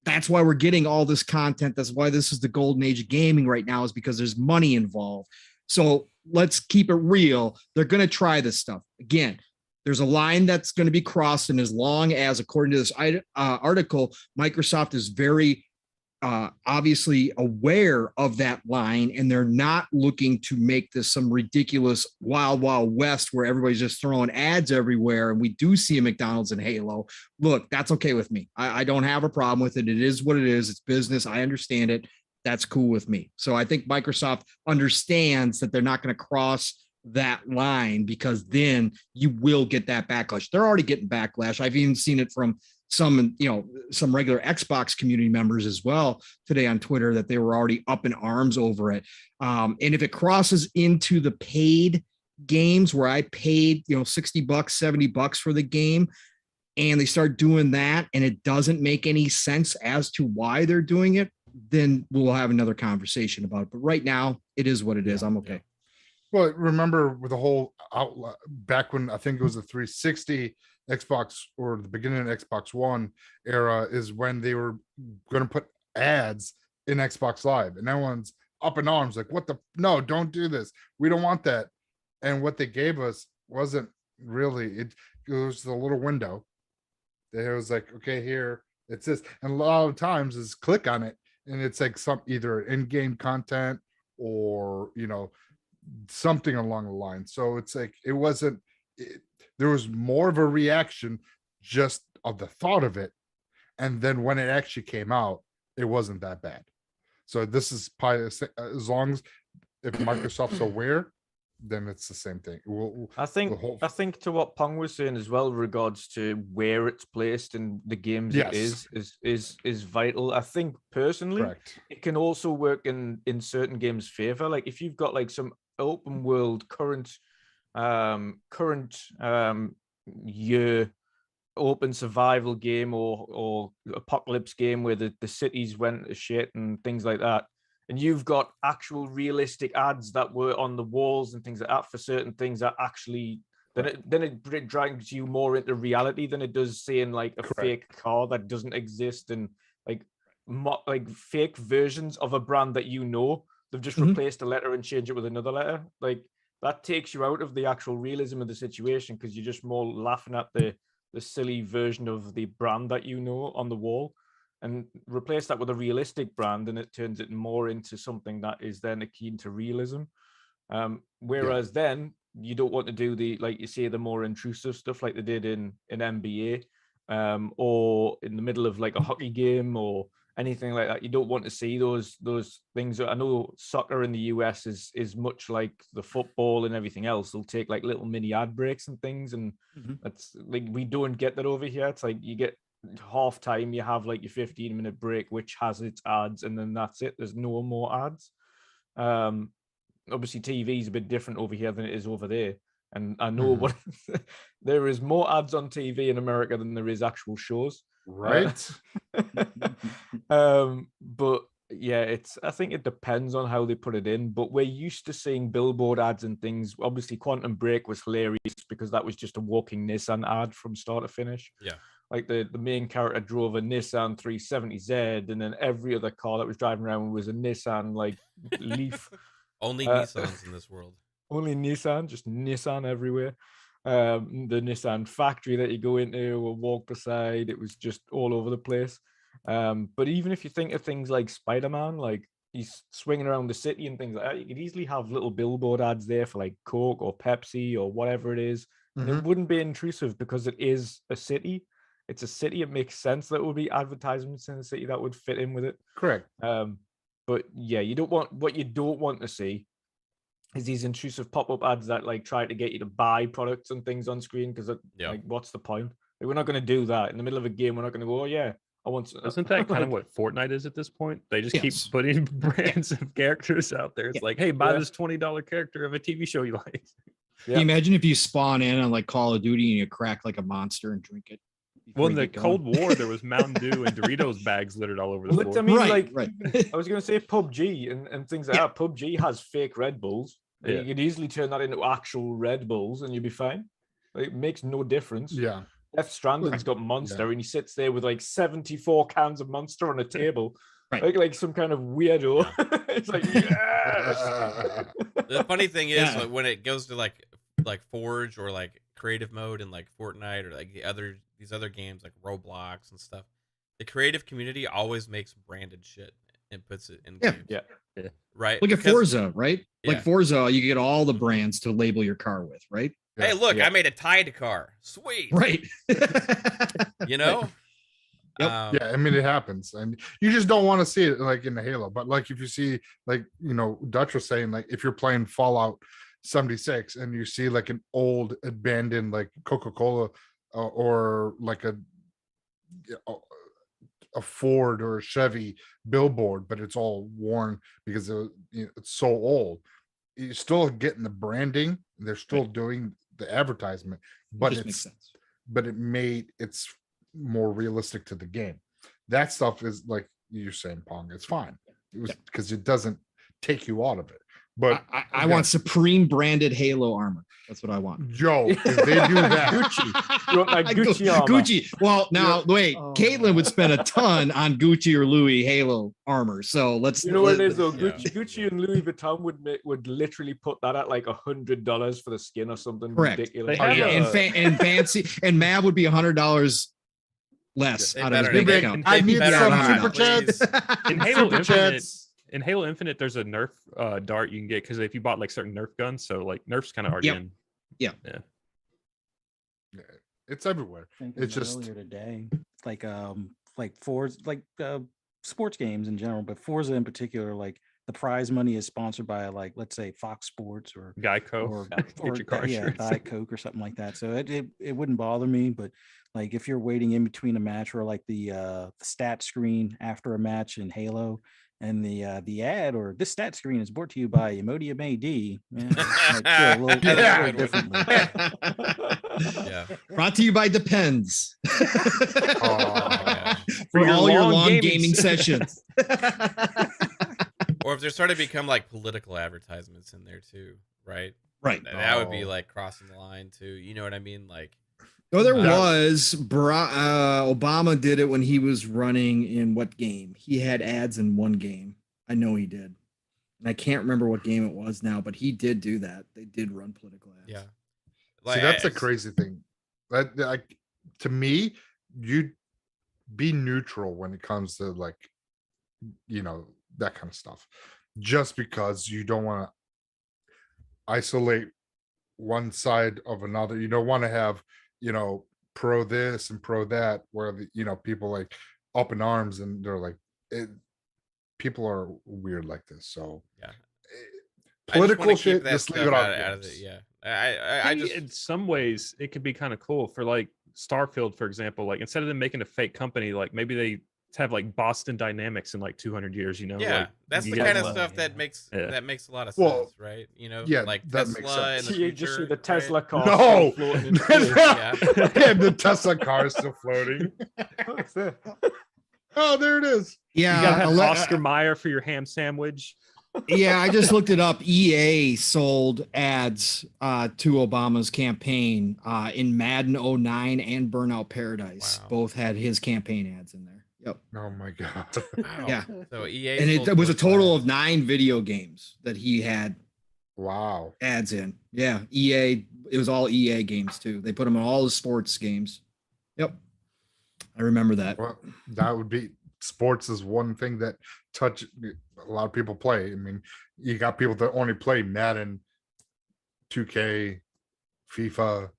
That's why we're getting all this content. That's why this is the golden age of gaming right now, is because there's money involved. So let's keep it real. They're going to try this stuff. Again, there's a line that's going to be crossed. And as long as, according to this article, Microsoft is very obviously aware of that line, and they're not looking to make this some ridiculous wild west where everybody's just throwing ads everywhere and we do see a McDonald's and Halo. Look, that's okay with me. I don't have a problem with it. It is what it is. It's business. I understand it. That's cool with me. So I think Microsoft understands that they're not going to cross that line, because then you will get that backlash. They're already getting backlash. I've even seen it from some regular Xbox community members as well today on Twitter, that they were already up in arms over it. And if it crosses into the paid games where I paid, $60, $70 for the game, and they start doing that and it doesn't make any sense as to why they're doing it, then we'll have another conversation about it. But right now it is what it is. I'm okay. Well, remember with the whole back when I think it was the 360 Xbox, or the beginning of Xbox One era, is when they were going to put ads in Xbox Live, and everyone's up in arms like, what the, no, don't do this, we don't want that. And what they gave us wasn't really it was the little window. It was like, okay, here it's this, and a lot of times is click on it and it's like some either in-game content or something along the line. So it's like it wasn't there was more of a reaction just of the thought of it, and then when it actually came out, it wasn't that bad. So this is probably, as long as if Microsoft's aware, then it's the same thing. I think to what Pong was saying as well, regards to where it's placed in the games, yes, is vital. I think personally, correct, it can also work in certain games' favor. Like if you've got like some open world current year open survival game or apocalypse game where the cities went to shit and things like that, and you've got actual realistic ads that were on the walls and things like that for certain things that actually then it drags you more into reality than it does saying like a fake car that doesn't exist, and like fake versions of a brand that they've just replaced a letter and changed it with another letter. Like that takes you out of the actual realism of the situation, because you're just more laughing at the silly version of the brand that on the wall, and replace that with a realistic brand, and it turns it more into something that is then akin to realism. Whereas then you don't want to do the, like you say, the more intrusive stuff like they did in NBA, or in the middle of like a hockey game or anything like that. You don't want to see those things. I know soccer in the US is much like the football and everything else. They'll take like little mini ad breaks and things, and that's like, we don't get that over here. It's like you get half time, you have like your 15-minute break which has its ads, and then that's it. There's no more ads. Obviously TV is a bit different over here than it is over there, and I know what there is more ads on TV in America than there is actual shows. Right. But yeah, I think it depends on how they put it in, but we're used to seeing billboard ads and things. Obviously Quantum Break was hilarious because that was just a walking Nissan ad from start to finish. Yeah, like the main character drove a Nissan 370Z, and then every other car that was driving around was a Nissan like Leaf. Only Nissans in this world. Only Nissan, just Nissan everywhere. The Nissan factory that you go into or walk beside, it was just all over the place. But even if you think of things like Spider-Man, like he's swinging around the city and things like that, you could easily have little billboard ads there for like Coke or Pepsi or whatever it is. And it wouldn't be intrusive because it is a city. It's a city. It makes sense that it would be advertisements in the city that would fit in with it. Correct. But yeah, you don't want to see is these intrusive pop-up ads that like try to get you to buy products and things on screen, because like, what's the point? Like, we're not going to do that in the middle of a game. We're not going to go, oh yeah, I want. Isn't that kind of what Fortnite is at this point? They just keep putting brands of characters out there. It's like, hey, buy this $20 character of a TV show you like. Can you imagine if you spawn in on like Call of Duty and you crack like a monster and drink it? Well, in the Cold War, there was Mountain Dew and Doritos bags littered all over the floor. I mean, I was going to say PUBG and things like that. PUBG has fake Red Bulls. You could easily turn that into actual Red Bulls and you'd be fine. Like, it makes no difference. Yeah. Death Stranding's got Monster, and he sits there with like 74 cans of Monster on a table, like some kind of weirdo. It's like, yes. The funny thing is, like, when it goes to like Forge or like creative mode and like Fortnite or like these other games like Roblox and stuff, the creative community always makes branded shit and puts it in games. Yeah. Right. Look at Forza, right? Yeah. Like Forza, you get all the brands to label your car with, right? Hey, look, I made a Tide car. Sweet. Right. You know? Yep. Yeah, I mean, it happens, and you just don't want to see it like in the Halo. But like, if you see, like, you know, Dutch was saying, like, if you're playing Fallout 76 and you see like an old abandoned like Coca-Cola or like a Ford or a Chevy billboard, but it's all worn because it's so old, you're still getting the branding. They're still doing the advertisement, but it's more realistic to the game. That stuff is like you're saying, Pong. It's fine. It was because it doesn't take you out of it. But I want Supreme branded Halo armor. That's what I want. Joe, if they do that, Gucci. You want like Gucci armor? Gucci. Well, now wait. Caitlin would spend a ton on Gucci or Louis Halo armor. So let's. You know what it is though? Gucci and Louis Vuitton would literally put that at like $100 for the skin or something ridiculous. And fancy and Mav would be $100 less out of his bank account. I need some super chats. In Halo Infinite. In Halo Infinite, there's a Nerf dart you can get because if you bought like certain Nerf guns, so like Nerf's kind of already in. Yeah. It's everywhere. It's just earlier today, like Forza, like sports games in general, but Forza in particular, like the prize money is sponsored by like, let's say Fox Sports or Geico or insurance. Diet Coke or something like that. So it wouldn't bother me, but like if you're waiting in between a match or like the stat screen after a match in Halo. And the ad or this stat screen is brought to you by Emodia May D. Brought to you by Depends. For all your long gaming sessions. Or if there started to become like political advertisements in there too, right? Right. That would be like crossing the line too. You know what I mean? Like. Oh, there was. Obama did it when he was running in what game? He had ads in one game. I know he did. And I can't remember what game it was now, but he did do that. They did run political ads. Yeah. Like, see, that's a crazy thing. That, like, to me, you be neutral when it comes to like, you know, that kind of stuff. Just because you don't want to isolate one side of another. You don't want to have, you know, pro this and pro that, where the, you know, people like up in arms and they're like, people are weird like this. So political shit, just leave it out of it. Yeah, I just in some ways it could be kind of cool for like Starfield, for example. Like instead of them making a fake company, like maybe they have like Boston Dynamics in like 200 years. You know, yeah, like, that's the kind of stuff that makes a lot of sense, right? You know, like that Tesla makes sense. in the You future, just see the Tesla car. No, floating in space. the Tesla car is still floating. Oh, there it is. Yeah, you gotta have Oscar Mayer for your ham sandwich. Yeah, I just looked it up. EA sold ads to Obama's campaign in Madden 09 and Burnout Paradise. Wow. Both had his campaign ads in there. Yep. Oh my god. Wow. Yeah. So EA And it was a total of 9 video games that he had Wow. ads in. Yeah, EA. It was all EA games too. They put them in all the sports games. Yep. I remember that. Well, that would be sports is one thing that a lot of people play. I mean, you got people that only play Madden, 2K, FIFA.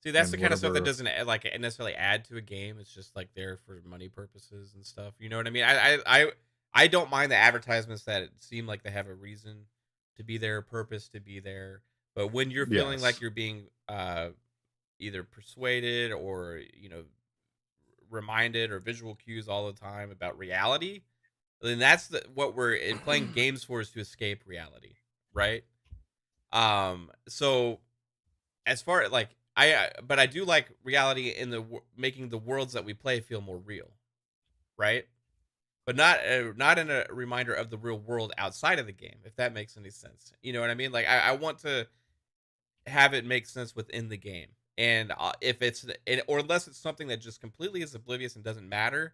See, that's the kind of stuff that doesn't like necessarily add to a game. It's just like there for money purposes and stuff. You know what I mean? I don't mind the advertisements that seem like they have a reason to be there, a purpose to be there. But when you're feeling like you're being either persuaded or, you know, reminded or visual cues all the time about reality, then that's what we're playing games for, is to escape reality, right? So as far as like but I do like reality in the making the worlds that we play feel more real, right? But not in a reminder of the real world outside of the game, if that makes any sense. You know what I mean? Like I want to have it make sense within the game And if it's or unless it's something that just completely is oblivious and doesn't matter,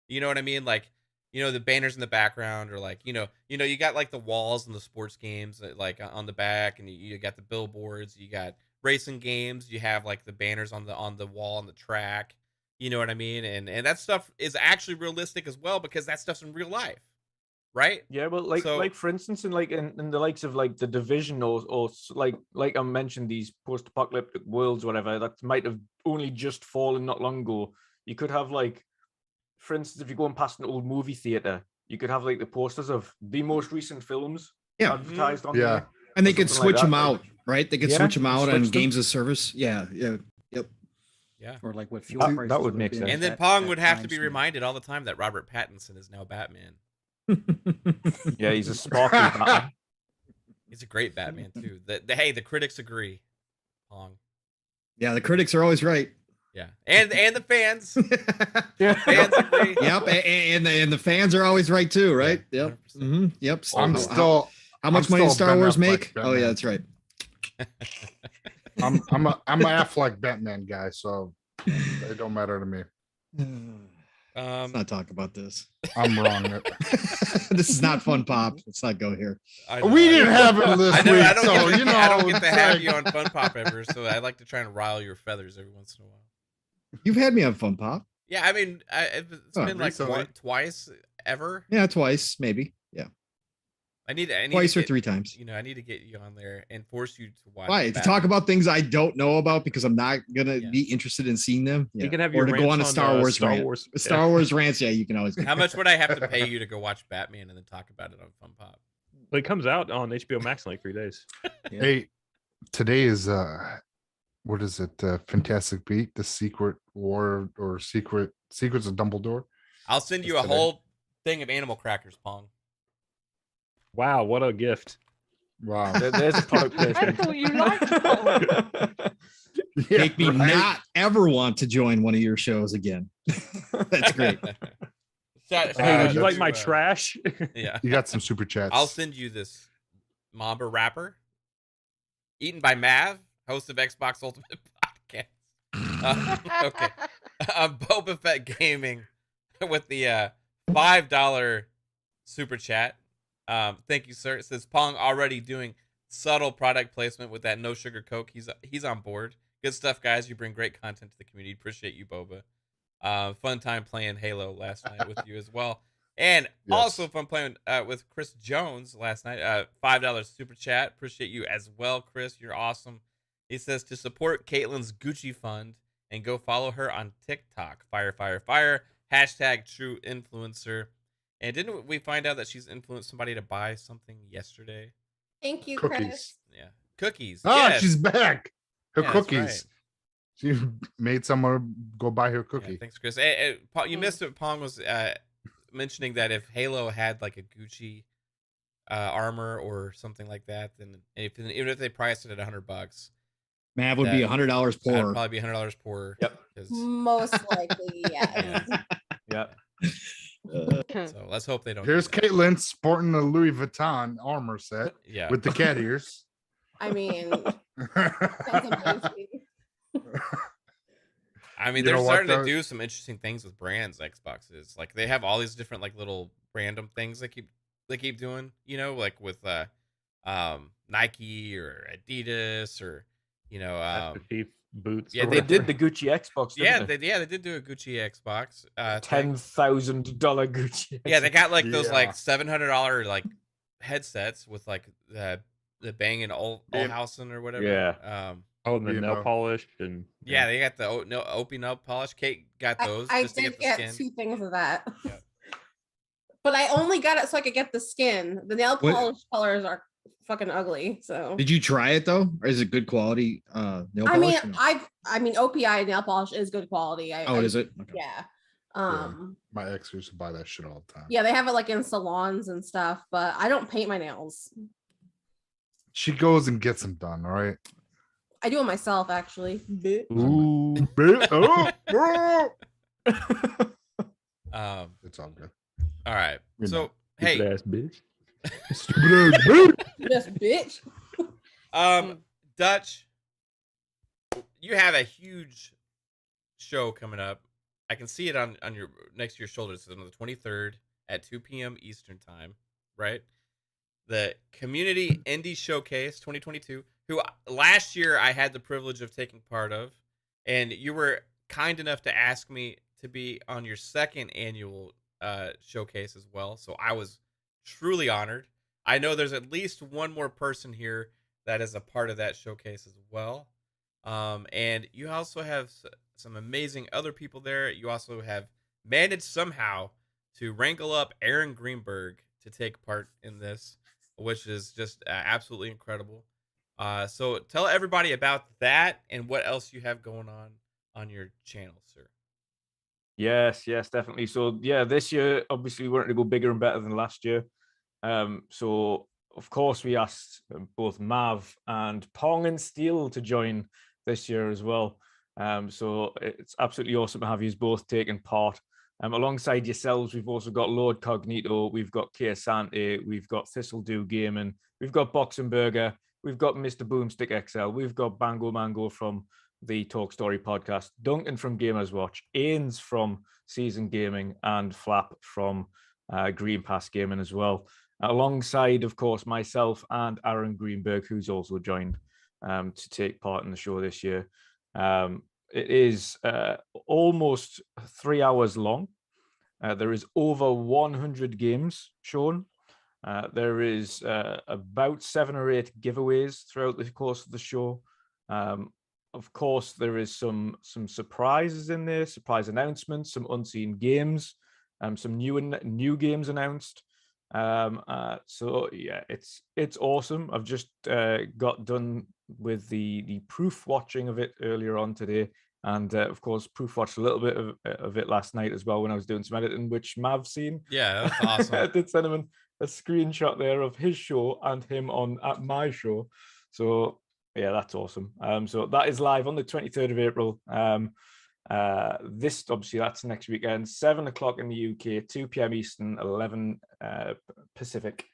you know what I mean? Like, you know, the banners in the background, or like, you know, you got like the walls in the sports games, like on the back, and you got the billboards, you got racing games, you have like the banners on the wall on the track, you know what I mean? And that stuff is actually realistic as well, because that stuff's in real life, right? Yeah, well, like for instance, in the likes of like the Division, or like I mentioned, these post-apocalyptic worlds, whatever, that might have only just fallen not long ago. You could have, like, for instance, if you're going past an old movie theater, you could have like the posters of the most recent films advertised on there. And they could switch them like, out, right? They could switch them out on switch them. games of service. Yeah. Yep. Yeah. Or like what fuel That prices would make be sense. at And then that- Pong that would have time to be stamp. reminded all the time that Robert Pattinson is now Batman. Yeah, he's a sparkly Batman. He's a great Batman too. Hey, the critics agree. Pong. Yeah, the critics are always right. Yeah, and the fans. Yeah. Fans agree. Yep, and the fans are always right too, right? Yeah, Yep. 100%. Mhm, yep. I'm How- still. How much I'm money does still Star Ben Wars Affleck make? Oh Batman. yeah, that's right. I'm a Affleck Batman guy, so it don't matter to me. Let's not talk about this. I'm wrong. This is not fun, Pop. Let's not go here. I know, We I didn't know. have it this I know. week, I don't so get to, you know. I don't get to it's have like- you on Fun Pop ever, so I like to try and rile your feathers every once in a while. You've had me on Fun Pop. Yeah, I mean, it's Oh, been like recently. twice ever. Yeah, twice, maybe. Yeah, I need twice to or get, 3 times. You know, I need to get you on there and force you to watch. Why? To Batman. talk about things I don't know about because I'm not gonna Yeah. be interested in seeing them. You Yeah. can have or your to go rants on a Star Wars Star rant. Wars. A Star Wars rants. Yeah, you can always. How much would I have to pay you to go watch Batman and then talk about it on Fun Pop? It comes out on HBO Max in like 3 days. Hey, today is what is it? Fantastic Beat, the Secret War or Secrets of Dumbledore. I'll send you a That's today. whole thing of animal crackers, Pong. Wow, what a gift! Wow. There's a product I placement. thought you liked Pong. Yeah, Make me right? not ever want to join one of your shows again. That's great. Shout Hey, would out you like to, my trash? Yeah. You got some super chats. I'll send you this Mamba wrapper, eaten by Mav, host of Xbox Ultimate Podcast. Okay, Boba Fett Gaming with the $5 super chat. Thank you, sir. It says Pong already doing subtle product placement with that no sugar Coke. He's on board. Good stuff, guys. You bring great content to the community. Appreciate you, Boba. Fun time playing Halo last night with you as well. And also fun playing with Chris Jones last night. $5 super chat. Appreciate you as well, Chris. You're awesome. He says to support Caitlin's Gucci fund and go follow her on TikTok. Fire, fire, fire. Hashtag true influencer. And didn't we find out that she's influenced somebody to buy something yesterday? Thank you, Cookies. Chris. Yeah. Cookies. Ah, Yes. she's back. Her Yeah, that's cookies. right. She made someone go buy her cookie. Yeah, thanks, Chris. You missed it. Pong was mentioning that if Halo had like a Gucci armor or something like that, then even if they priced it at $100, Mav would be $100 that'd poorer. probably be $100 poorer. Yep. 'cause- Most likely, yes. Yeah. So let's hope they don't. do Here's that. Caitlin sporting a Louis Vuitton armor set Yeah. with the cat ears. I mean, sounds amazing. I mean, You they're know what, starting to though? do some interesting things with brands. Xbox is like they have all these different like little random things they keep doing. You know, like with Nike or Adidas or Master Chief boots. yeah, or They whatever. did the Gucci Xbox. yeah, Didn't they did do a Gucci Xbox. $10,000 thing. Gucci. Yeah, they got like those Yeah. like $700 like headsets with like the Bang and Olhausen or whatever. Yeah. Oh, and the You nail know. polish and Yeah, they got the Opie nail polish. Kate got those I just to did get the get skin. 2 things of that. Yeah. But I only got it so I could get the skin. The nail What- polish colors are fucking ugly. So Did you try it though, or is it good quality? Nail I mean, polish? I mean, OPI nail polish is good quality. Oh, is it? Okay. Yeah. My ex used to buy that shit all the time. Yeah, they have it like in salons and stuff, but I don't paint my nails. She goes and gets them done. All right. I do it myself, actually. Ooh, bitch. Oh. It's all good. All right. You So know, hey, ass bitch. Stupid ass bitch. Just bitch. Dutch, you have a huge show coming up. I can see it on your next to your shoulders. It's on the 23rd at 2 p.m. Eastern time, right? The Community Indie Showcase 2022, who last year I had the privilege of taking part of, and you were kind enough to ask me to be on your second annual showcase as well. So I was truly honored. I know there's at least one more person here that is a part of that showcase as well. And you also have some amazing other people there. You also have managed somehow to wrangle up Aaron Greenberg to take part in this, which is just absolutely incredible. So tell everybody about that and what else you have going on your channel, sir. Yes, definitely. So yeah, this year obviously we wanted to go bigger and better than last year. So of course we asked both Mav and Pong and Steel to join this year as well. So it's absolutely awesome to have you both taking part. Alongside yourselves, we've also got Lord Cognito, we've got KhAos, we've got Thistledew Gaming, we've got Boxing Burger, we've got Mr. Boomstick XL, we've got Bango Mango from the Talk Story podcast, Duncan from Gamers Watch, Ains from Season Gaming, and Flap from Green Pass Gaming as well. Alongside, of course, myself and Aaron Greenberg, who's also joined to take part in the show this year. It is almost 3 hours long. There is over 100 games shown. There is about 7 or 8 giveaways throughout the course of the show. Of course, there is some surprises in there, surprise announcements, some unseen games, some new games announced. So yeah, it's awesome. I've just got done with the proof watching of it earlier on today, and of course proof watched a little bit of it last night as well when I was doing some editing, which Mav's seen. Yeah, that's awesome. I did send him a screenshot there of his show and him at my show. So yeah, that's awesome. So that is live on the 23rd of April. This obviously that's next weekend, 7 o'clock in the UK, 2 p.m. Eastern, 11 Pacific.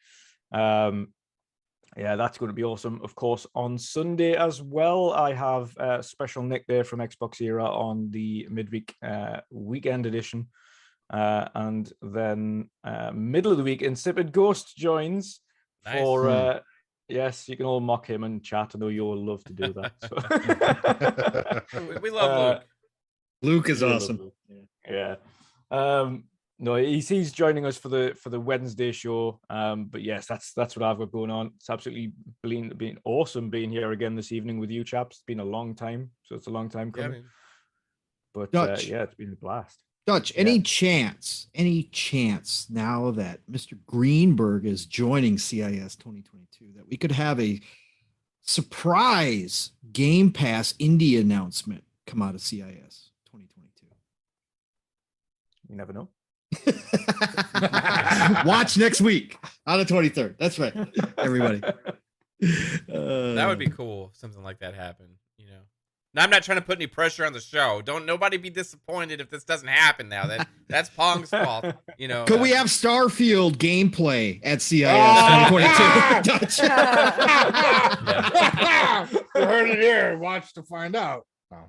Yeah, that's going to be awesome. Of course, on Sunday as well, I have special Nick there from Xbox Era on the midweek weekend edition. And then middle of the week, Insipid Ghost joins for... yes, you can all mock him and chat. I know you'll love to do that. So. we love Luke. Luke is awesome. Yeah. No, he's joining us for the Wednesday show. But yes, that's what I've got going on. It's absolutely been awesome being here again this evening with you chaps. It's been a long time, so it's a long time coming. Yeah, but yeah, it's been a blast. Dutch, any chance now that Mr. Greenberg is joining CIS 2022 that we could have a surprise Game Pass indie announcement come out of CIS 2022? You never know. Watch next week on the 23rd. That's right, everybody. That would be cool if something like that happened, you know. Now, I'm not trying to put any pressure on the show. Don't nobody be disappointed if this doesn't happen now. That's Pong's fault, you know. Could we have Starfield gameplay at CIS 2022? You heard it here. Watch to find out. Oh.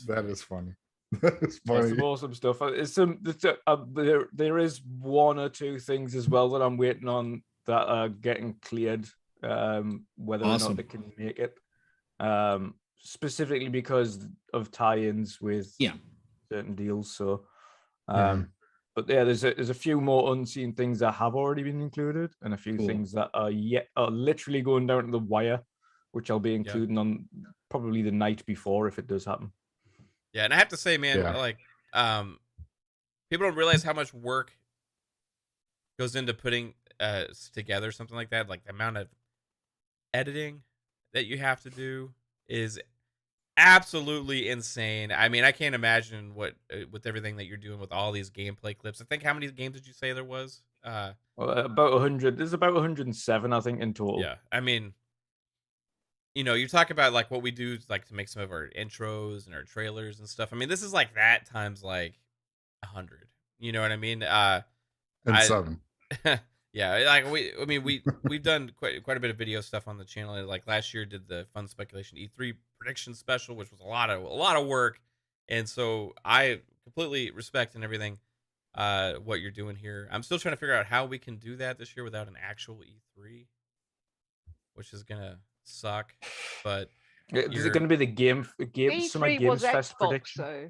That is funny. That is funny. Some awesome stuff. There is 1 or 2 things as well that I'm waiting on that are getting cleared, whether or not they can make it. Specifically because of tie-ins with certain deals. So, but yeah, there's a few more unseen things that have already been included, and a few things that are literally going down to the wire, which I'll be including on probably the night before if it does happen. Yeah, and I have to say, man, like, people don't realize how much work goes into putting together something like that. Like the amount of editing that you have to do is absolutely insane. I mean, I can't imagine what with everything that you're doing with all these gameplay clips. I think how many games did you say there was? Well, about 100. There's about 107, I think, in total. Yeah, I mean, you know, you talk about like what we do, like to make some of our intros and our trailers and stuff. I mean, this is like that times like 100. You know what I mean? And 7. Yeah, like we've done quite a bit of video stuff on the channel. Like last year, did the Fun Speculation E3 prediction special, which was a lot of work. And so I completely respect and everything what you're doing here. I'm still trying to figure out how we can do that this year without an actual E3, which is gonna suck. But Is it going to be the Summer E3 was Games Fest Xbox, prediction? so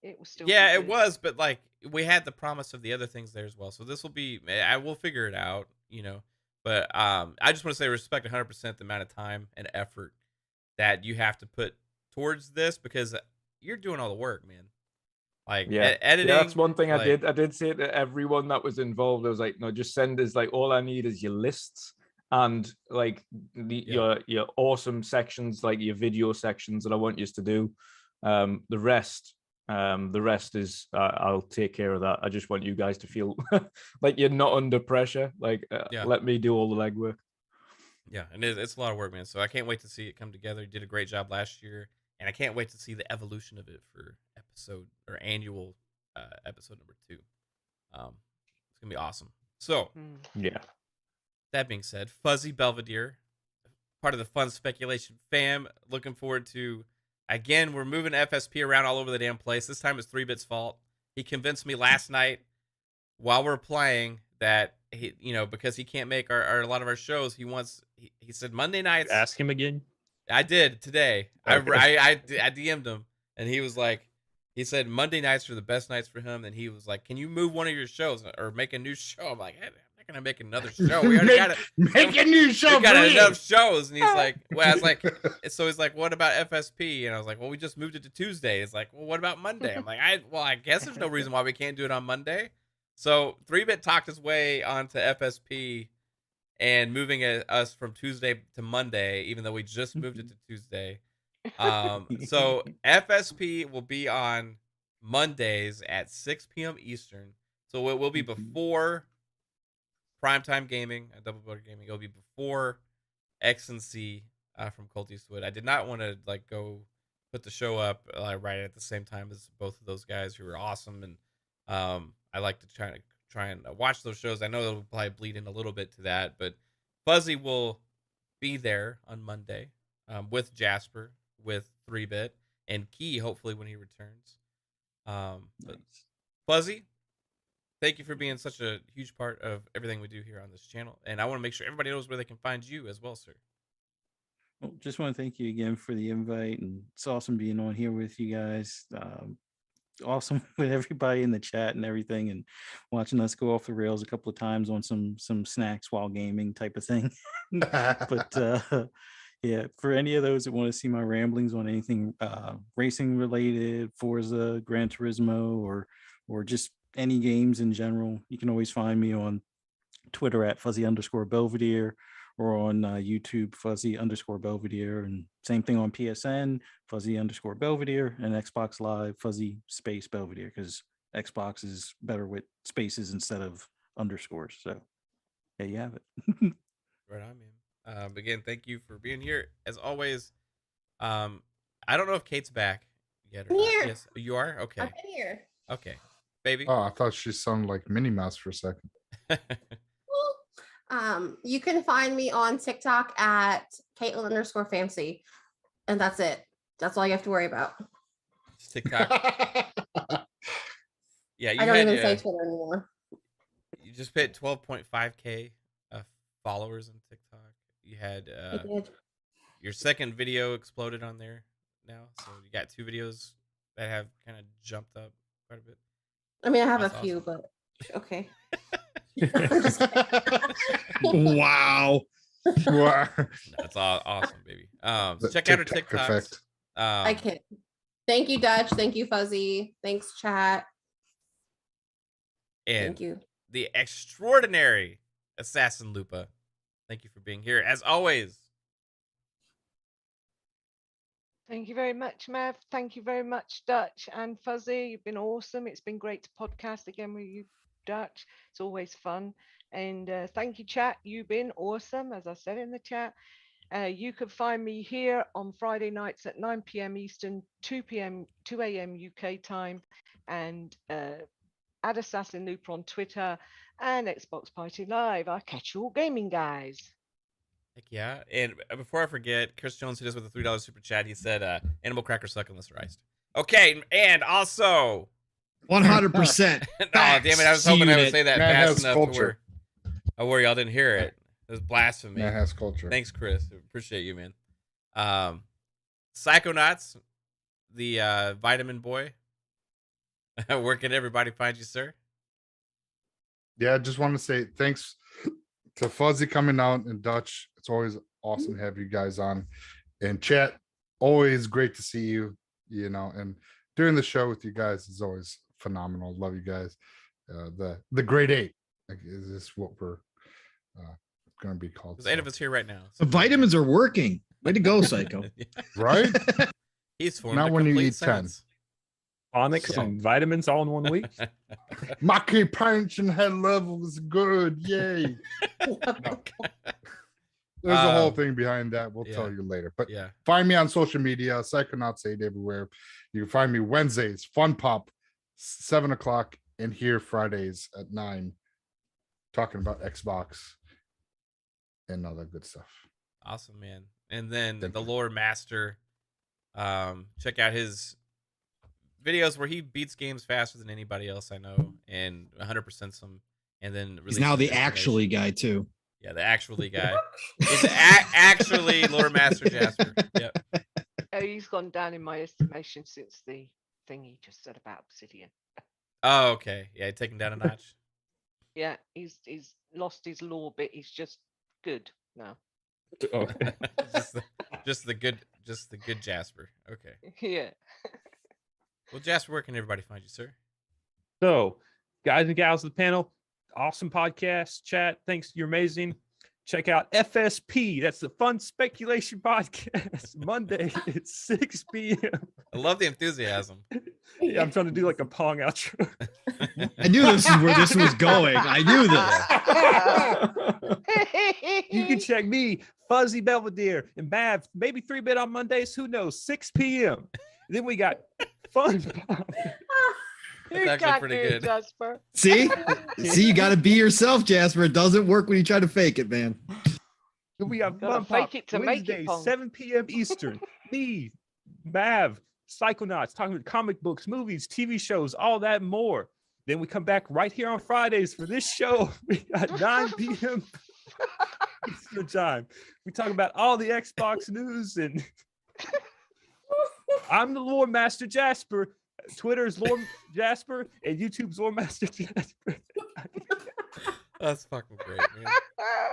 it was still. yeah, it was, but like we had the promise of the other things there as well. So this will be, I will figure it out, you know. But I just want to say respect 100% the amount of time and effort that you have to put towards this, because you're doing all the work, man. Like editing. Yeah, that's one thing like, I did say to everyone that was involved. I was like, no, just send us, like, all I need is your lists and like your awesome sections, like your video sections that I want you to do. The rest is I'll take care of that. I just want you guys to feel like you're not under pressure. Like let me do all the legwork. Yeah, and it's a lot of work, man. So I can't wait to see it come together. You did a great job last year, and I can't wait to see the evolution of it for annual episode number 2. It's gonna be awesome. So yeah. That being said, Fuzzy Belvedere, part of the Fun Speculation fam, looking forward to. Again, we're moving FSP around all over the damn place. This time it's 3-Bit's fault. He convinced me last night while we're playing that he, because he can't make a lot of our shows, he said Monday nights. Ask him again. I did today. Okay. I DM'd him, and he was like, he said Monday nights are the best nights for him, and he was like, can you move one of your shows or make a new show? I'm like, hey, I'm not gonna make another show. We already got it. Make a new show. We got enough shows. And he's like, well, I was like, so he's like, what about FSP? And I was like, well, we just moved it to Tuesday. He's like, well, what about Monday? I'm like, I guess there's no reason why we can't do it on Monday. So 3-Bit talked his way onto FSP and moving us from Tuesday to Monday, even though we just moved it to Tuesday. So FSP will be on Mondays at 6 p.m. Eastern. So it will be before Primetime Gaming, Double Butter Gaming. It'll be before X&C from Colt Eastwood. I did not want to go put the show up right at the same time as both of those guys who are awesome, and I like to try and watch those shows. I know it'll probably bleed in a little bit to that, but Fuzzy will be there on Monday with Jasper, with 3-Bit, and Key hopefully when he returns. But Fuzzy, thank you for being such a huge part of everything we do here on this channel, and I want to make sure everybody knows where they can find you as well, sir. Well, just want to thank you again for the invite, and it's awesome being on here with you guys. Awesome with everybody in the chat and everything, and watching us go off the rails a couple of times on some snacks while gaming type of thing. But yeah, for any of those that want to see my ramblings on anything racing related, Forza, Gran Turismo, or just any games in general, you can always find me on Twitter at Fuzzy_Belvedere, or on YouTube, Fuzzy_Belvedere, and same thing on PSN, Fuzzy_Belvedere, and Xbox Live, Fuzzy_Belvedere, because Xbox is better with spaces instead of underscores. So there you have it. Right on, man. Again, thank you for being here as always. I don't know if Kate's back yet or not. Here. Yes, you are. Okay. I've been here. Okay, baby. Oh, I thought she sounded like Minnie Mouse for a second. You can find me on TikTok at Caitlin_fancy, and that's it. That's all you have to worry about. TikTok. Yeah, I don't even say Twitter anymore. You just hit 12.5K followers on TikTok. You had your second video exploded on there now, so you got 2 videos that have kind of jumped up quite a bit. I mean, I have That's a few, but okay. Wow. That's awesome, baby. So check out her TikToks. I can. Thank you, Dutch. Thank you, Fuzzy. Thanks, chat. And thank you. The extraordinary AssassinLupa. Thank you for being here as always. Thank you very much, Mav. Thank you very much, Dutch and Fuzzy. You've been awesome. It's been great to podcast again with you, Dutch. It's always fun. And thank you, chat. You've been awesome, as I said in the chat. You can find me here on Friday nights at 9 p.m. Eastern, 2 a.m. UK time, and at AssassinLupa on Twitter and Xbox Party Live. I'll catch you all gaming, guys. Heck yeah. And before I forget, Chris Jones hit us with a $3 super chat. He said, animal crackers suck unless they're iced. Okay, and also 100%. oh, damn it. I was hoping I would say that Man fast has enough culture. to where y'all didn't hear it. It was blasphemy. Man has culture. Thanks, Chris. Appreciate you, man. Psychonauts, the vitamin boy. Where can everybody find you, sir? Yeah, I just want to say thanks to Fuzzy coming out and Dutch. It's always awesome to have you guys on. And chat, always great to see you, you know, and doing the show with you guys is always phenomenal. Love you guys. The grade 8 is this what we're going to be called. There's 8 of us here right now. The vitamins are working. Way to go, Psycho. Right? He's formed Not a when you complete eat 10. sentence. Phonics and vitamins all in 1 week. My pension head level was good. Yay. There's a whole thing behind that. We'll tell you later. But yeah, find me on social media, Psychonauts8 everywhere. You can find me Wednesdays, Fun Pop, 7 o'clock, and here Fridays at 9, talking about Xbox and all that good stuff. awesome, man. And then Thank the you. lore master, check out his videos where he beats games faster than anybody else I know, and 100% some. And then He's now the releases actually information. guy too. Yeah, the actually guy. He's actually lore master Jasper. Yep. Oh, he's gone down in my estimation since the thing he just said about Obsidian. Oh, okay. Yeah, taking down a notch. Yeah, he's lost his lore bit. He's just good now. Okay. just the good Jasper. Okay. Yeah. Well, Jasper, where can everybody find you, sir? So, guys and gals of the panel, awesome podcast, chat. Thanks. You're amazing. Check out FSP. That's the Fun Speculation Podcast. Monday at 6 p.m. I love the enthusiasm. Yeah, I'm trying to do like a Pong outro. I knew this is where this was going. I knew this. You can check me, Fuzzy Belvedere, and Mav, maybe 3-bit on Mondays. Who knows? 6 p.m. Then we got Fun Pop. That's actually pretty good. Jasper. See, you got to be yourself, Jasper. It doesn't work when you try to fake it, man. Then we got Gotta Fun Pop fake it to make it, Wednesday, Pong. 7 p.m. Eastern. Me, Mav, Psychonauts, talking about comic books, movies, TV shows, all that and more. Then we come back right here on Fridays for this show. We got 9 p.m. Eastern time. We talk about all the Xbox news, and I'm the Lore Master Jasper. Twitter's Lore Jasper, and YouTube's Lore Master Jasper. That's fucking great, man.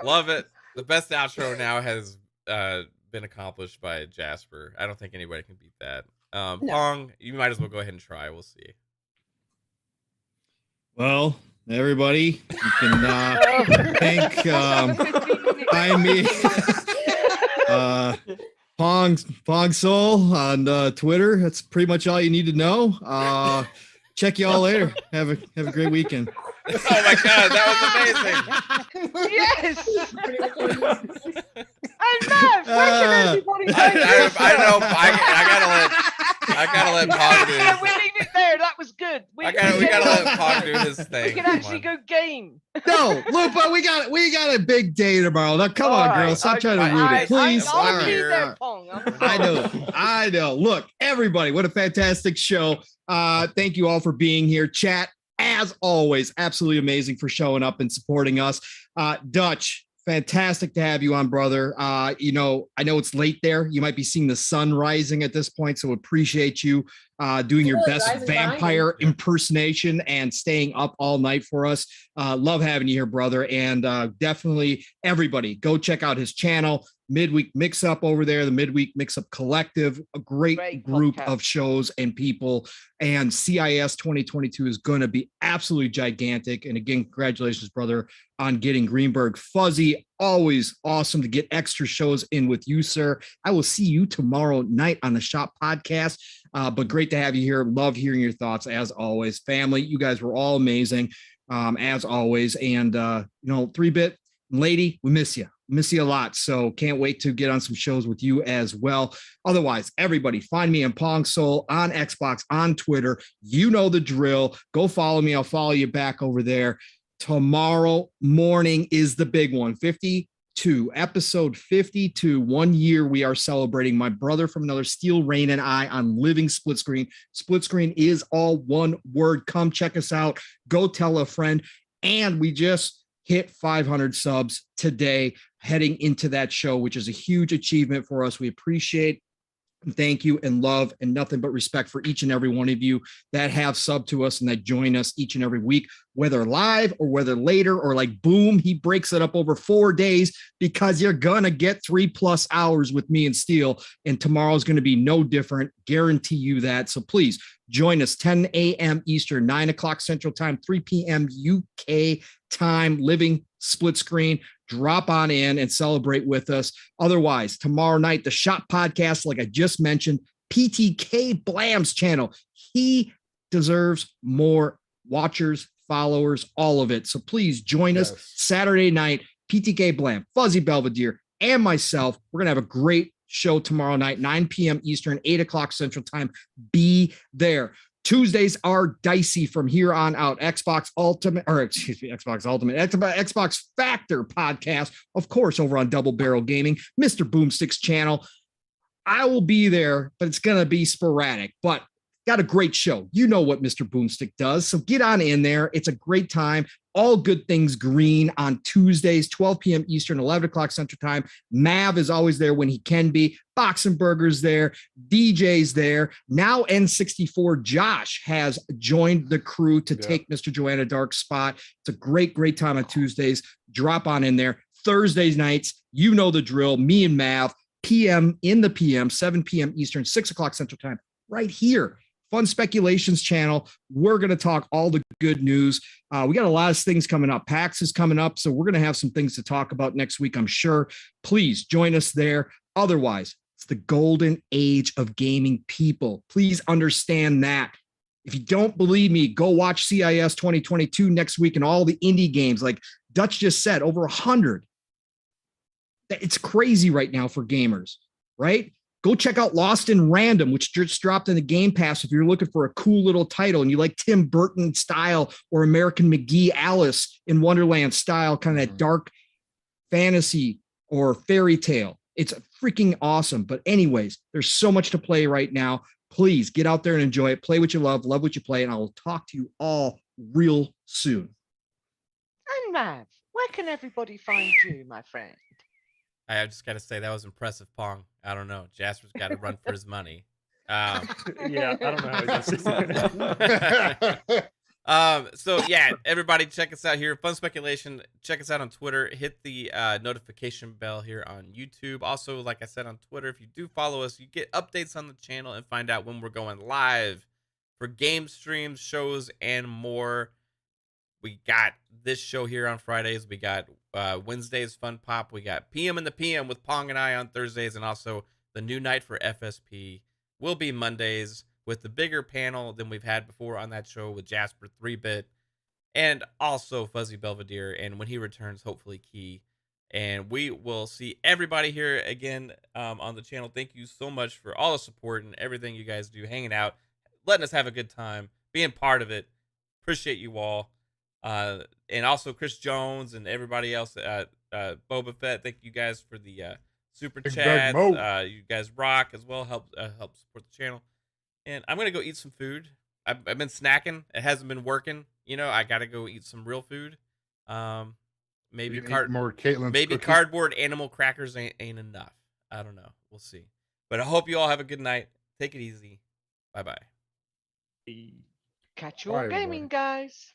Love it. The best outro now has been accomplished by Jasper. I don't think anybody can beat that. Pong, you might as well go ahead and try. We'll see. Well, everybody, you can thank find me Pong Soul on Twitter. That's pretty much all you need to know. Check y'all later. Have a great weekend. Oh my god, that was amazing. Yes. And Mav, where can everybody find you? I know. I gotta let Pong do Yeah, his. we leave it there. That was good. We gotta let Pong do his thing. We can Come actually on. go game. No, Lupa, we got a big day tomorrow. Now, come on, girl. Stop trying to ruin it, please. I'll All be right. there, Pong. I know. Look, everybody, what a fantastic show. Thank you all for being here. Chat, as always, absolutely amazing for showing up and supporting us. Dutch, fantastic to have you on, brother. I know it's late there. You might be seeing the sun rising at this point, so appreciate you doing your best vampire impersonation and staying up all night for us. Love having you here, brother. And definitely everybody go check out his channel. Midweek Mix Up over there, the Midweek Mix Up Collective, a great group podcast of shows and people. And CIS 2022 is going to be absolutely gigantic. And again, congratulations, brother, on getting Greenberg. Fuzzy, always awesome to get extra shows in with you, sir. I will see you tomorrow night on the Shop Podcast. But great to have you here. Love hearing your thoughts as always. Family, you guys were all amazing as always. And 3-bit lady, we miss you. Miss you a lot. So can't wait to get on some shows with you as well. Otherwise, everybody find me on Pong Soul, on Xbox, on Twitter. You know the drill. Go follow me. I'll follow you back over there. Tomorrow morning is the big one. 50 52, episode 52. 1 year we are celebrating. My brother from another, Steel Rain, and I on Living Split Screen. Split Screen is all one word. Come check us out. Go tell a friend. And we just hit 500 subs today, heading into that show, which is a huge achievement for us. We appreciate and thank you and love and nothing but respect for each and every one of you that have subbed to us and that join us each and every week, whether live or whether later, or like boom, he breaks it up over 4 days, because you're gonna get 3+ hours with me and Steel, and tomorrow's gonna be no different. Guarantee you that. So please join us 10 a.m. Eastern, 9 o'clock Central Time, 3 p.m. UK time, Living Split Screen. Drop on in and celebrate with us. Otherwise, tomorrow night, the Shop Podcast, like I just mentioned, PTK Blam's channel. He deserves more watchers, followers, all of it. So please join us Saturday night. PTK Blam, Fuzzy Belvedere, and myself. We're going to have a great show tomorrow night, 9 p.m. Eastern, 8 o'clock Central Time. Be there. Tuesdays are dicey from here on out. Xbox Factor podcast, of course, over on Double Barrel Gaming, Mr. Boomstick's channel. I will be there, but it's going to be sporadic, but got a great show. You know what Mr. Boomstick does, so get on in there. It's a great time. All good things green on Tuesdays, 12 p.m. Eastern, 11 o'clock Central Time. Mav is always there when he can be. Boxing Burgers there. DJ's there. Now N64 Josh has joined the crew to take Mr. Joanna Dark's spot. It's a great, great time on Tuesdays. Drop on in there. Thursdays nights, you know the drill. Me and Mav, PM in the PM, 7 p.m. Eastern, 6 o'clock Central Time, right here. Fun Speculations channel. We're going to talk all the good news. We got a lot of things coming up. PAX is coming up, so we're going to have some things to talk about next week, I'm sure. Please join us there. Otherwise, it's the golden age of gaming, people. Please understand that. If you don't believe me, go watch CIS 2022 next week and all the indie games. Like Dutch just said, over 100. It's crazy right now for gamers, right? Go check out Lost in Random, which just dropped in the Game Pass if you're looking for a cool little title and you like Tim Burton style or American McGee Alice in Wonderland style, kind of that dark fantasy or fairy tale. It's freaking awesome. But anyways, there's so much to play right now. Please get out there and enjoy it. Play what you love what you play, and I will talk to you all real soon. And Mav, where can everybody find you, my friend? I just got to say that was impressive, Pong. I don't know. Jasper's got to run for his money. Yeah, I don't know how he does. So yeah, everybody check us out here. Fun Speculation. Check us out on Twitter. Hit the notification bell here on YouTube. Also, like I said on Twitter, if you do follow us, you get updates on the channel and find out when we're going live for game streams, shows, and more. We got this show here on Fridays. We got Wednesday's Fun Pop. We got PM in the PM with Pong and I on Thursdays. And also the new night for FSP will be Mondays with the bigger panel than we've had before on that show with Jasper 3-Bit and also Fuzzy Belvedere. And when he returns, hopefully Key. And we will see everybody here again on the channel. Thank you so much for all the support and everything you guys do, hanging out, letting us have a good time, being part of it. Appreciate you all. And also Chris Jones and everybody else, Boba Fett, thank you guys for the super chats. You guys rock as well. Help support the channel. And I'm gonna go eat some food. I've been snacking. It hasn't been working. You know, I gotta go eat some real food. Maybe more KhAoWnZ maybe cookies? cardboard animal crackers ain't enough. I don't know. We'll see. But I hope you all have a good night. Take it easy. Bye bye. Catch you all gaming, guys.